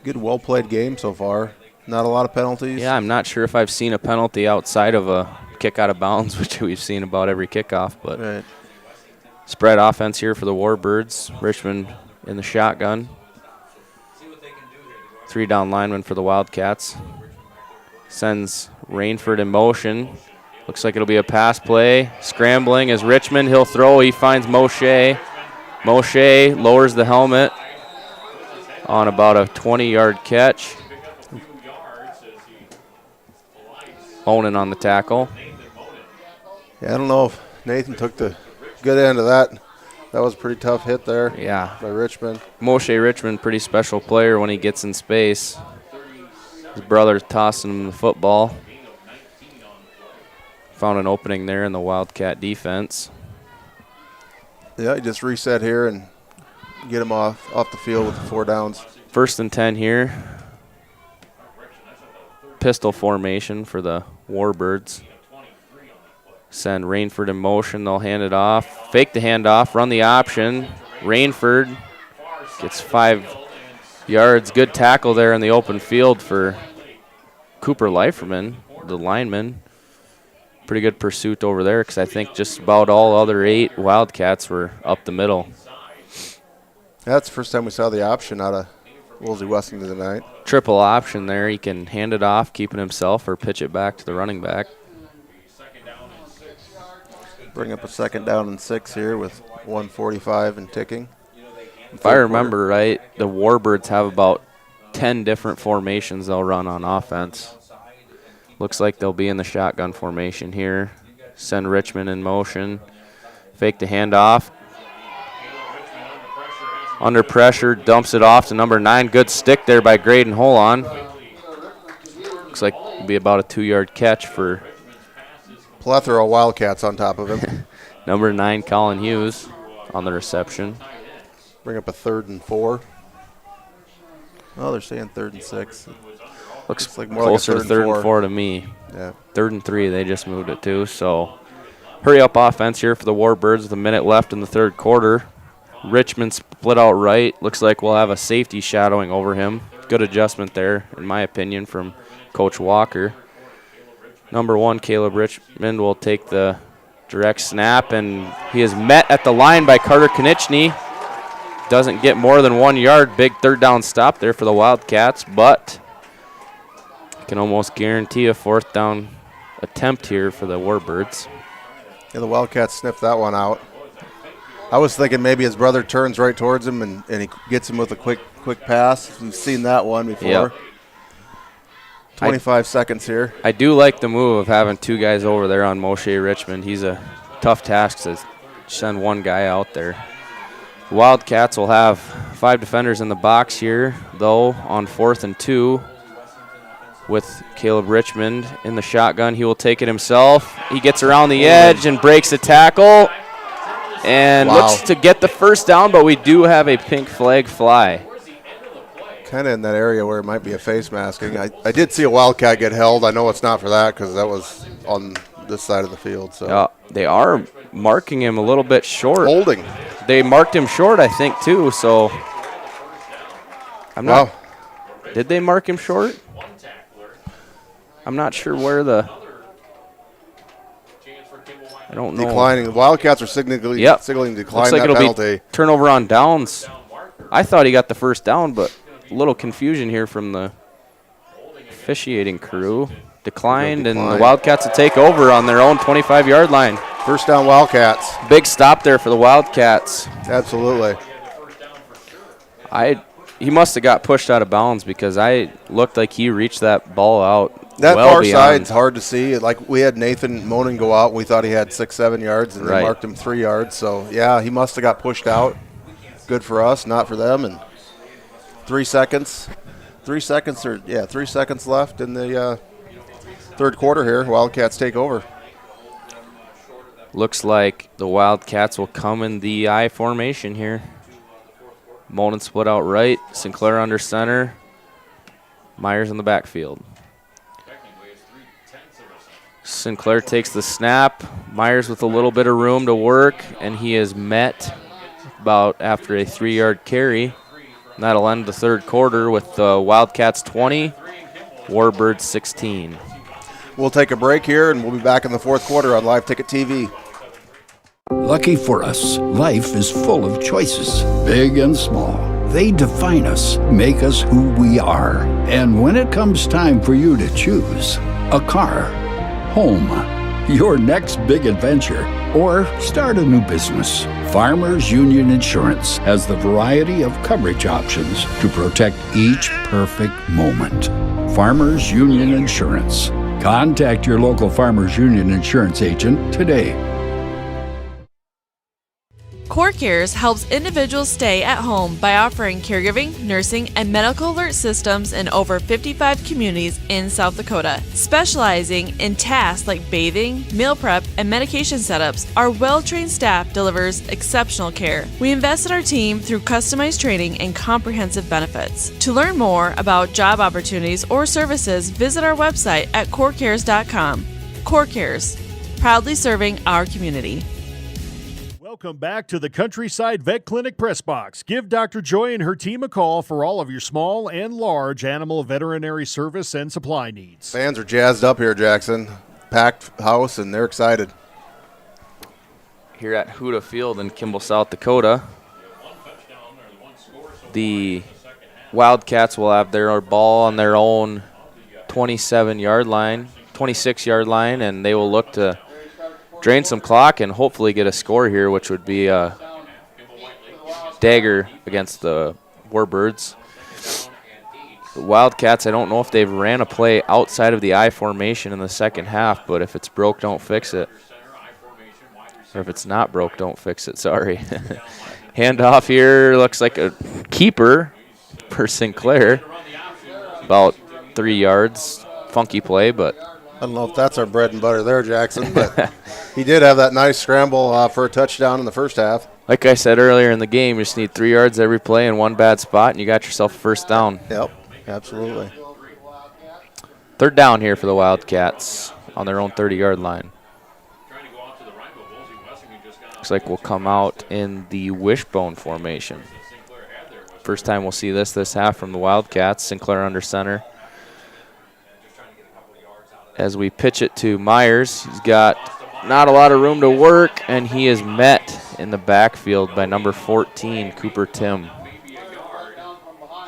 Good, well-played game so far. Not a lot of penalties. Yeah, I'm not sure if I've seen a penalty outside of a kick out of bounds, which we've seen about every kickoff. But right. Spread offense here for the Warbirds. Richmond in the shotgun. 3 down linemen for the Wildcats. Sends Rainford in motion. Looks like it'll be a pass play. Scrambling is Richmond. He'll throw. He finds Moshe. Moshe lowers the helmet on about a 20-yard catch. Onan on the tackle. Yeah, I don't know if Nathan took the good end of that. That was a pretty tough hit there. Yeah. By Richmond. Moshe Richmond, pretty special player when he gets in space. His brother's tossing him the football. Found an opening there in the Wildcat defense. Yeah, just reset here and get them off the field with the 4 downs. 1st and 10 here. Pistol formation for the Warbirds. Send Rainford in motion. They'll hand it off. Fake the handoff. Run the option. Rainford gets 5 yards. Good tackle there in the open field for Cooper Leiferman, the lineman. Pretty good pursuit over there because I think just about all other 8 Wildcats were up the middle. That's the first time we saw the option out of Wolsey Wessington tonight. Triple option there. He can hand it off, keep it himself, or pitch it back to the running back. Bring up a 2nd down and 6 here with 1:45 and ticking. If I remember right, the Warbirds have about 10 different formations they'll run on offense. Looks like they'll be in the shotgun formation here. Send Richmond in motion. Fake the handoff. Under pressure, dumps it off to number 9. Good stick there by Graydon Holon. Looks like it'll be about a 2-yard catch for plethora of Wildcats on top of him. Number 9, Colin Hughes on the reception. Bring up a 3rd and 4. Oh, they're saying 3rd and 6. Looks like more closer like to 3rd and 4 to me. Yeah. 3rd and 3, they just moved it to. So hurry up offense here for the Warbirds with a minute left in the 3rd quarter. Richmond split out right. Looks like we'll have a safety shadowing over him. Good adjustment there, in my opinion, from Coach Walker. Number 1, Caleb Richmond, will take the direct snap, and he is met at the line by Carter Konieczny. Doesn't get more than 1 yard. Big 3rd down stop there for the Wildcats, but can almost guarantee a 4th down attempt here for the Warbirds. Yeah, the Wildcats sniffed that one out. I was thinking maybe his brother turns right towards him and he gets him with a quick pass. We've seen that one before. Yep. 25 seconds here. I do like the move of having 2 guys over there on Moshe Richmond. He's a tough task to send 1 guy out there. The Wildcats will have 5 defenders in the box here, though, on 4th and 2 with Caleb Richmond in the shotgun. He will take it himself. He gets around the edge and breaks a tackle and looks to get the 1st down, but we do have a pink flag fly. Kind of in that area where it might be a face masking. I did see a Wildcat get held. I know it's not for that because that was on this side of the field. So they are marking him a little bit short. Holding. They marked him short, I think, too. So I'm not. Wow. Did they mark him short? I'm not sure where the. I don't know. Declining. The Wildcats are signaling decline Looks like that it'll penalty. Be turnover on downs. I thought he got the 1st down, but a little confusion here from the officiating crew. Declined, and the Wildcats will take over on their own 25-yard line. 1st down Wildcats. Big stop there for the Wildcats. Absolutely. He must have got pushed out of bounds because I looked like he reached that ball out. That well far beyond. side's hard to see. Like we had Nathan Monin go out. We thought he had 6-7 yards, and they marked him 3 yards. So, yeah, he must have got pushed out. Good for us, not for them. And 3 seconds. 3 seconds left in the 3rd quarter here. Wildcats take over. Looks like the Wildcats will come in the I formation here. Molden split out right. Sinclair under center. Myers in the backfield. Sinclair takes the snap. Myers with a little bit of room to work, and he is met about after a 3-yard carry. And that'll end the 3rd quarter with the Wildcats 20, Warbirds 16. We'll take a break here, and we'll be back in the 4th quarter on Live Ticket TV. Lucky for us, life is full of choices, big and small. They define us, make us who we are. And when it comes time for you to choose, a car, home, your next big adventure, or start a new business, Farmers Union Insurance has the variety of coverage options to protect each perfect moment. Farmers Union Insurance. Contact your local Farmers Union Insurance agent today. CoreCares helps individuals stay at home by offering caregiving, nursing, and medical alert systems in over 55 communities in South Dakota. Specializing in tasks like bathing, meal prep, and medication setups, our well-trained staff delivers exceptional care. We invest in our team through customized training and comprehensive benefits. To learn more about job opportunities or services, visit our website at corecares.com. CoreCares, proudly serving our community. Welcome back to the Countryside Vet Clinic Press Box. Give Dr. Joy and her team a call for all of your small and large animal veterinary service and supply needs. Fans are jazzed up here, Jackson. Packed house, and they're excited. Here at Huda Field in Kimball, South Dakota, the Wildcats will have their ball on their own 26-yard line, and they will look to drain some clock and hopefully get a score here, which would be a dagger against the Warbirds. The Wildcats, I don't know if they've ran a play outside of the I formation in the second half, but if it's broke, don't fix it. Or if it's not broke, don't fix it, sorry. Handoff here, looks like a keeper for Sinclair. About 3 yards, funky play, but I don't know if that's our bread and butter there, Jackson, but he did have that nice scramble for a touchdown in the first half. Like I said earlier in the game, you just need 3 yards every play in one bad spot, and you got yourself a first down. Yep, absolutely. Third down here for the Wildcats on their own 30-yard line. Looks like we'll come out in the wishbone formation. First time we'll see this half from the Wildcats. Sinclair under center. As we pitch it to Myers, he's got not a lot of room to work, and he is met in the backfield by number 14, Cooper Tim.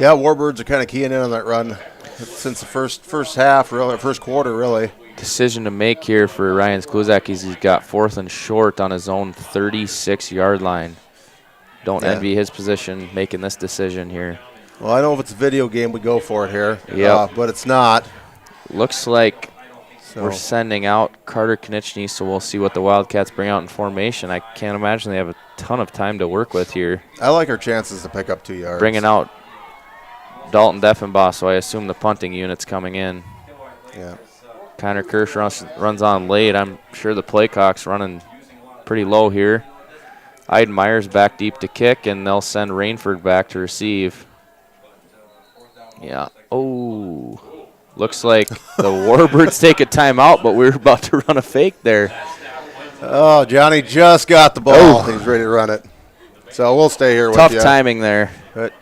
Yeah, Warbirds are kind of keying in on that run since the first half, really, first quarter, really. Decision to make here for Ryan Skluzak is he's got 4th and short on his own 36-yard line. Don't envy his position making this decision here. Well, I know if it's a video game, we go for it here. Yeah, but it's not. Looks like we're sending out Carter Knichny, so we'll see what the Wildcats bring out in formation. I can't imagine they have a ton of time to work with here. I like our chances to pick up 2 yards. Bringing out Dalton Deffenbaugh, so I assume the punting unit's coming in. Yeah. Connor Kirsch runs on late. I'm sure the playcock's running pretty low here. Iden Myers back deep to kick, and they'll send Rainford back to receive. Yeah. Oh. Looks like the Warbirds take a timeout, but we're about to run a fake there. Oh, Johnny just got the ball. He's ready to run it. So we'll stay here with you. Tough timing there. But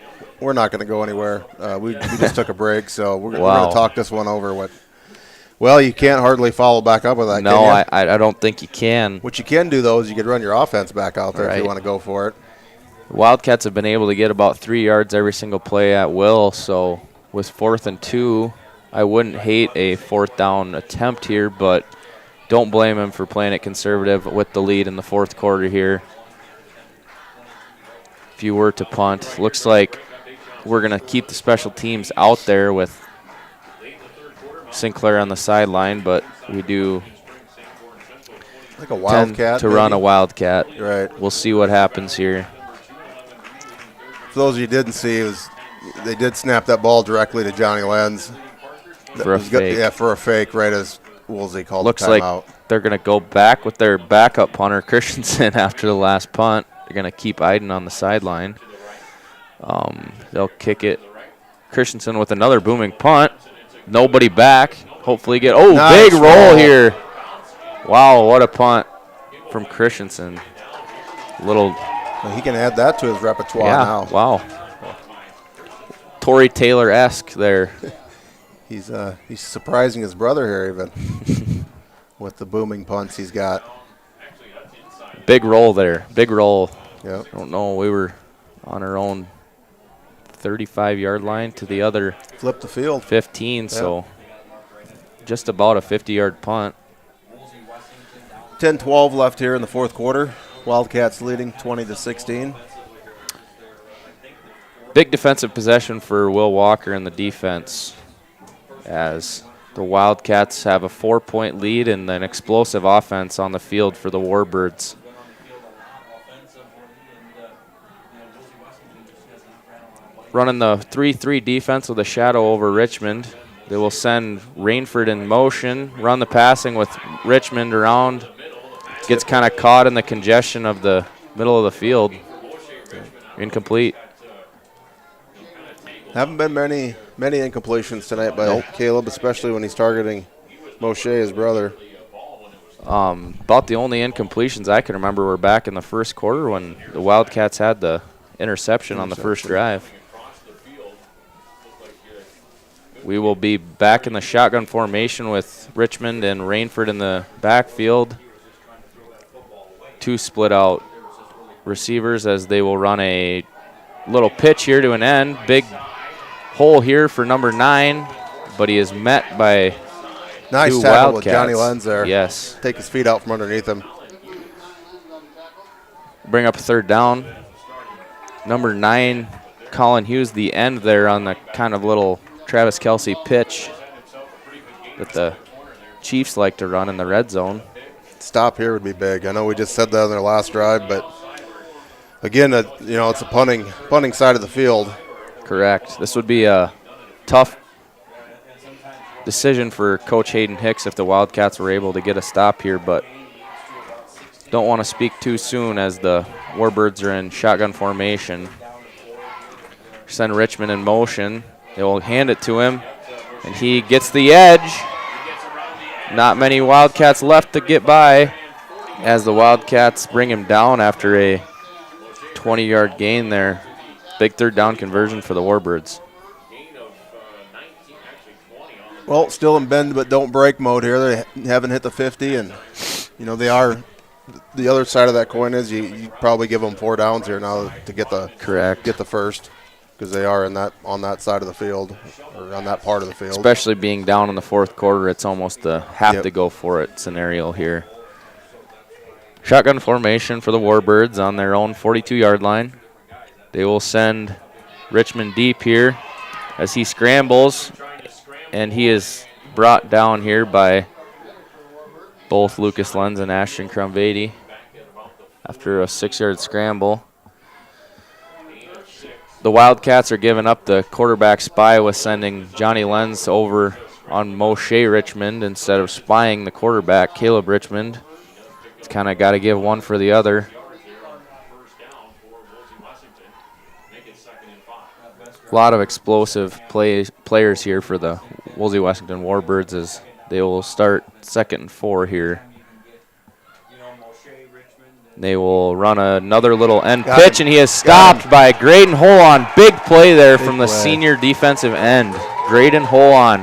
we're not going to go anywhere. We just took a break, so we're going to talk this one over. Well, you can't hardly follow back up with that, no, can you? I don't think you can. What you can do, though, is you could run your offense back out there if you want to go for it. Wildcats have been able to get about 3 yards every single play at will, so with 4th and 2, I wouldn't hate a 4th down attempt here, but don't blame him for playing it conservative with the lead in the 4th quarter here. If you were to punt, looks like we're going to keep the special teams out there with Sinclair on the sideline, but we do like a wildcat to run a Wildcat. Right. We'll see what happens here. For those of you who didn't see, they did snap that ball directly to Johnny Lenz. For a fake. Yeah, for a fake, right as Wolsey called Looks the timeout. like they're going to go back with their backup punter, Christensen, after the last punt. They're going to keep Iden on the sideline. They'll kick it. Christensen with another booming punt. Nobody back. Hopefully get – nice big roll here. Wow, what a punt from Christensen. Well, he can add that to his repertoire now. Wow. Torrey Taylor-esque there. He's surprising his brother here even with the booming punts he's got. Big roll there. Big roll. Yep. I don't know. We were on our own 35-yard line to the other. Flip the field. 15, so just about a 50-yard punt. 10-12 left here in the 4th quarter. Wildcats leading 20-16. Big defensive possession for Will Walker and the defense, as the Wildcats have a 4-point lead and an explosive offense on the field for the Warbirds. running the 3-3 defense with a shadow over Richmond. They will send Rainford in motion, run the passing with Richmond around. Gets kind of caught in the congestion of the middle of the field. Incomplete. Haven't been many incompletions tonight by Caleb, especially when he's targeting Moshe, his brother. About the only incompletions I can remember were back in the first quarter when the Wildcats had the interception on the first drive. We will be back in the shotgun formation with Richmond and Rainford in the backfield. 2 split out receivers as they will run a little pitch here to an end. Big hole here for number 9, but he is met by nice 2 tackle Wildcats. with Johnny Lenz there. Yes. Take his feet out from underneath him. Bring up a 3rd down. Number 9, Colin Hughes, the end there on the kind of little Travis Kelsey pitch that the Chiefs like to run in the red zone. Stop here would be big. I know we just said that on their last drive, but again, it's a punting side of the field. Correct. This would be a tough decision for Coach Hayden Hicks if the Wildcats were able to get a stop here, but don't want to speak too soon as the Warbirds are in shotgun formation. Send Richmond in motion. They will hand it to him, and he gets the edge. Not many Wildcats left to get by as the Wildcats bring him down after a 20-yard gain there. Big 3rd down conversion for the Warbirds. Well, still in bend but don't break mode here. They haven't hit the 50, and they are. The other side of that coin is you probably give them 4 downs here now to get the first, because they are on that side of the field, or on that part of the field. Especially being down in the 4th quarter, it's almost a have to go for it scenario here. Shotgun formation for the Warbirds on their own 42-yard line. They will send Richmond deep here as he scrambles, and he is brought down here by both Lucas Lenz and Ashton Crumvady after a 6-yard scramble. The Wildcats are giving up the quarterback spy with sending Johnny Lenz over on Moshe Richmond instead of spying the quarterback, Caleb Richmond. It's kind of got to give one for the other. A lot of explosive players here for the Wolsey Wessington Warbirds as they will start 2nd and 4 here. They will run another little end pitch, and he is stopped by Graydon Holon. Big play there from the senior defensive end. Graydon Holon.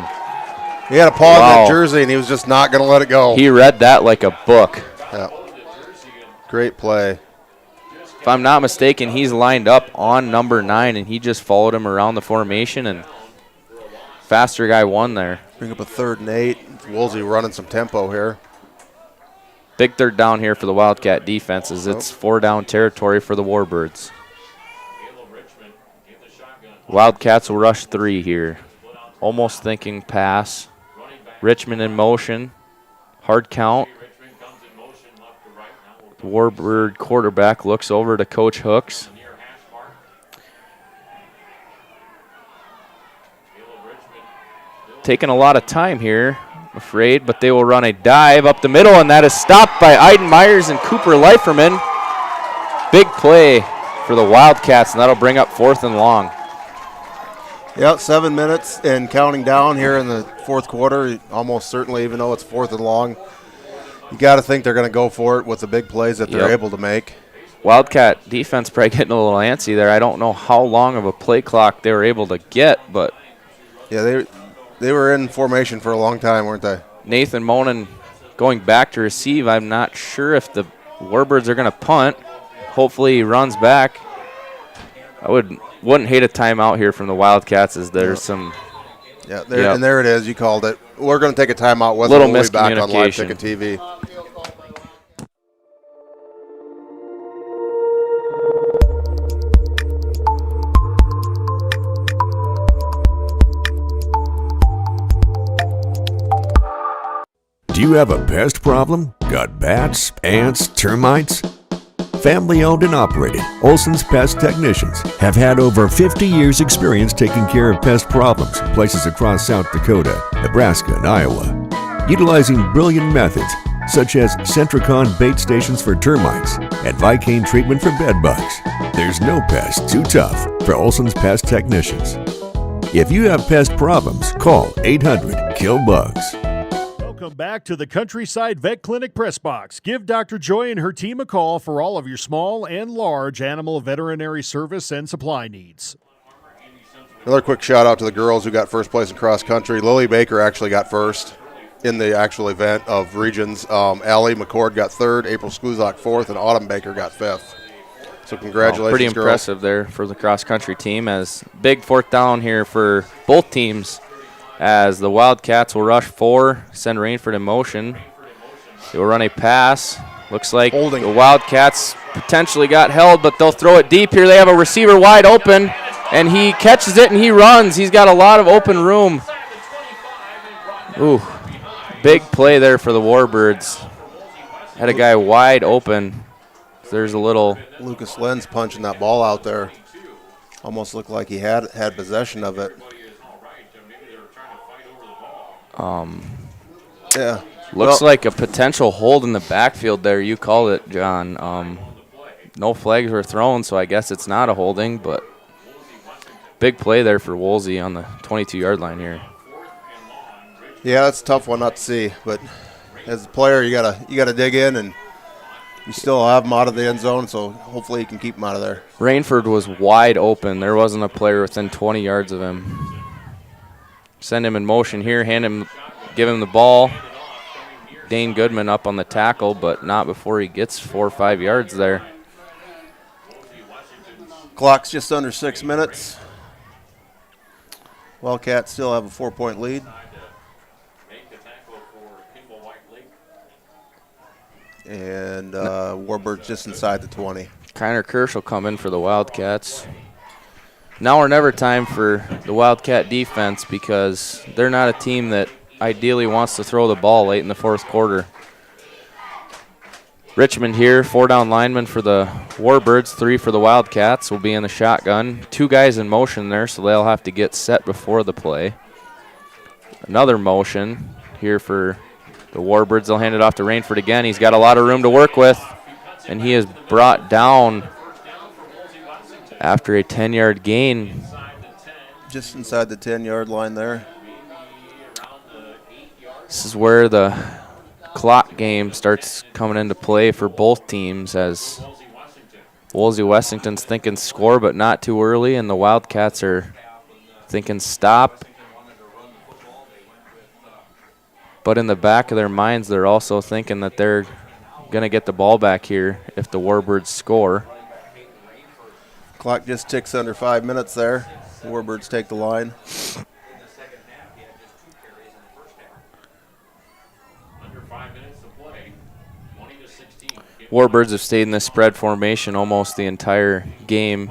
He had a paw in that jersey, and he was just not going to let it go. He read that like a book. Yeah. Great play. If I'm not mistaken, he's lined up on number 9, and he just followed him around the formation, and faster guy won there. Bring up a 3rd and 8. Wolsey running some tempo here. Big 3rd down here for the Wildcat defense as it's 4-down territory for the Warbirds. Wildcats will rush 3 here. Almost thinking pass. Richmond in motion. Hard count. The Warbird quarterback looks over to Coach Hooks. Taking a lot of time here, I'm afraid, but they will run a dive up the middle, and that is stopped by Iden Myers and Cooper Leiferman. Big play for the Wildcats, and that'll bring up 4th and long. Yep, 7 minutes and counting down here in the 4th quarter, almost certainly, even though it's 4th and long. You got to think they're going to go for it with the big plays that they're able to make. Wildcat defense probably getting a little antsy there. I don't know how long of a play clock they were able to get, but yeah, they were in formation for a long time, weren't they? Nathan Monin going back to receive. I'm not sure if the Warbirds are going to punt. Hopefully he runs back. I wouldn't hate a timeout here from the Wildcats as there's some. Yeah, and there it is. You called it. We're going to take a timeout. We'll be back on Live Ticket TV. Do you have a pest problem? Got bats, ants, termites? Family owned and operated, Olson's Pest Technicians have had over 50 years' experience taking care of pest problems in places across South Dakota, Nebraska, and Iowa. Utilizing brilliant methods such as Centricon bait stations for termites and Vicane treatment for bed bugs, there's no pest too tough for Olson's Pest Technicians. If you have pest problems, call 800-KILL-BUGS. Welcome back to the Countryside Vet Clinic Press Box. Give Dr. Joy and her team a call for all of your small and large animal veterinary service and supply needs. Another quick shout out to the girls who got first place in cross country. Lily Baker actually got first in the actual event of regions. Allie McCord got third, April Skluzak fourth, and Autumn Baker got fifth. So congratulations, pretty girls. impressive there for the cross country team, as big fourth down here for both teams, as the Wildcats will rush 4, send Rainford in motion. They will run a pass. Looks like the Wildcats potentially got held, but they'll throw it deep here. They have a receiver wide open, and he catches it and he runs. He's got a lot of open room. Ooh, big play there for the Warbirds. Had a guy wide open. There's a little Lucas Lenz punching that ball out there. Almost looked like he had possession of it. Yeah. Looks like a potential hold in the backfield there. You called it, John. No flags were thrown, so I guess it's not a holding, but big play there for Wolsey on the 22-yard line here. Yeah, that's a tough one not to see, but as a player, you gotta dig in, and you still have him out of the end zone, so hopefully you can keep him out of there. Rainford was wide open. There wasn't a player within 20 yards of him. Send him in motion here, give him the ball. Dane Goodman up on the tackle, but not before he gets 4 or 5 yards there. Clock's just under 6 minutes. Wildcats still have a 4-point lead. And Warbirds just inside the 20. Kiner Kirsch will come in for the Wildcats. Now or never time for the Wildcat defense, because they're not a team that ideally wants to throw the ball late in the fourth quarter. Richmond here, 4 down linemen for the Warbirds, 3 for the Wildcats, will be in the shotgun. 2 guys in motion there, so they'll have to get set before the play. Another motion here for the Warbirds. They'll hand it off to Rainford again. He's got a lot of room to work with, and he is brought down after a 10-yard gain. Just inside the 10-yard line there. This is where the clock game starts coming into play for both teams, as Wolsey Wessington's thinking score but not too early, and the Wildcats are thinking stop. But in the back of their minds, they're also thinking that they're going to get the ball back here if the Warbirds score. Clock just ticks under 5 minutes there. The Warbirds take the line. Warbirds have stayed in this spread formation almost the entire game.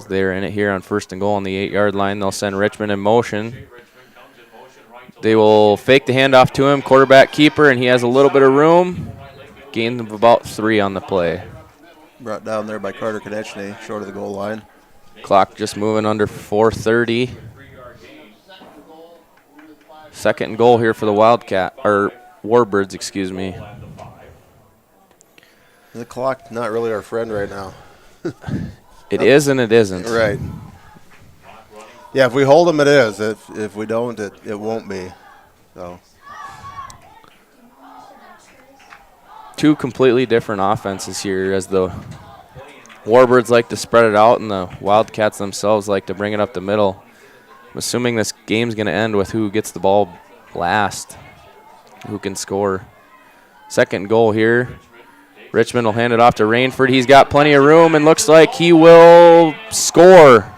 They're in it here on 1st and goal on the 8-yard line. They'll send Richmond in motion. They will fake the handoff to him, quarterback keeper, and he has a little bit of room. Gain of about 3 on the play. Brought down there by Carter Konechny, short of the goal line. Clock just moving under 4:30. 2nd and goal here for the Warbirds, excuse me. The clock not really our friend right now. It is and it isn't. Right. Yeah, if we hold them, it is. If we don't, it won't be. So. 2 completely different offenses here, as the Warbirds like to spread it out and the Wildcats themselves like to bring it up the middle. I'm assuming this game's going to end with who gets the ball last, who can score. 2nd goal here. Richmond will hand it off to Rainford. He's got plenty of room and looks like he will score.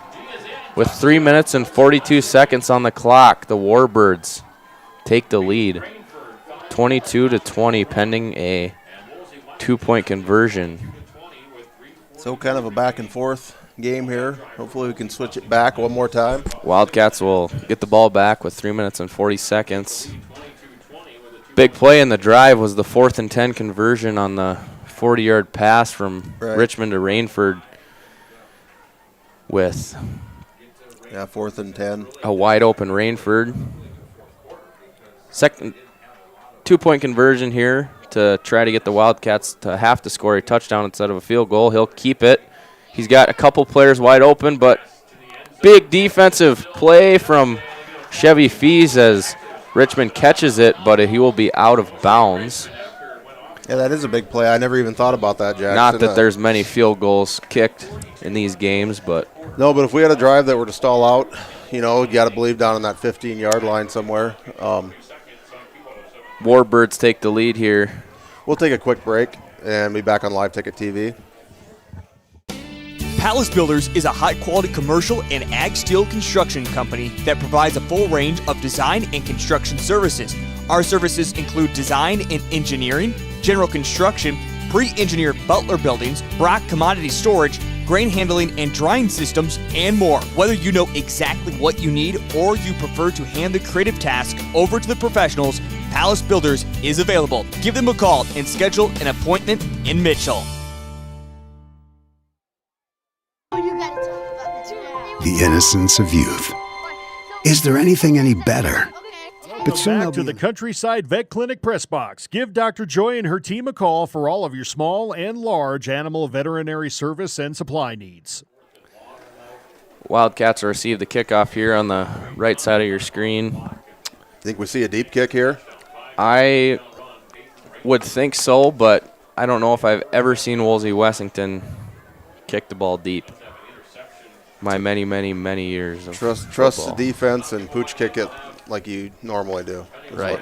With 3 minutes and 42 seconds on the clock, the Warbirds take the lead. 22-20, pending a 2-point conversion. So kind of a back and forth game here. Hopefully we can switch it back one more time. Wildcats will get the ball back with 3 minutes and 40 seconds. Big play in the drive was the 4th and 10 conversion on the 40-yard pass from Richmond to Rainford with 4th and 10. A wide open Rainford. Second 2-point conversion here to try to get the Wildcats to have to score a touchdown instead of a field goal. He'll keep it. He's got a couple players wide open, but big defensive play from Chevy Fees as Richmond catches it, but he will be out of bounds. Yeah, that is a big play. I never even thought about that, Jackson. Not that there's many field goals kicked in these games, but. No, but if we had a drive that were to stall out, you got to believe down on that 15-yard line somewhere. Warbirds take the lead here. We'll take a quick break and be back on Live Ticket TV. Palace Builders is a high-quality commercial and ag steel construction company that provides a full range of design and construction services. Our services include design and engineering, general construction, pre-engineered Butler buildings, Brock commodity storage, grain handling and drying systems, and more. Whether you know exactly what you need or you prefer to hand the creative task over to the professionals, Palace Builders is available. Give them a call and schedule an appointment in Mitchell. The innocence of youth. Is there anything any better? But soon Back to the Countryside Vet Clinic Press Box. Give Dr. Joy and her team a call for all of your small and large animal veterinary service and supply needs. Wildcats will receive the kickoff here on the right side of your screen. Think we see a deep kick here? I would think so, but I don't know if I've ever seen Wolsey Wessington kick the ball deep. My many, many, many years of Trust the defense and pooch kick it like you normally do. Right.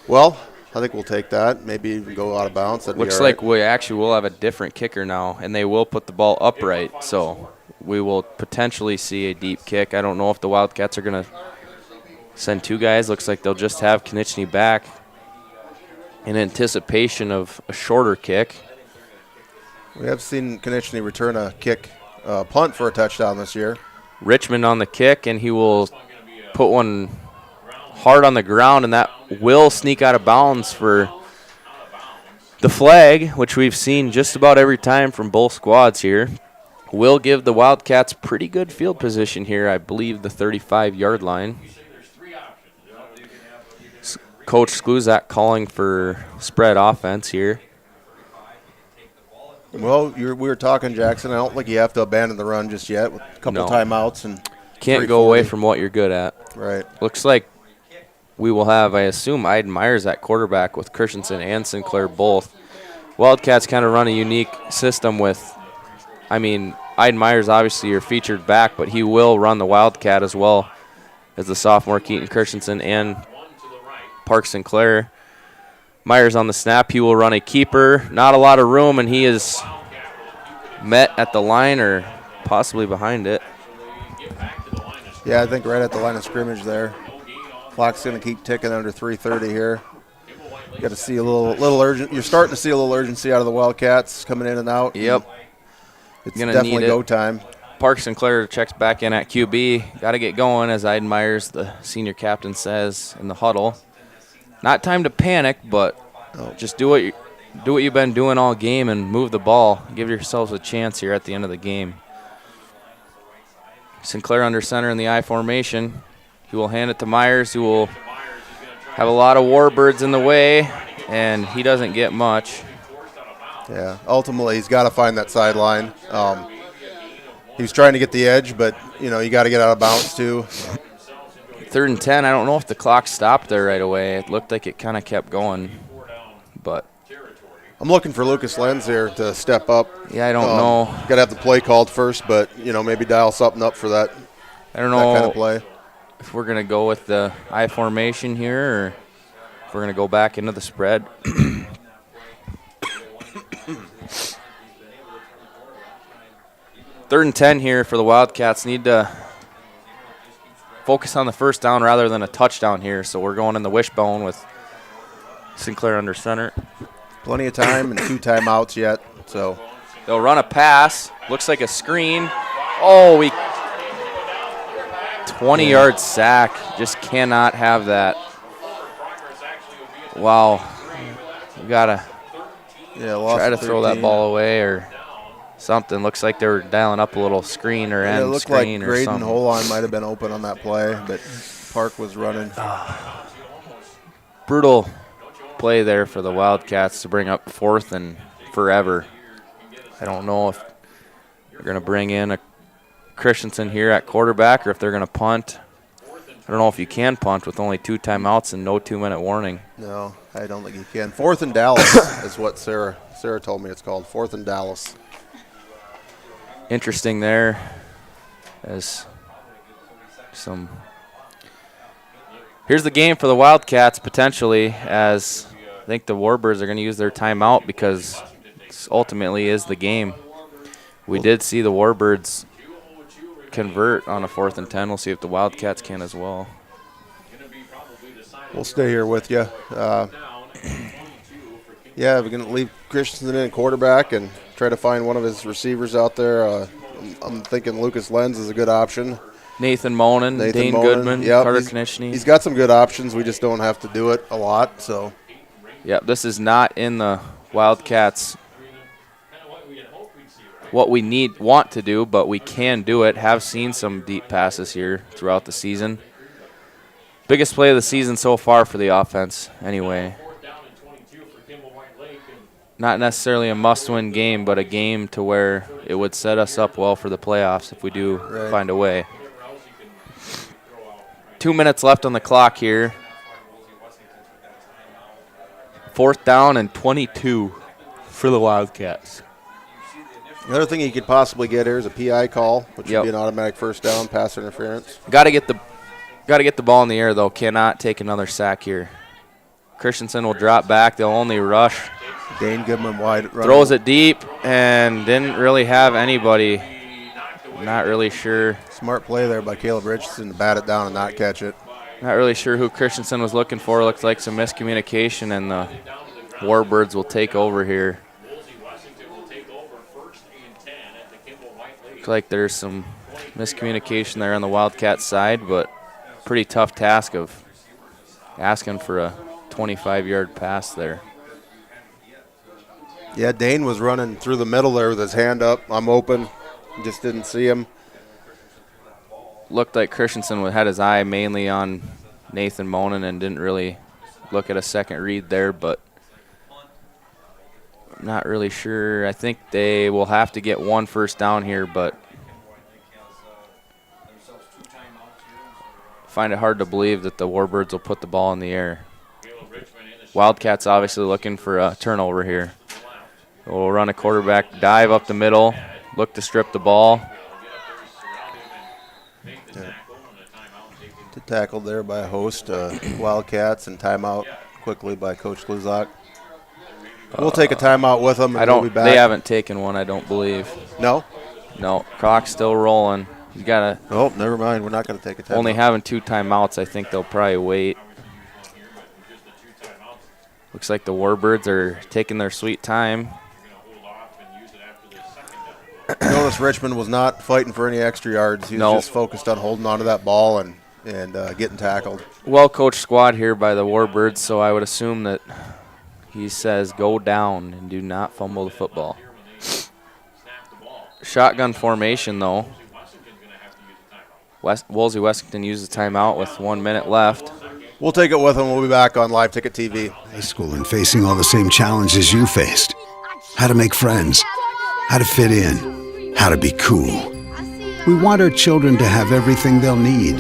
Well, I think we'll take that. Maybe even go out of bounds. Looks like we actually will have a different kicker now, and they will put the ball upright, so we will potentially see a deep kick. I don't know if the Wildcats are going to send two guys. Looks like they'll just have Konechny back in anticipation of a shorter kick. We have seen Konechny return a kick, punt for a touchdown this year. Richmond on the kick, and he will put one hard on the ground, and that will sneak out of bounds for the flag, which we've seen just about every time from both squads here. Will give the Wildcats pretty good field position here, I believe the 35-yard line. Coach Skluzak calling for spread offense here. Well, we were talking, Jackson. I don't think you have to abandon the run just yet with a couple timeouts. And can't go away from what you're good at. Right. Looks like we will have, I assume, Iden Myers at quarterback with Christensen and Sinclair both. Wildcats kind of run a unique system with, Iden Myers obviously your featured back, but he will run the Wildcat as well as the sophomore Keaton Christensen and Park Sinclair. Myers on the snap. He will run a keeper. Not a lot of room, and he is met at the line or possibly behind it. Yeah, I think right at the line of scrimmage there. Clock's going to keep ticking under 3:30 here. You got to see a little urgent. You're starting to see a little urgency out of the Wildcats coming in and out. Yep. It's definitely go time. Park Sinclair checks back in at QB. Got to get going, as Iden Myers, the senior captain, says in the huddle. Not time to panic, but just do what you've been doing all game and move the ball. Give yourselves a chance here at the end of the game. Sinclair under center in the I formation. He will hand it to Myers, who will have a lot of Warbirds in the way, and he doesn't get much. Yeah, ultimately he's got to find that sideline. He was trying to get the edge, but, you got to get out of bounds too. 3rd and 10. I don't know if the clock stopped there right away. It looked like it kind of kept going, but I'm looking for Lucas Lenz here to step up. Yeah, I don't know. Got to have the play called first, but maybe dial something up for that. I don't know that kind of play. If we're gonna go with the I formation here, or if we're gonna go back into the spread. 3rd and 10 here for the Wildcats. Need to focus on the first down rather than a touchdown here, so we're going in the wishbone with Sinclair under center. Plenty of time and 2 timeouts yet, so. They'll run a pass. Looks like a screen. 20-yard sack. Just cannot have that. Wow. We got to Yeah, lost try to 13. throw that ball away or something. Looks like they were dialing up a little screen or end it looked screen like or Graydon something. Holon might have been open on that play, but Park was running. Brutal play there for the Wildcats to bring up 4th and forever. I don't know if they're going to bring in a Christensen here at quarterback or if they're going to punt. I don't know if you can punt with only 2 timeouts and no 2-minute warning. No, I don't think you can. 4th and Dallas is what Sarah told me it's called. 4th and Dallas. Interesting there as some. Here's the game for the Wildcats potentially, as I think the Warbirds are going to use their timeout because this ultimately is the game. We did see the Warbirds convert on a 4th and 10. We'll see if the Wildcats can as well. We'll stay here with you. Yeah, we're going to leave Christensen in quarterback and try to find one of his receivers out there. I'm thinking Lucas Lenz is a good option. Nathan Monin, Dane Goodman, yep, Carter Konechny. He's got some good options. We just don't have to do it a lot. So, yeah, this is not in the Wildcats what we want to do, but we can do it. Have seen some deep passes here throughout the season. Biggest play of the season so far for the offense anyway. Not necessarily a must-win game, but a game to where it would set us up well for the playoffs if we do find a way. 2 minutes left on the clock here. 4th down and 22 for the Wildcats. The other thing you could possibly get here is a PI call, which would be an automatic 1st down, pass interference. Got to get the ball in the air though. Cannot take another sack here. Christensen will drop back. They'll only rush. Dane Goodman wide. Throws it deep and didn't really have anybody. Not really sure. Smart play there by Caleb Richardson to bat it down and not catch it. Not really sure who Christensen was looking for. Looks like some miscommunication, and the Warbirds will take over here. Looks like there's some miscommunication there on the Wildcat side, but pretty tough task of asking for a 25-yard pass there. Yeah, Dane was running through the middle there with his hand up. I'm open. Just didn't see him. Looked like Christensen had his eye mainly on Nathan Monin and didn't really look at a second read there, but I'm not really sure. I think they will have to get 1 first down here, but find it hard to believe that the Warbirds will put the ball in the air. Wildcats obviously looking for a turnover here. We'll run a quarterback dive up the middle, look to strip the ball. Tackled there by a host, Wildcats, and timeout quickly by Coach Kluzak. We'll take a timeout with them, and we'll be back. They haven't taken one, I don't believe. No? No, clock's still rolling. You gotta. Oh, never mind. We're not going to take a timeout. Only having 2 timeouts, I think they'll probably wait. Looks like the Warbirds are taking their sweet time. Notice Richmond was not fighting for any extra yards. He was just focused on holding on to that ball and getting tackled. Well-coached squad here by the Warbirds, so I would assume that he says go down and do not fumble the football. Shotgun formation, though. Wolsey Wessington uses timeout with 1 minute left. We'll take it with them. We'll be back on Live Ticket TV. High school and facing all the same challenges you faced. How to make friends, how to fit in, how to be cool. We want our children to have everything they'll need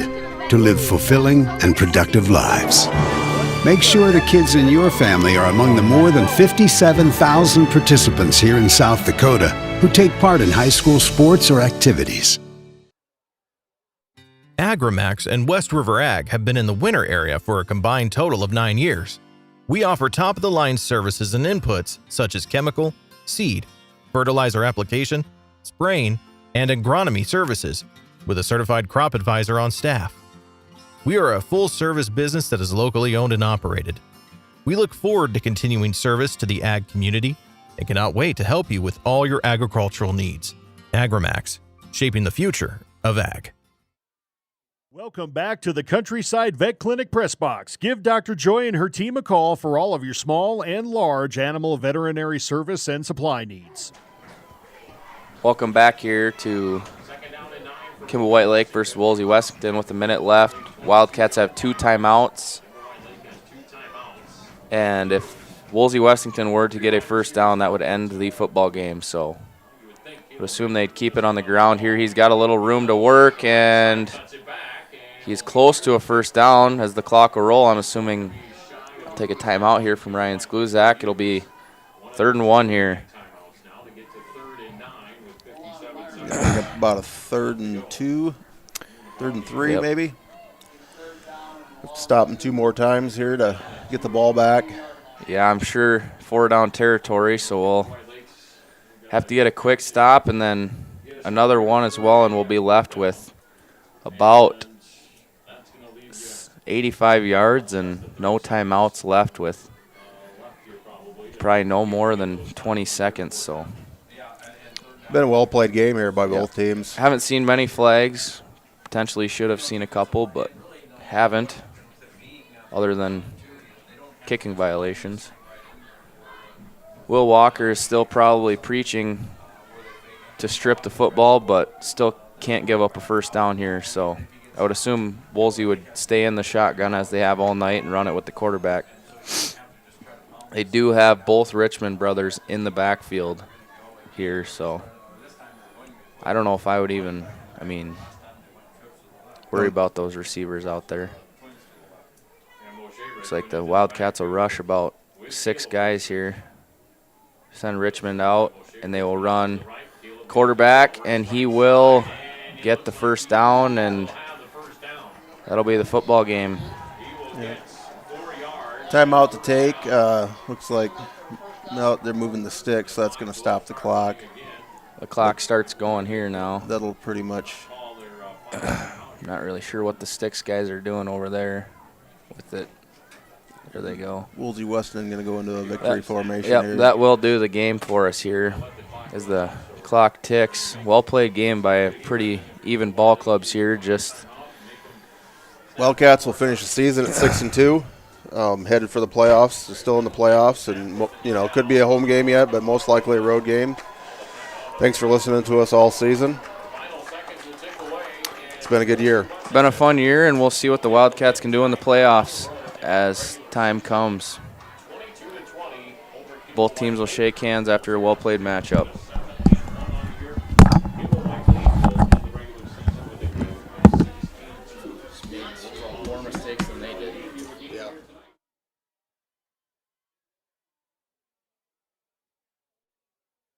to live fulfilling and productive lives. Make sure the kids in your family are among the more than 57,000 participants here in South Dakota who take part in high school sports or activities. Agromax and West River Ag have been in the winter area for a combined total of 9 years. We offer top-of-the-line services and inputs such as chemical, seed, fertilizer application, spraying, and agronomy services with a certified crop advisor on staff. We are a full-service business that is locally owned and operated. We look forward to continuing service to the ag community and cannot wait to help you with all your agricultural needs. Agromax, shaping the future of ag. Welcome back to the Countryside Vet Clinic Press Box. Give Dr. Joy and her team a call for all of your small and large animal veterinary service and supply needs. Welcome back here to Kimball White Lake versus Wolsey Wessington with a minute left. Wildcats have 2 timeouts. And if Wolsey Wessington were to get a first down, that would end the football game. So I would assume they'd keep it on the ground here. He's got a little room to work, and he's close to a first down as the clock will roll. I'm assuming I'll take a timeout here from Ryan Skluzak. It'll be 3rd and 1 here. About a 3rd and 2, 3rd and 3 Yep. maybe. Have to stop him 2 more times here to get the ball back. Yeah, I'm sure 4 down territory, so we'll have to get a quick stop and then another one as well, and we'll be left with about 85 yards and no timeouts left with probably no more than 20 seconds. So been a well-played game here by both teams. Haven't seen many flags. Potentially should have seen a couple, but haven't, other than kicking violations. Will Walker is still probably preaching to strip the football, but still can't give up a first down here. So I would assume Wolsey would stay in the shotgun as they have all night and run it with the quarterback. They do have both Richmond brothers in the backfield here, so I don't know if I would even, worry about those receivers out there. Looks like the Wildcats will rush about 6 guys here. Send Richmond out, and they will run quarterback, and he will get the first down, and that'll be the football game. Yeah. Timeout to take. Looks like no, they're moving the sticks, so that's going to stop the clock. The clock starts going here now. That'll pretty much. I'm not really sure what the sticks guys are doing over there with it. There they go. Wolsey Weston going to go into a victory formation yep, here. That will do the game for us here as the clock ticks. Well-played game by a pretty even ball clubs here. Just Wildcats will finish the season at 6-2, headed for the playoffs. They're still in the playoffs, and it could be a home game yet, but most likely a road game. Thanks for listening to us all season. It's been a good year. Been a fun year, and we'll see what the Wildcats can do in the playoffs as time comes. Both teams will shake hands after a well-played matchup. More mistakes than they did. Yeah.